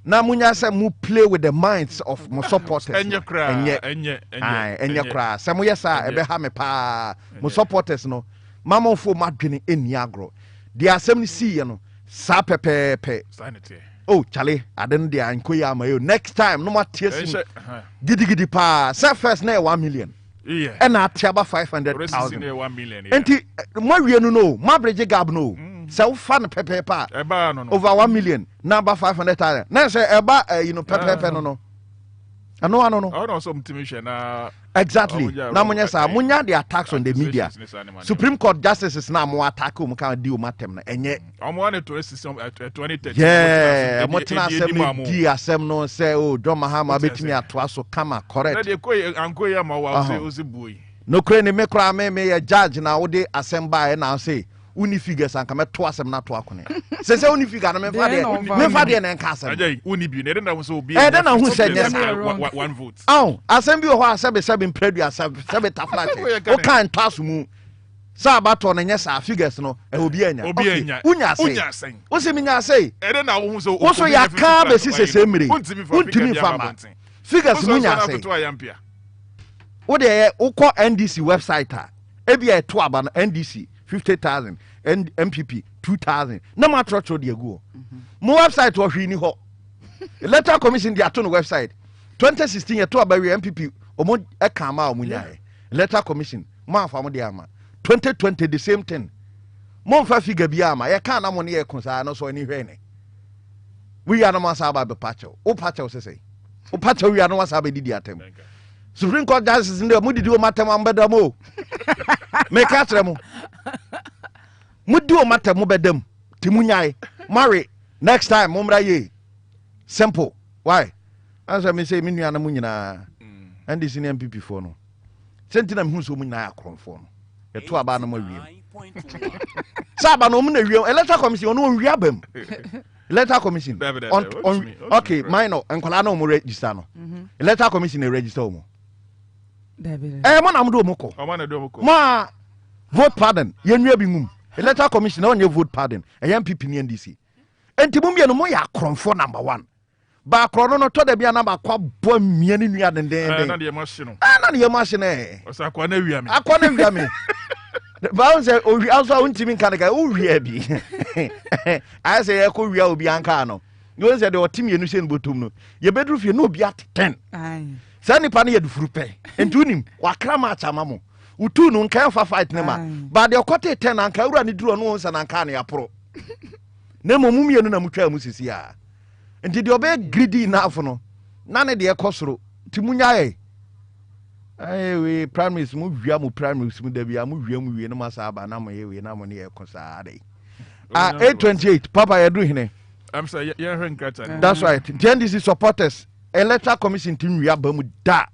Na munya say mu play with the minds of my supporters. Enye kra say mo yesa ebe ha me pa mo supporters no mama fo madwene eni agro the assembly see no sa pepepe sanity. Oh, Charlie, I didn't dare inquire my next time. No more tears. Giddy pa. Say first, 1 million. and at Tiaba 500,000. 1 million. And Mario no, Mabridge Gab no. So fun pepe over 1 million, number 500,000. Now say about pepe no. I know. I know some exactly. Now munya the attacks on the media. Supreme Court justices now more attack can deal matem and yet. I'm wanted to system 2030. Yeah, Motina assembly D assem no say John Mahama bet me at twaso kama correct. No crane me cry me a judge now de assemble and I'll say uni figures and come to us not to akone. Say uni figure na me fa de na nkasa. Uni bi na den so be. Then who said yes one vote. Oh, assembly ho asebe predu asebe taflate. O kan tasu mu. Sa abato na nyesa figures no e obi anya. Unya say. O se minya say. E den na wo so. O so ya ka be sise mire. Untimi fama. Figures munya say. O de ukọ NDC website a. E bia to aba no NDC 50,000 and MPP 2,000. No matter what they go. My website was really hot. Electoral Commission they ato no website. 2016 you to about MPP omo e kama omunya. Electoral Commission ma fa mo de ama. 2020 the same thing. Mo fa figure bi ama. Ye kan na mo ne ye konsa no so ani hwe ne. We are no masa ba be pacho. O pacho say. O pacho we are no masa ba didi atem. Supreme Court justice in the mo didi o matem ambeda mo. Me katre mo. Mudu o matter mo bedam timunyai marry next time momra ye simple why as me say me nua mu nyina and this MPP for no sentina me hu so mu nyina akronfo no e to aba no ma wiem saba no mu na wiem electoral commission no wi abam electoral commission on okay minor enkwala no mo register no electoral commission e register mo mo na mo do mo ko ma vote pardon ye nua bi ngum electoral commission on your vote pardon a MPP ni NDC enti mumia no mo ya kronfo number 1 ba krono no to da bia na ba kwa bo mia ni nua den na de machine na de machine o sa kwa na wia me ba on say o wi also untimi kan ka o wi abi I say e ko wi obi anka no no say de otimi enu se nbotum no ye bedru fie no obi at 10 sa nipa na ye dufuru pe enti unim wakra ma chama mo utu no nkan fa fight ne ma ba de okote 10 anka ura ni duro no nsa na nka na yapro na momumie no na mutwa mu sisi a enti de obe greedy enough no na ne de ekosoro ti munya we primaries mu wia mu primaries mu da bia mu wia mu wie no masa aba na mo ye we na mo ne ekosa ade 828 papa ye do hene I'm say ye hwen that's right NDC supporters electoral commission tin wia ba mu da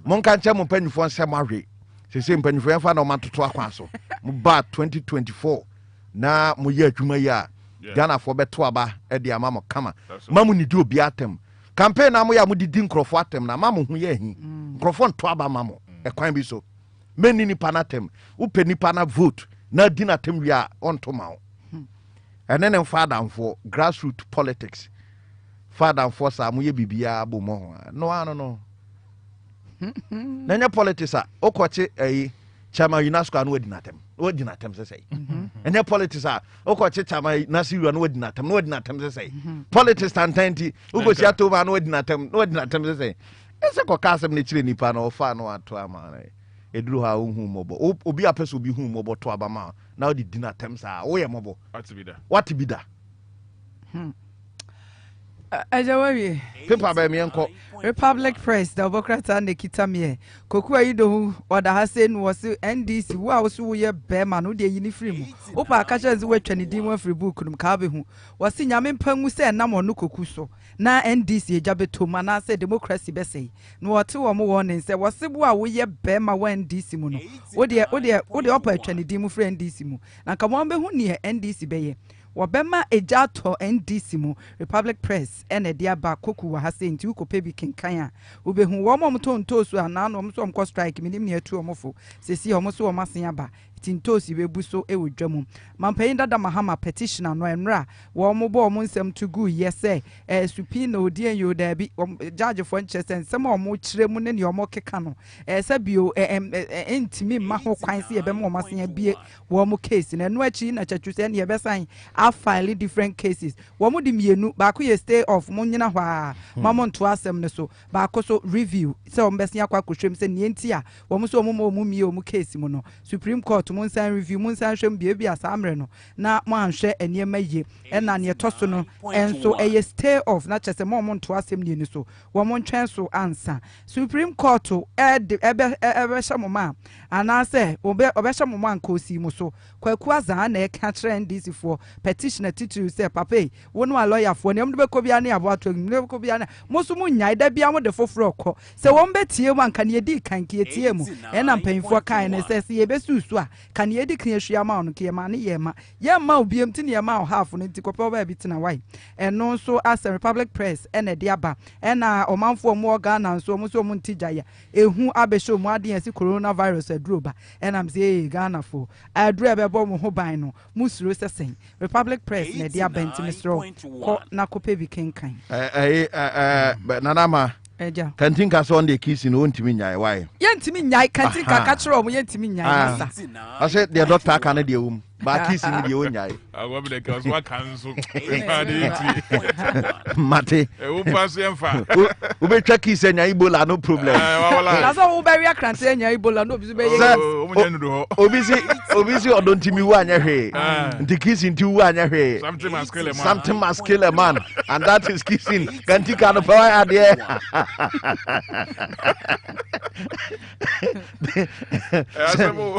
mon kan che mo panifo nsem ahwe se mpanifo yan fa na o matoto akwan so mu ba 2024 na mo ye adwuma ya Ghana for beto aba e de amamo kama mamu ni di obi atem campaign na mo ya mo di nkrofo atem na mamu hu ye hi nkrofo nto aba mamo e kwan bi so meni ni panatem upe ni pana vote na di na tem wi a onto mawo enen father amfo grassroots politics father amfo sa mo ye bibia abo mo no nanya politics a okoche chama UNESCO anu odinatem say enya politics a okoche chama nasiru anu odinatem say politics tantanti ukochi atoma anu odinatem say ese ko kasem ne chire nipa na ofa no ato ama eduru ha hu mobo obi apeso obi hu mobo to abama na odi dinatem sa wo ye mobo what be da Ajawawi paper ba me enko Republic Press the Bokrata ne kitamie koku ayido oda hase no was NDC wo a wo so ye be ma no de yini free mu opa akacha ze watwa ne din free book num ka be hu wase nyame mpangu se na mo no koku so na NDC ejabeto ma na se democracy be sei no wote wo mo won se wase bo a wo ye be ma wa NDC mu no wo de opa atwa ne din free NDC mu na ka mo be hu ne NDC be ye Wabema ejato NDC mu Republic Press ene dia ba koku wa hase nti ukope bi kenkanya obehu wo mo mto ntosu ana no mso mko strike minim ne atu omofo sesi omo so omasen aba tintosi bebu so ewo dwam mampanyin dada mahama petitioner no enra wo mo bo mo nsem to gu yese supina odien yo da bi judge for nchese nsem o mo kire mu ne ne o mo keka no sabio entimi ma ho kwan se yebe mo masen bie wo mo case na no achi na chachu ne yebe san a file different cases wo mo di mienu ba ko ye stay off mo nyina hwa mamo nto asem ne so ba ko so review se o mbesen akwa kwhwem se ne enti a wo mo so mo mie o mo case mu no Supreme Court mo nsan review mo nsan hwem bia asamre no na mo anhwe eniema ye na ne toso no enso eye stay off na chese mo nto asem ne ni so wo mo ntwen so ansa Supreme Court ebe hye ma ana se obe hye mo man kosi mu so kwaku azan na e ka trend this for petitioner title say papa wo no lawyer for ne mde be ko bia na abo ato ne be ko bia na mo so mu nyai da bia mo de foforo ko se wo mbe tie mu anka ne di kan ke tie mu e na mpanfo kan ne se ye be susu a kan ye di kan ahua ma no ke ma ne ye ma obiem ti ne ma half no ti kopa ba bi tina wai eno so as a Republic Press ene de aba ena omanfo mu Ghana so mu so mu ntija ya ehu abehye mu ade asi coronavirus adroba enam say Ghana fo adro be bo mu ho ban no musuro sesen Republic Press ne de aba ntimistro ko na kope bi kenkan nanama eja kantinka so on the kiss no ntimi nyai why yentimi nyai kantinka ka kire o mu yentimi nyai masa I said the doctor can dey wum ba kiss ni dey onyai agwa be the was what cancel mate wo pass emfa wo be twa kiss nyai Ebola no problem na so wo be wi akrante nyai Ebola no obi so be ye obi si odontimi wu anya hwe nti kissing ti wu anya hwe something must kill a man and that is kissing kantika no power ade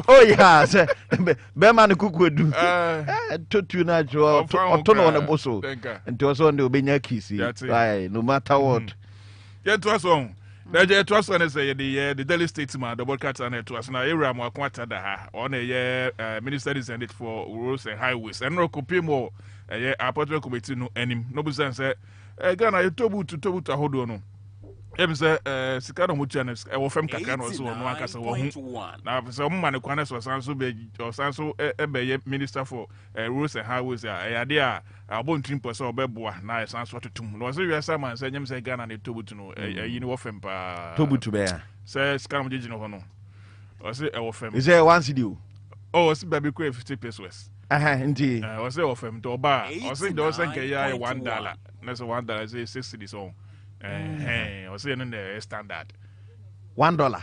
oh yeah be man kuku edu totu na jo otono na boso nti oso nde obenya kisi right no matter what yeah to us on Naje to us on say the Delhi statesman double cut and to us na area mo akwata da ha on a minister descended for roads and highways and no copy more appointment committee no enim no be say Ghana you tobu to ahodo no say sikano muchane e wo fam kakra no so no aka se wo hu na se o mma ne kwane so sanso be o sanso be minister for roads and highways ya de a abontrim po se obeboa na sanso totum no so wi asa man se nyem se Ghana ne tobutu no yi ni wo fam pa tobutu be ya se sikano jeji no ho no o se e wo fam is there one city o se baby ko 50 pesos indeed o se wo fam to ba o se do se nke ya $1 na so $1 say 6 cedis on o say no the standard $1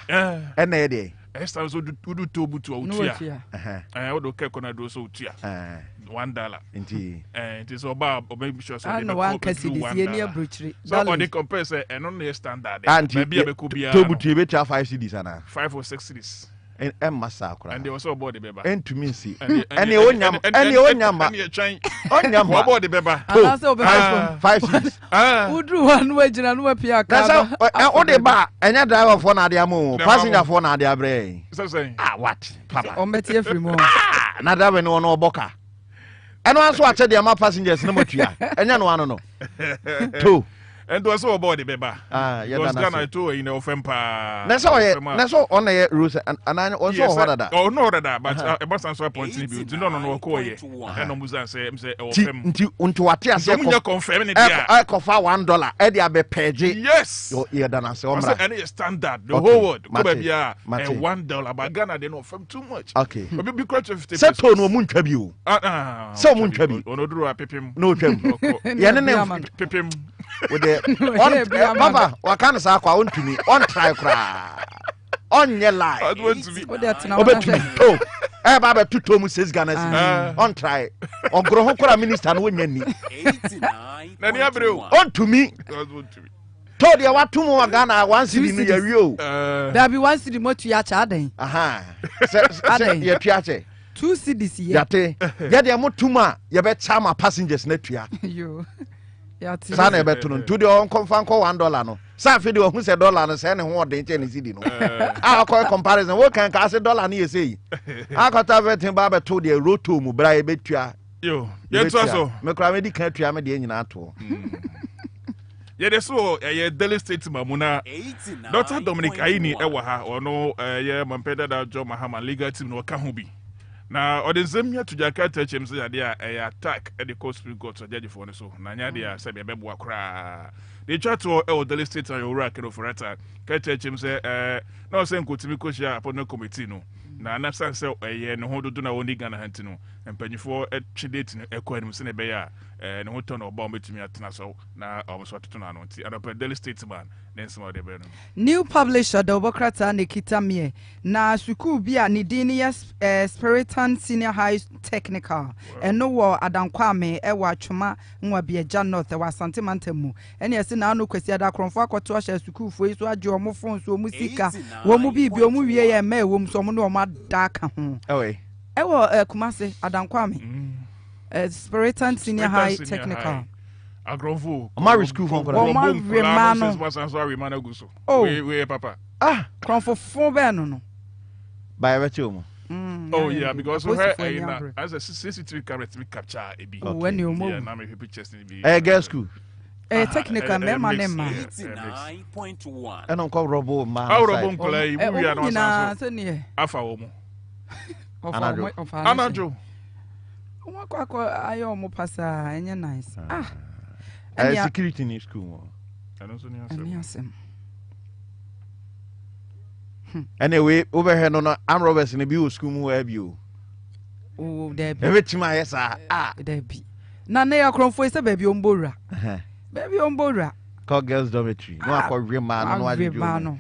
and na dey extra so do tobu to utia o do ke kona do so utia $1 indeed it is about make sure so no one can see this ye near bruchery so on the compare say and on the standard maybe e be kubia tobu to be 5 cedis ana 5 or 6 cedis and massa akura and they also bought the beba and to me see any onyam onyam bought the beba and so 5 cedis udru one way jina no pia ka o de ba enya driver for na de amu passenger for na de abre so say what papa o meti free mo na da we no no oboka eno anso ache de ama passengers na matua enya no ano no to and was so about the beba was Ghana to in ofempa na so on the rules and also horada oh no that but e boss answer point ni bi no ko ye and no musa say ofem nti unto ate ase ko confirm ni dia I ko fa $1 e dia be page yes you done as omra and it standard the whole world ko ba bia $1 but Ghana they no ofem too much okay obi bi crutch 50 set to no muntwa bi o so muntwa bi onoduru apepem no twam ye ne pepem with the baba wakana sa kwa ontumi on try kra onye lie I want to be obetumi to e ba be tuto mu 6 Ghana cedis on try ogro ho kra minister no wonya ni 89 na ni abreu ontumi to de watumu wa Ghana 1 cedi no ya wi o there be 1 cedi motu ya cha den se ye tuache 2 cedis ye yate ye de motuma ye be chama passengers na tua yo sana ebeto no to de on confan ko $1 no sa fe de ohun se dollar no se ne ho odin che ne sidi no akọ comparison wo kan ka se dollar no ye sei akọta vetin ba beto de roto mu bra e betua yo ye to so me kra me di kan tua me de nyina to ye de so ye Delhi state mamuna Dr. Dominic Aini e wa ha ono ye Mampeda da Jo Mahama legal team no ka ho bi na ɔde nsɛm to Jakarta kyɛm sɛ adeɛ a attack at the coast Supreme Court judge for so na nya deɛ sɛ bɛbɛboa koraa de twa to Delhi State and Owura Keno Forata ka kyɛm sɛ na ɔsɛ nkotimi kɔhyia appointment committee no na anasan sɛ ɛyɛ ne ho dodo na wɔn di Ghana hanti no mpanyinfoɔ ɛtwe date no ɛkɔ anim sɛ ne bɛyɛ a ne ho tɔ na ɔba ɔmɛtumi atena so na ɔmo so atoto no ano nti anɔpɛ Delhi State man ne nsɛm ɔde bɛyɛ no new publisher da ɔbɔkrata ne kita mie na sukuu bi a ne din ne yɛ Spiritan Senior High Technical ɛno wɔ Adankwame ɛwɔ Atwoma Nwabiagya North ɛwɔ Asante Mantam mu ɛne ɛsi na ano kwasi adakrɔmfo akɔto ahyɛ sukuufoɔ yi so agye ɔmo phone so ɔmo sika wɔn bibi ɔmo wie yɛ mɛ ɛwɔ mu so ɔmo ne ɔmo adaka ho ɛwɔ Kumase Adankwame Spiritan Senior High Technical agrɔmfo ɔmo school phone kɔla ɔmo remano we papa krɔmfo bɛɛ no by bɛkyɛ oh yeah, because we had as a CCTV camera to capture a bit. When you move, now my pictures need to be. Girls school. Technical member name. 89.1. I don't call Robo man. How Robo play? We are not Alpha Omo. Anajo. Ayo mo pasa enye nice. Security in school. I don't know. Anyway, over here no I'm Roberts in the bio school mu have you. Oh, there be. Every time I say there be. Na ya kromfo ise baby ombora. Baby ombora. Call girls dormitory. No I call real man no I.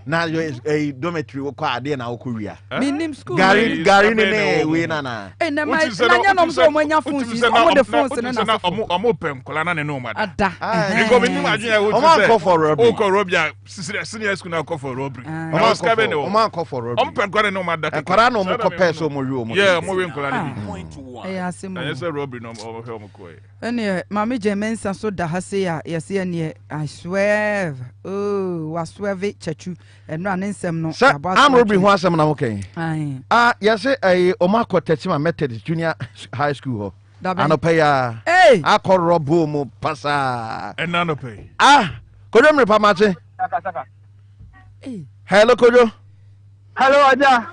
Na a dormitory wo call ade na wo korea. Minim school. Gari ne we na. Na my na nya nom so omanya phone si. Omo the phone se na. Omo pem kola na ne no mad. Ada. Because me nim adwen wo. Omo call for robbery. O call robbery. Senior school na call for robbery. Omo call for robbery. Omo pem kola no mad. Kola no mo call person mo wi omo. Yeah, mo we kola ni. 9.1. Eh asem. I say robbery no omo he omo ko. Ene mama Jemensa so da ha se ya yesi ene I swear. Oh, was swerve chachu and run in some no. I'm Ruby who has some okay. Yes, a Omako Tetima Methodist Junior High School. I pay hey, I call Robo Passa and none pay. Could you repamate? Hello, could you? Hello, Aja.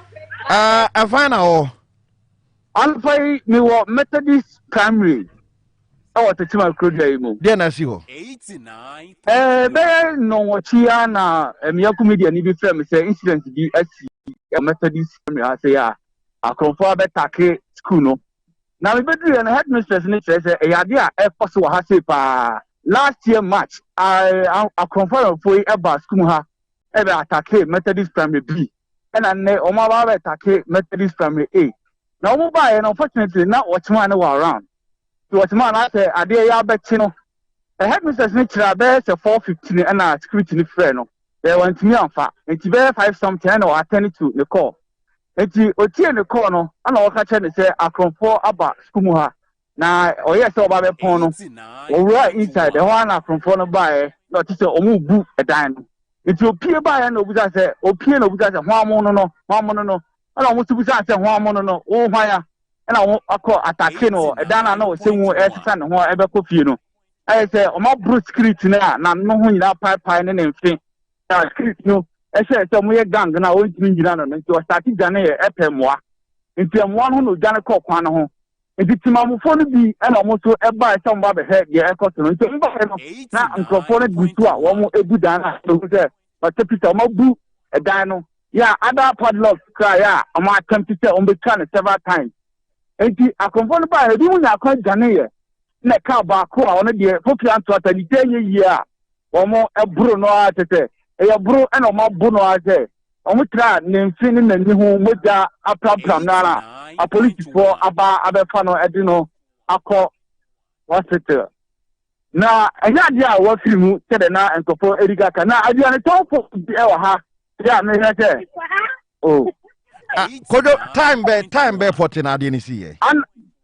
I find out. I'll pay me what Methodist Primary. Oh, the Tima Kruja. Then I see you. 89. No, what she and a comedian, if you frame say incident a Methodist Primary, I say, I confirm that school. No, now we better and headmistress says a idea a possible has last year March. I confirm for about school ever attack Methodist Primary B, and I know Omar attack Methodist Primary A. Now, mobile and unfortunately, not what's one around. What man I say, I dare ya bet you. The headmistress nature bears a 4:15 and a security friend. They went me on fat, and to bear 5 something or attend to the call. And to attend the corner, and all catch and say, I come for about Skumuha. Now, or yes, or by the pono, or right inside the one I from for by, not to say, or move book a dime. It will appear by and over that, or piano with that, one mono, I don't want to be that, one mono, oh, my. And I call attacking or a dana no same way as son or ever coffee. I say, my brute script now, no one that pipe and anything. Script no, I said, some way gang and I won't mean you and so I started Janay at moi. Into 100 Jana Cock one home. If it's my phone be and almost to buy some baba head, yeah, cotton. So now I'm conformed with one more a good dana, but the pizza more boo a dino. Yeah, other padlock cry, I'm attempting to on the channel several times. Enti akonfo ba he bi mu nya kwa gane ye na ka ba ko a ono de fokian to atani tenye yi a omo eburu no atete e eburu e no mo bu no ate omo tra ne mfini na ni hu moja aprapram na a police for aba abefa no edi no akọ hospital na enya dia a wa firi mu tede na enkofo eriga ka na adia ne tonfo bi e wa ha ya me hete oh Kodo time be 14 ade ni si ye.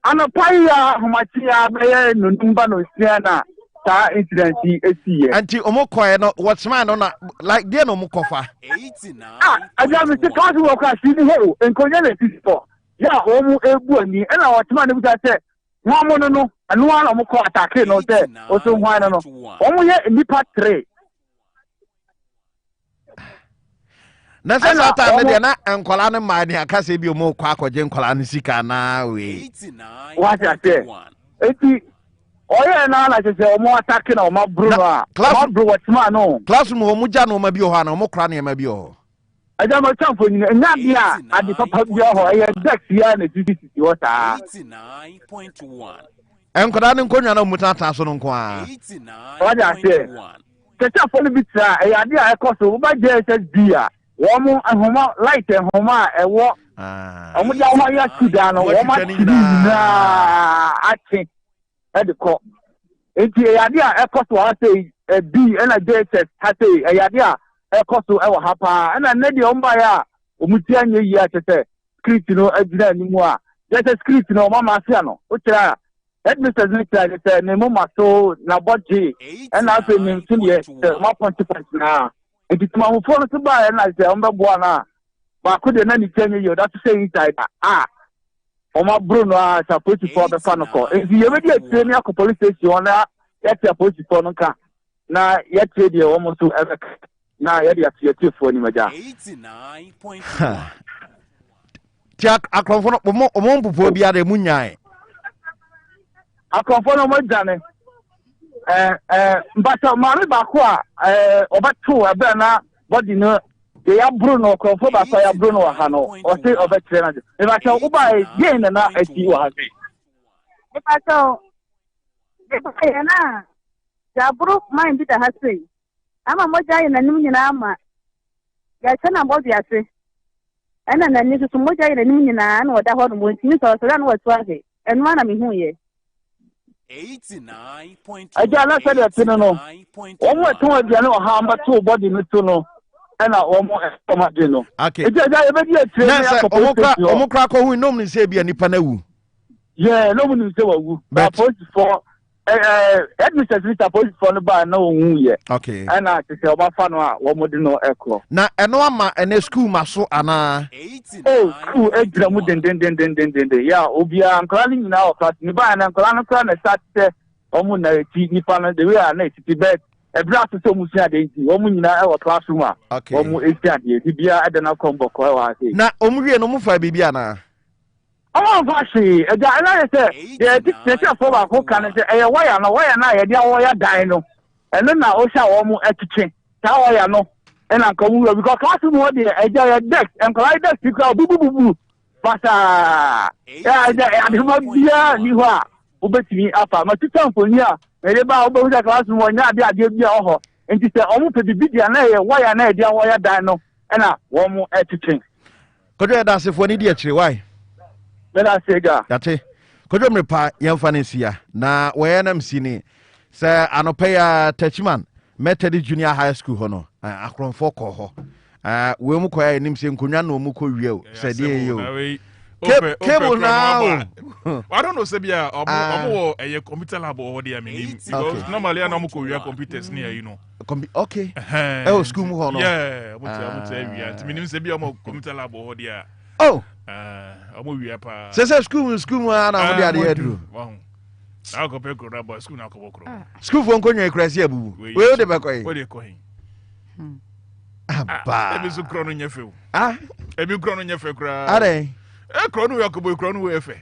Ana paya humatia be no numba no sia na ta incident esi ye. Anti omokoe no what's man no like dey no mokofa. 89. Aja me se kasu wo ka si ni he o enkonya na sisi ya omu ebu ani e na what's man bi say nwa mo no anu ana mo ko attack no say o so hwan no omu ye nipa 3. na say satan me de na enkola ne ma ne aka say bi o mo kwa akọje nkola ne sika na we what I say eti oye na na say o mo attack na o ma bro no a o bro what man no classroom o mu ja no ma bi o ha na o mo kra ne ma bi o aja mo chamfo ni nya bia ade papa bi o ho e dex ya na titi water 89.1 enkola ne nkonwa na mu tata so no nko a what I say tete afọ bi tra e ade a ekoso wo ba JSSB a wo mo ahoma light ahoma e wo omo ja ho ya tuda no wo ma na ache e de ko enti e ade a ekoso ha sei B na JSS ha sei e ade a ekoso e wo ha pa na ne de omba ya omuti anye yi a tete script no agina animu a JSS script no mama afia no o kira headmistress ni kira tete ne mo maso na bodge na afi ni ntine ma point na enti tuma mo fo so ba na se on be bo na ba ko de na ni kanye yo that say inside o ma bro no a support for the fan ko enti ye be dey train ya ko police station na ya tia police for no ka na ya trade ye o mo so na ya dia tia for ni maja 89.1 tia akronfo no mo mpupo bia de munyan akronfo no mo jane mbata mami bako a obeto ebe na body no ya bro no akronfo bako ya bro no wa ha no o se obetre na e ba cha uba ye na ati wa ha se e ba cha e na ya bro mind da ha se ama mo ja ye na nim nyina ama ya cha na body ase ana na ni so mo ja ye na nim nyina na oda ho no mo ntimi so so na wa tu ase enu na me hu ye 89.2 aja na said that no omo eton aduane o ha amba to body no to no na omo estomach no okay aja e be di etre na omo kra ko hu nom ni se bia nipa na wu yeah no mu ni se wa wu but for administrative support for no ba na ohun ye okay na tete oba fa no a wo modi no ekro na eno ama ene school maso ana school ejira mu den ya obia nkra ni nyina o class ni ba na nkra no kra na start omu na ti nipa no the way na ti bet ebra so mu sia de nti omu nyina e wo classroom a omu esia de bia ede na kombo ko wa se na omu wie no mu fa bibia na oh vashi eja na say the teacher for ba ko kan say e wire na ye dia wo ya dan no eno na o sha wo mu etwetwe ta wire no e na nka mu because classroom wo de eja ya desk and collide desk ka bubububu basa ya de ma bia ni ho a obetimi afa ma teacher mfoni a e de ba obo hu classroom wo nya ade bia ho enti say o mu pe bibia na ye wire na e dia wo ya dan no e na wo mu etwetwe kodo da se fo ni di akire why Mena sega. Yate. Kojo mrepa yemfa ne sia na we na msi ni se anope ya Techiman Method Junior High School hono akronfo ko ho we mu koya enim se nkonwa na omu ko wie se de yo cable now I don't know say bia omo eye computer lab o de amini because normally na omo ko wie computers near you know okay school mu hono yeah omo tell we and minim say bia omo computer lab o de omo wi pa say school na ho de ade aduru na ko pe ko na boy school na ko bokro school fo nkonwa ekrasi abubu we o de be koyi o de koyi aba ebi su kro no nyefe ebi kro no nyefe kra are kro no yakobo kro no we efe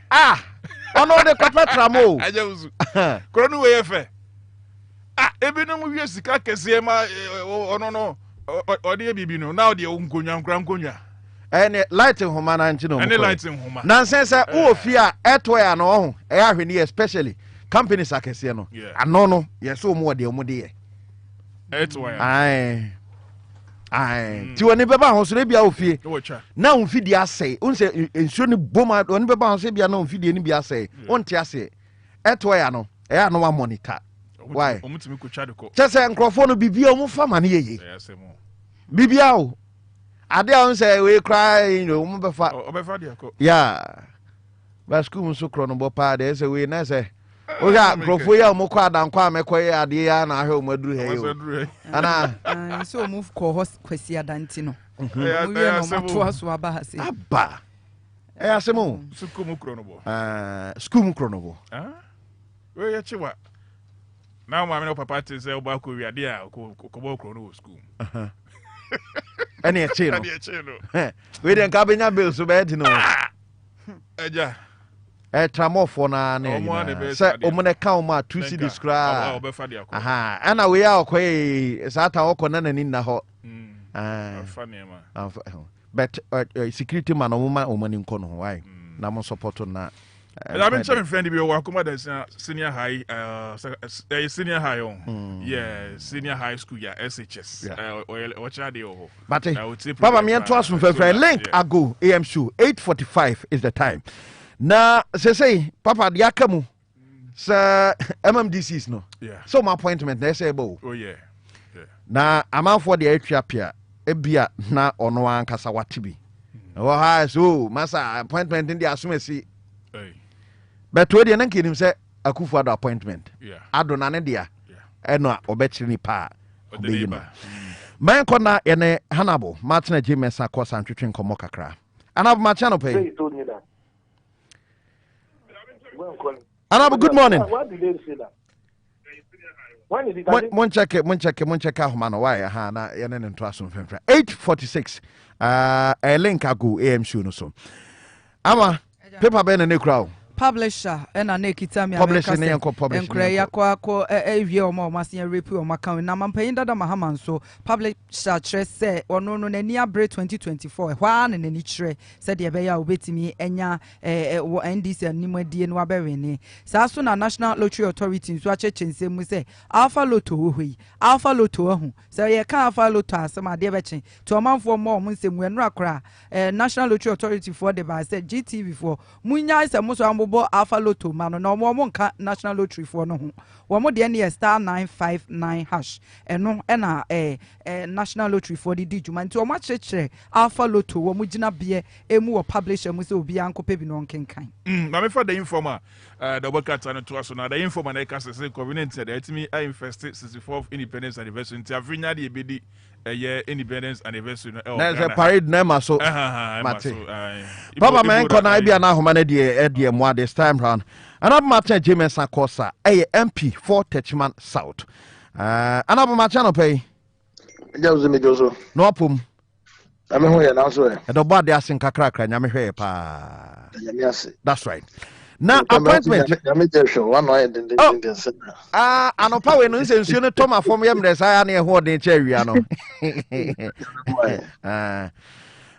ono de kota tramo ajawusu kro no we efe ebi no mu wi sika kese ma ono no ode bibi no na ode nkonwa ene lighting homa na nti no ene lighting homa na sense wo fi a eto ya no ho e ahwene especially companies akese no ano no yeso mu ode mu de eto ya ai ti woni beba ho so bia ofie na on fidi asai on se ensuo ni boma oni beba ho so bia na on fidi ni bia asai on ti asai eto ya no e ya no wa monitor why omutimi ko twade ko chese nkrofo no bibia o mu fama ne yeye bibia o ade on say we cry you know mo befa obefa dia ko ba school so kro no bo pa de say we na say o ya grofo ya mo kwa dan kwa mekoye ade ya na ahwe o maduru he yo ana so move ko kwasi adanti no mo we no mato aso aba ha say aba asemo school mu kro no bo school mu kro no bo we ya chiwa na ma me no papa te say o ba ko wi ade a ko bo kro no school Any a chino. We didn't cabin bills to bed, no. Eja. Tramo for na say omone count ma 2 cities cry. Aha, and we are quay Sata Okonan in the hot. Funny man. But security man or woman or money in Kono, why? Namo support on that. I've been telling friend be welcome senior high senior high on. Yeah, senior high school yeah SHS. What are they? But Papa me and trust from friend link AGOO AMSU 8:45 is the time. Na say Papa diakamu sa MMDCs no. Yeah. So my appointment na say bo. Oh yeah. Na amanfo de atwapia ebia na ono ankasa watibi. Oh ha so masa appointment in the asumesi. But we dey nanke nim say Akufo ado appointment. Yeah. Ado na ne dia. Eno obetri ni pa. Obeyima. Man kona ene Hannibal Martin Jimesa ko santwetwe nkomo kakra. Anab ma channel pay. Anab, good morning. What did they say that? When is it? Mon check ahoma why ha na yene ne nto aso mfemfra 8:46 a link AGOO AMSU no so ama paper ben na nekra publisher ena na ekita me publisher ne yanko publisher enkra yakwa ewie o ma se repu o makan na mampanyin dada mahama nso publisher tre se ono no nani abre 2024 hwa na nani tre se de be ya obetimi enya NDC animadie no abere ne sa so na National Lottery Authority nso achechense mu se Alpha Lotto hoyi Alpha Lotto ahu se ye ka Alpha Lotto asema de be chen to manfo mo mu nsemu enura kra National Lottery Authority for the ba se GTV for munya se mo so bo Alpha Lotto mano na omo nka National Lottery for no ho wo mo de ne star 959 hash eno na National Lottery for the djuma nti omo chechere Alpha Lotto wo mo gina bie emu wo publisher mu se obi ankope bi no nkenkan na me for the informer double cat and to us na the informer na ka say covenant said that me I invested 64th independence anniversary nti afrinya de ebedi independence anniversary no there's a parade name so Papa man kona bia na ahoma na de mo this time round another Martin James Akosa MP for Techman South another match no pay no pum ame ho ye na so e do body asin kakra kra nyame hwe pa that's right na appointment anopa we no nsensuo ne toma fom ye mresa ya na e ho den cha awia no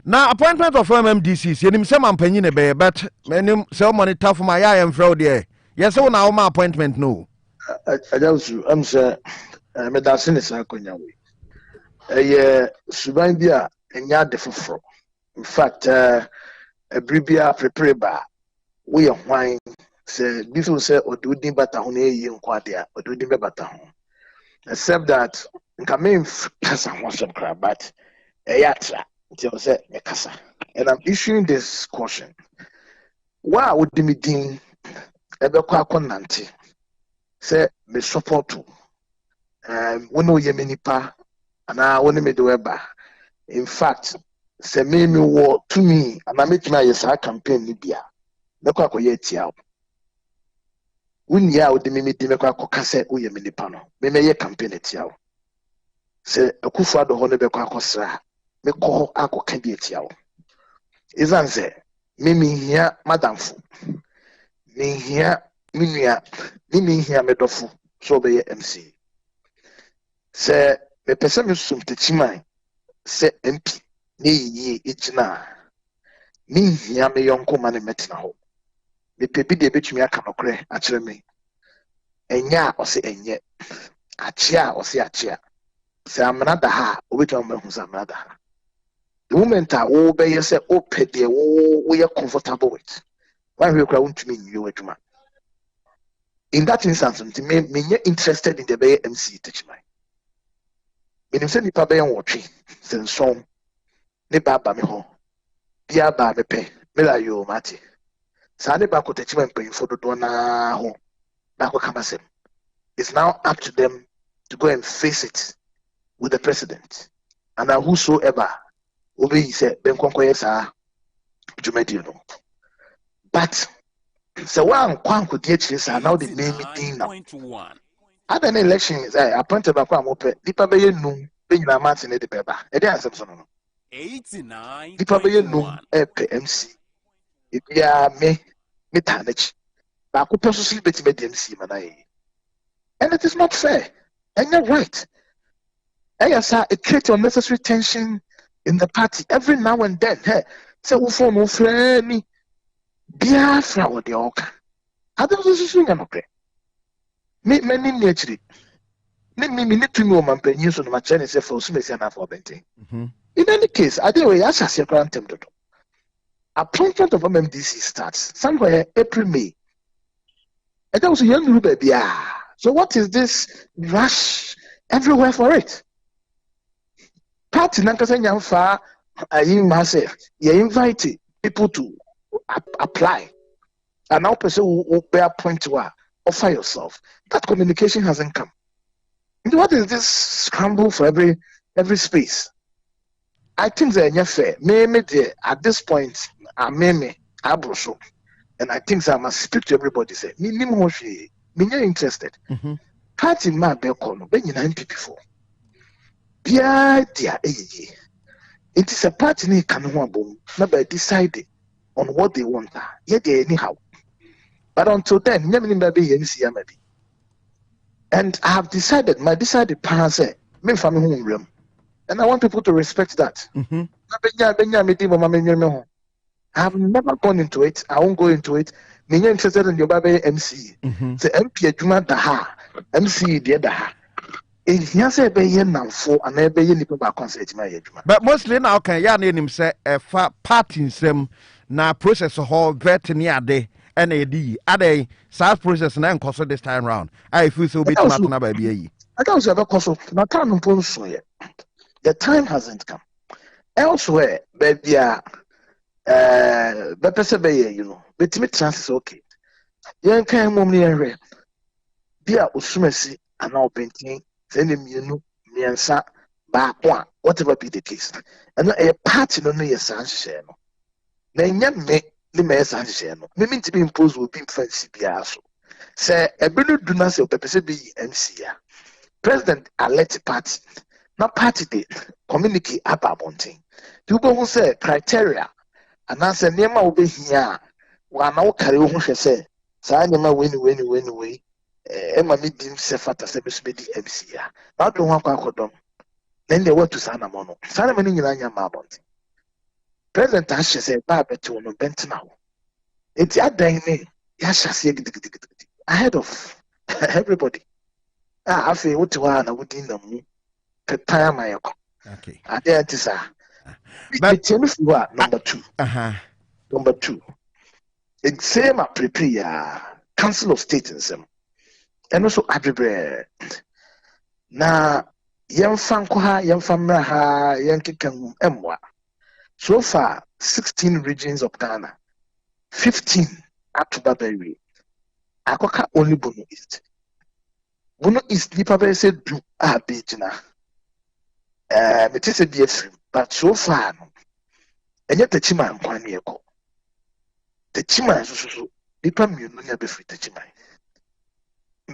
na appointment of MMDCs yenim se mampanyi ne be but menim se monitor for my ya emfrau de yes we na wo appointment no ajawsu am se me da se ne sa konya we suban bi a enya de foforo in fact bribia prepare ba we are wine say before say odudin bata ho na eyi nkwade a odudin be bata ho except that nka kasa ho some crap but yatra until say kasa and I'm issuing this caution why would me din ebe kwa konante say me support to when no yemeni pa ana woni me do eba in fact say me wo to me and I make my yes campaign ni bia mekọ akoye tia wunya wo de memedi mekọ akoka se oye me nipa no memeye campaign tia wo se Akufo ado ho ne bekọ akosra mekọ akoka bi tia wo izan se mimi hia madamfo mi hia minua mimi hia medofo so be MC se me pese me sum techiman se MP ne yi ejina mi hia me yonko ma ne metina ho me pebi de betumi aka nokre a kire me enya o se enye achia o se achia se amana da ha obetumi ma hu se amana da ha the moment a wo be ye se opede wo ye comfortable with why we kra untumi nyi adwuma in that instance me interested in the bay MC teachman menim se nipa be nwotwe se nson ne baba me ho bia ba me pe me la yo mate Sade bako techimen paying for the dona home. Bako kamasem. It's now up to them to go and face it with the president. And now whosoever obey say ben konkoyesa jumedino. But so one kwanko dietris are now the main meeting now. Other elections I appointed by Kwamope, Nipa Bay no, being a Martin de Beba. A day answer. Nipa bɛyɛ num ɛpɛ MC. Ebia me tanachi. Baako pɛ so so betimi di MC ma na yɛ. And it is not fair. And you're right. It creates unnecessary tension in the party every now and then. Hey, say we phone no friend Biafra or the oka. I don't know if okay. Me actually. Me need to know my penny so my Chinese say for some say na for bente. In any case, I think we ask us your grant them. Appointment of MMDC starts somewhere April, May. And that was a young baby. So what is this rush everywhere for it? Party nankasa nyamfa ayi myself. You invite people to apply. And now person will bear point to offer yourself. That communication hasn't come. And what is this scramble for every space? I think they're not fair. Maybe at this point, I abroso. And I think I must speak to everybody. Say, me interested. Party ma be kono be nyina MPP for. Bia dia AGYA. It is a party ni kan ho abom na by deciding on what they want. Yeah, they anyhow. But until then, nyame ni be yensi amabi. And I have decided, my decided plan say, me fa me ho nwram. And I want people to respect that. I have never gone into it. I won't go into it. Me interested in your baby MC. Say MP adwuma da ha. MC de da ha. Ehia say be ye namfo ana be ye nipa ba concert ma ye adwuma. But mostly now can ya na nim say fa party nsem na process ho vet ni ade and edi ade sa process na enkoso this time round. I feel so bit matter na ba bia yi. I don't say because na time no so ye. The time hasn't come. Elsewhere, baby, you know, but me chances okay. Young kind mom near Dear Usumesi and now painting, send him you know, me and sa back one, whatever be the case. And a party no near Sanshano. Then young me, the mayor Sanshano. Me mean to be imposed will be fancy biaso. Say, a billion do not say PPC MCA. President elect party. Na party de communicate about bonting. People who say criteria and answer nema will be here. One now carry on say, Say nema win. Emma made him say fata se besmedi MC ya. Now don't want to then they went to Sana Mono. Sana many in my bonting. President Asha said, Baba to no bent now. It's a dine. Yasha said ahead of everybody. I feel what you are and I would in the moon. Okay. I dare to say. But number two. Number two. Exam a prepare Council of State and some. And also Abibre. Na young Fankoha, young Famraha, young Kikan Emwa. So far, 16 regions of Ghana, 15 up to Baberi. Akoka only Bono East. Bono East, Nipa said, do a beach. It is a BF, but so far, and yet the Chima and Kwaniako. The Chima is also Nipa Munia be free the Chima.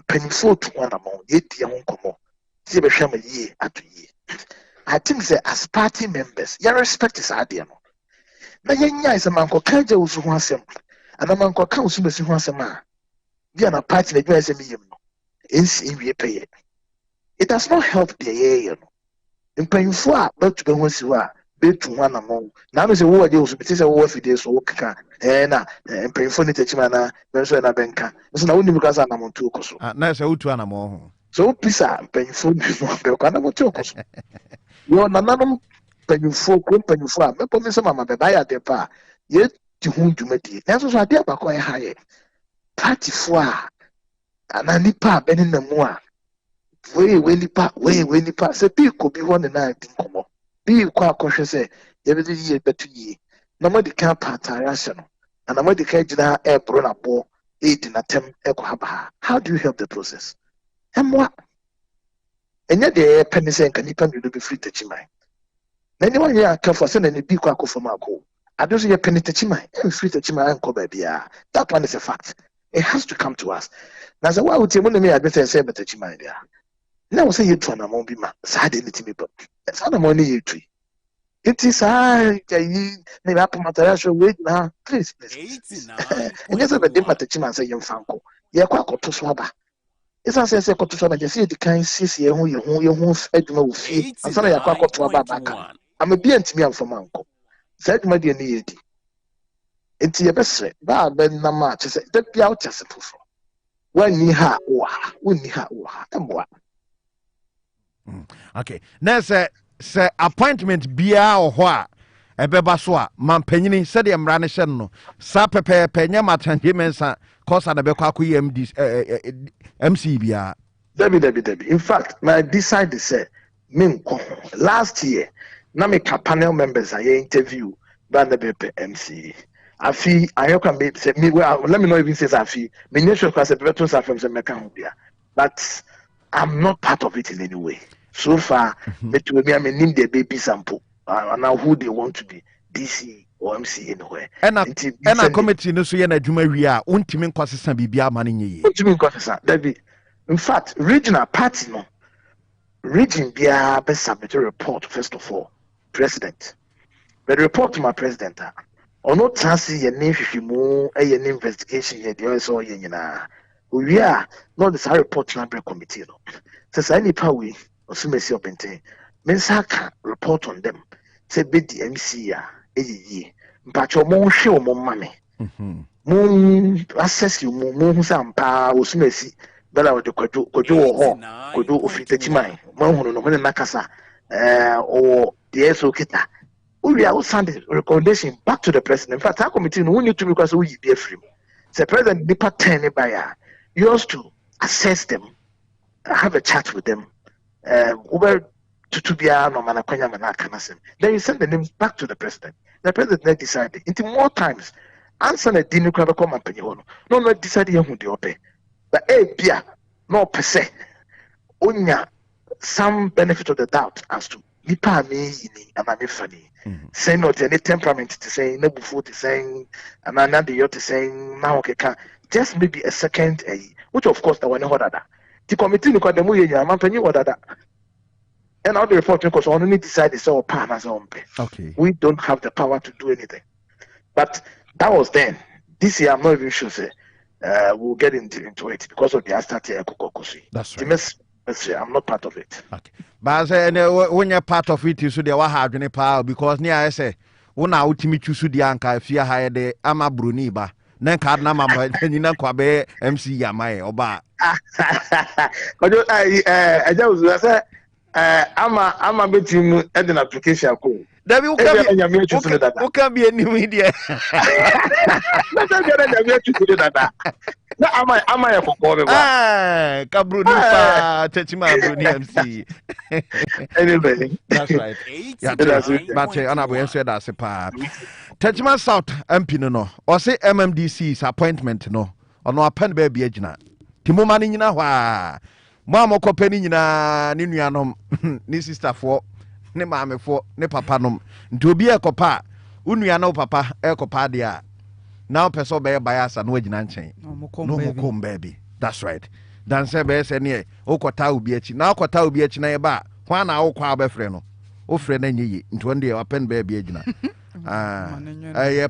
Penny 4 to 1 among 8 young Como, Sibasham a year at year. I think that as party members, your respect is ideal. Now, Yanya is a man called Kaja who wants him, and a man called Council who wants a man. Be on a party that you as a medium. It does not help the air. In paying for but to be once you are, be to 1 among. Now is a word you say a word for this work, and paying for the Chimana, Benson Benka. It's not only because I'm on 2 course. Nice out to animal. So, please, I'm paying for the you're none paying for, me some mamma, buy at the bar, yet to whom to meet it. That's what I did quite high. Party for and I nipa benin the moa. Way nipa, say, people be 1 and 9 come up. Be quite cautious, say, every year better ye. No more the camp part rational, and I'm the cage now air brown up 8 in a 10 echo. How do you help the process? And what? And yet the penny saying can you be free to chimay. Anyone here come for sending a big quack from our goal. I don't see a penny to chimay and free to chimay and go baby. That one is a fact. It has to come to us. Now, so why would you want me I better say better chimay there? Now say you to an among be my side in the Timmy, but it's not a money you tree. It is high. Maybe I put material show wait now. Please. And yes, but they matter chima say young fanko. Yeah, quite got to swaba. It's as I say, got to swaba. Just see the kind see who you fed me fee. And sorry, I quite got to swaba. I'm a BNT me from uncle. Said my dear needy. It's your best. But Ben Nama to say that be out just a proof. When you ha, when you ha, and what? Okay. Now, say appointment bia or what? Ebeba so a mampanyini said the mrane hye no sa pepe penya matanjemensa cause na bekwa ko MC bia Debbie. In fact, my decide say last year na me panel members I interview by the MC. Afi ayoka me say me well, let me know even says afi me nation class beto sa from say meka ho bia, but I'm not part of it in any way. So far, me name the baby sample. Now who they want to be, DC or MC anywhere. And a committee no so ye na adwuma wi a untimi nkosesa bibia ma ne nye. Untimi nkosesa. David. In fact, regional party no. Region bia be submit a report first of all, president. But report to my president. Ono tansi ye ne hwehwemu ye ne investigation ye de so ye nyina. We are not the report number committee no. Say any power osumesi opente. Mensaka report on them. Say be the MC ya ye. Mpacho mo hwe mo mame. Mo assess you mo sampa osumesi bela wo de kojo ho kojo ofitachimai. Mo hunu no hene nakasa or the SO kita. We are send recommendation back to the president. In fact, our committee no need to because we be free. Say president be part 10 by yours to assess them, have a chat with them. Over to be no man akwanya man kanasem. Then you send the names back to the president. The president then decided into more times answer the dinu kwa come and penny no decide who the ope. But bia no per se onya some benefit of the doubt as to nipa me yini amame fani. Say not any temperament to say no before to saying another you're to saying now okay just maybe a second which of course the one order. The committee no kwa demu ye man penny order. And all the report because only decide is all partners on pay. Okay. We don't have the power to do anything. But that was then. This year I'm not even sure say we'll get into it because of the Astati Ekokokosi. That's right. I'm not part of it. Okay. But when you're part of it, you should have any power because near I say when I ultimately choose the anchor if you hire the Ama Bruniba. Then card number and you know Kwabe MC Yamae or bar. I just say I'm a bit in an application code. That will can be any media. No, am I for Kobe? Kabrunipa, Techima Bruni MC. Anyway, that's right. Yeah, but Anna said that's a part. Techima South MP no, or say MMDC's appointment no, or no pen baby agina. Timomani na wa. Mama kopeni na ni nuanom ni sister for ne maame for ne papa nom nti obi ekopa unua na papa ekopa dia now person be bias na wagina nchen no kom baby that's right dan say be say ne okota obi achi na okota obi achi na ye ba kwa na awokwa abefre no ofre na nyiyi nti won dey open baby agina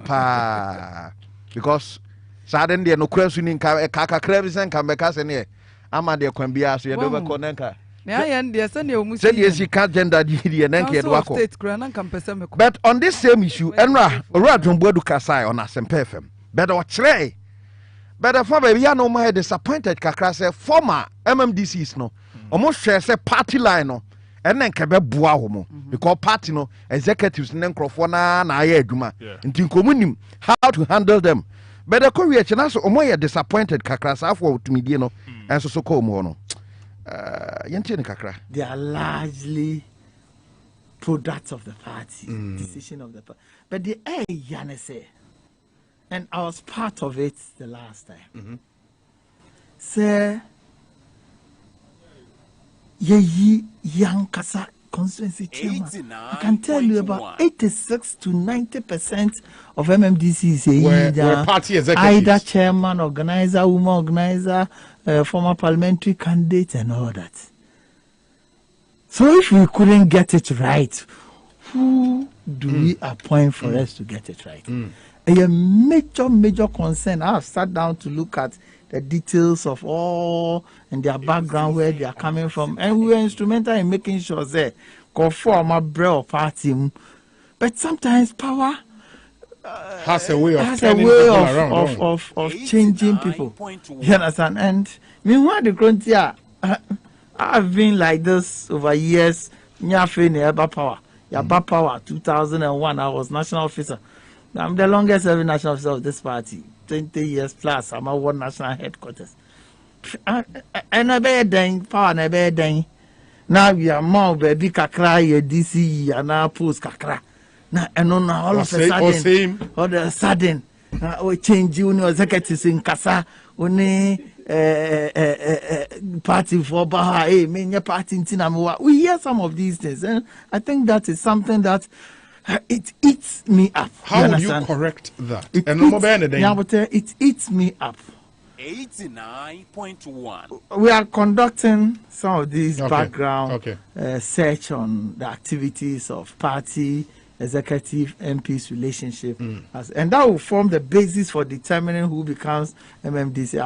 pa because saden dey no kwasu ni nka kakra bi sen kan be ka se ne ama de kwan bia so ye do be konenka na ya ndie se ne omusi se de sika gender di na nke do akọ but on this same issue enra Radwombo Edu Kasai on Asempa FM but o kire but the former ya no more disappointed kakra say former MMDCs no omo hwe say party line no ene nke be boa ho mo because party no executives ne nkrofo na aye adwuma nti nkomunim how to handle them. But the Korea china so omo disappointed kakra sa afọ otumidie no enso so ko omo no yente ne kakra they are largely products of the party decision of the party but the yana say and I was part of it the last time say ye young kasa constituency chairman. I can tell you about 86 to 90% of MMDCs were party executives. Either chairman, organizer, woman organizer, former parliamentary candidate, and all that. So if we couldn't get it right, who do we appoint for us to get it right? A major concern. I have sat down to look at the details of all and their background, where they are coming from, and we were instrumental in making sure that conform my bro party. But sometimes power has a way of changing people. You understand? And meanwhile, the frontier, I've been like this over years. Power. Yaba Power, 2001. I was national officer. I'm the longest serving national officer of this party. 20 years plus. I'm at one national headquarters. And I bear dang power, and I bear dang. Now we are more baby kakra, DC, and now post kakra. Now, and on all of a sudden, we change junior executives in Kasa, only party for Baha, many party in Tinamua. We hear some of these things, and I think that is something that it eats me up. How would you correct that? It eats me up. 89.1. We are conducting some of these background search on the activities of party, executive, MPs relationship, and that will form the basis for determining who becomes MMDC.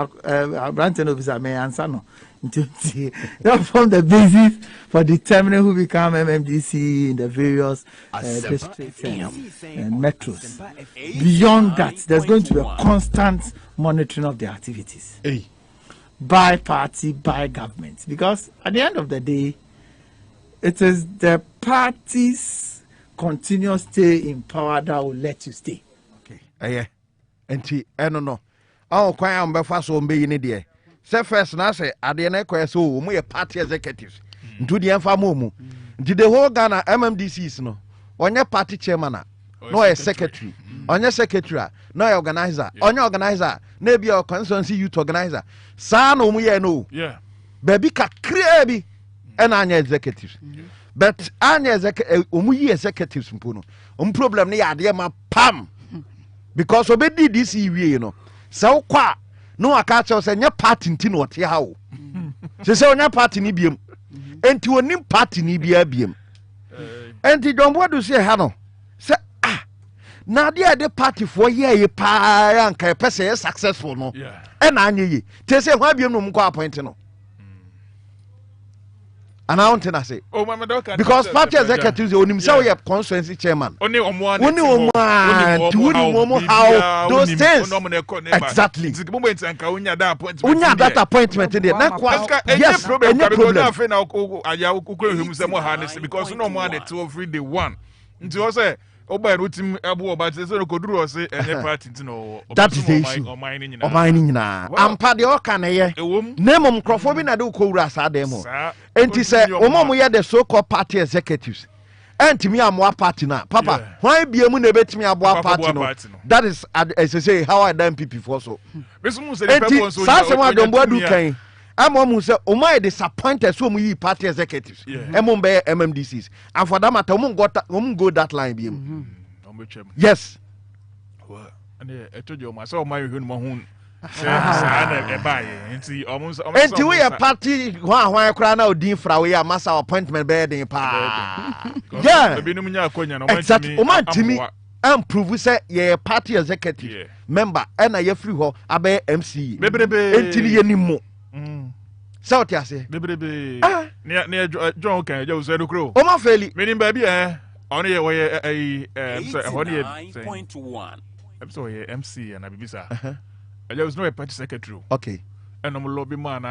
Branton officer may answer no. That will form the basis for determining who become MMDC in the various districts and metros. Beyond that, there's going to be a constant monitoring of the activities by party, by government, because at the end of the day, it is the party's continuous stay in power that will let you stay. Okay. No. Oh, quite am befast on being in there. Say first, now say, at the end, so we are party executives. Into the Enfamumu. Did the whole Ghana MMDCs no? On your party chairman, no a secretary. On your secretary, no organizer. On your organizer, maybe your constituency youth organizer. San no. Yeah. Baby ka creaby and anya executives. But anya executives mpuno. Problem ni ade ma pam. Because obedi this you know. So kwa no akacha say nya party nti no te ha o. Se onya party ni biem. Enti onim party ni bia biem. Enti dombo do say ha no. Say na de party for ye pa anka pese successful no. E na anya yi. Te say ho abiem no mko appoint no. And I want to say, because party executives, when himself you constituency chairman, only how those things exactly. That appointment in there. Yes, any problem. Because no more the 2 or 3 day one. Until say. That is the issue. I'm part of the name of Crawford na do Kurasa demo. And he said, Omo, the so called party executives. And to me, I'm one party now. Papa, why be a moon bet me a party? That is, as I say, how I done people for so. I'm almost disappointed so many party executives. MMDCs. And for that matter, go that line. Yes. And I told you, my son, my home. And we a party why cry now, Dean Frau, massa appointment bed in pa. Yeah, exactly. Oman Timmy. And prove say ye party executive member and a free ho abe MC. Until ye ni mo. So what you say? Near John can you say the crow? Oma Feli. Meaning baby, only a 89.1. I'm sorry, MC and Abisa. There was no party secretary. Okay. And I'm a lobby man,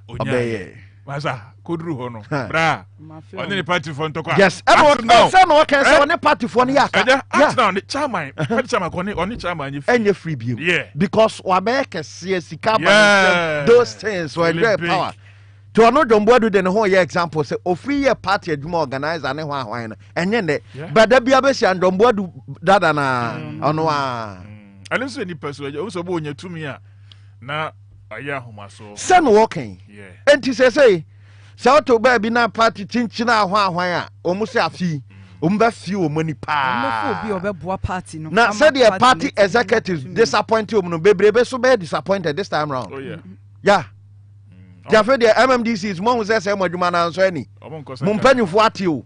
Onya. Masa, Kudru Hono. Bra. On the party for Toko. Yes, everyone can say on the party for Niaka. Yeah, now the chairman, on the chairman, and your free beam. Yeah. Because Wabeka CSC, those things were great power. To another board than the whole year example, say, oh, free year party more organized and one, and then, but there be a best and don't board that and on one. I don't see any person also born you to me. Now, I am so. Son walking. Yeah. And to say, so to baby na party chinchina why, almost a fee. Few money pa. Now, said the party executives disappoint you, no baby, so bad disappointed this time round. Oh, yeah. Yeah. Jaffe, the MMDC is one who says, I'm a man answer any. Mumpenny for what you.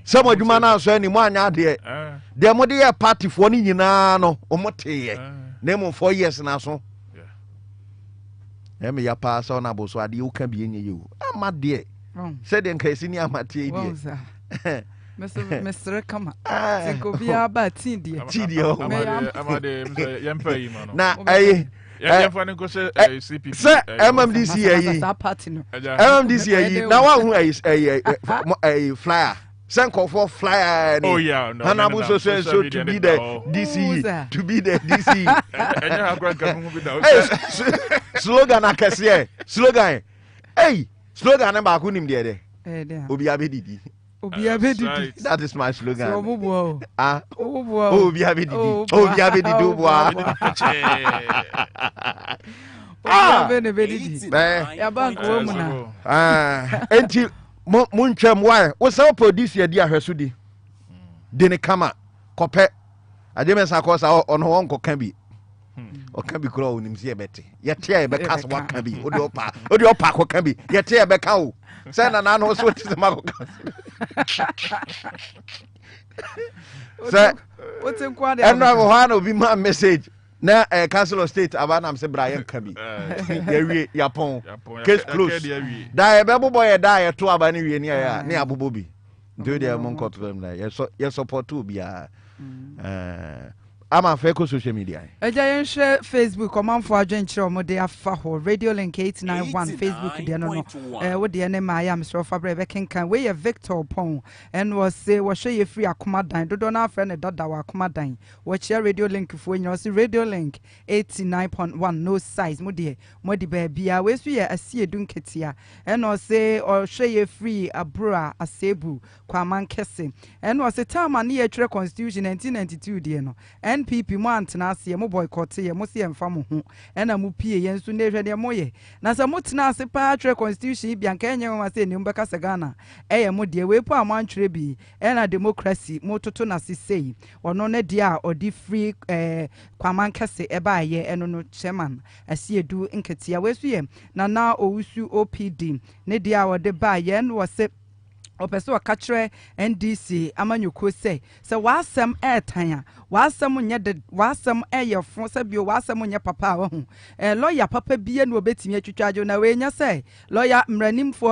Some of you man are saying, "Moanya dear, the Modia party for Ninano, or Mote, name of 4 years now." So, Emi ya pass on abo so ade you can be in you. My dear, said in case in your Mati, Mr. Kama, Tinko be about Tidio. Now, sir, MMDC, now who is a flyer. Sanko for flyer. Oh yeah, no. Hanabuso says so to be the DC, to be the DC. Slogan akasie, slogan. Hey, slogan na ku nim de. Obi abedidi. Obi abedidi. That is my slogan. Ah, Obi abedidi. Obi abedidi obo. Ah, ya bank wo mu na. Enti Munchem, why? What's our produce your dear Hesudi? Dene kama, kope. Ajemen Sakos on her uncle can be. Or can be grown in the Betty. Yet, tear becas what can be. Odiopa, what can be. Yet, tear becau. Send an anno switch the Marco. Sir, what's in quad? And now, one will be my message. Na Council of State Abanam se Brian Kabi. Yapon. Case close. Die bebo boy die to abani we near Abubobi. Do their monk to them like yes support to be I'm a fake social media. A giant share Facebook command for adventure mode afa Radio Link 891 Facebook dia no what the name I am Mr. Fabre can we Victor Pong and was say was share you free akoma dan do na friend dada wa akoma dan watch your Radio Link for you see Radio Link 89.1 no size mode baby we so ya asie dunketia and was say or share you free abroa asebu kwaman kese and was a time an year constitution 1992 dia no NPP mo antena ase mo boycott ye mo se emfa mo ho ena mo pie ye nso ne hwede mo ye na se mo tena ase pa tre constitution bi anka enye mo se ni mbeka se Ghana eye mo de we po amantwere bi ena democracy mo toto na sisei ono ne de a odi free kwaman kase eba ye eno no chairman ase edu nketia we so ye na WUSU OPD ne de a ode ba ye no se opeso akatre NDC amanyuko say wasem airtime wasem nya de wasem eyefo se bio wasem nya papa wa hu lawyer papa bie no obetimi atwitwajo na we nya say lawyer mranimfo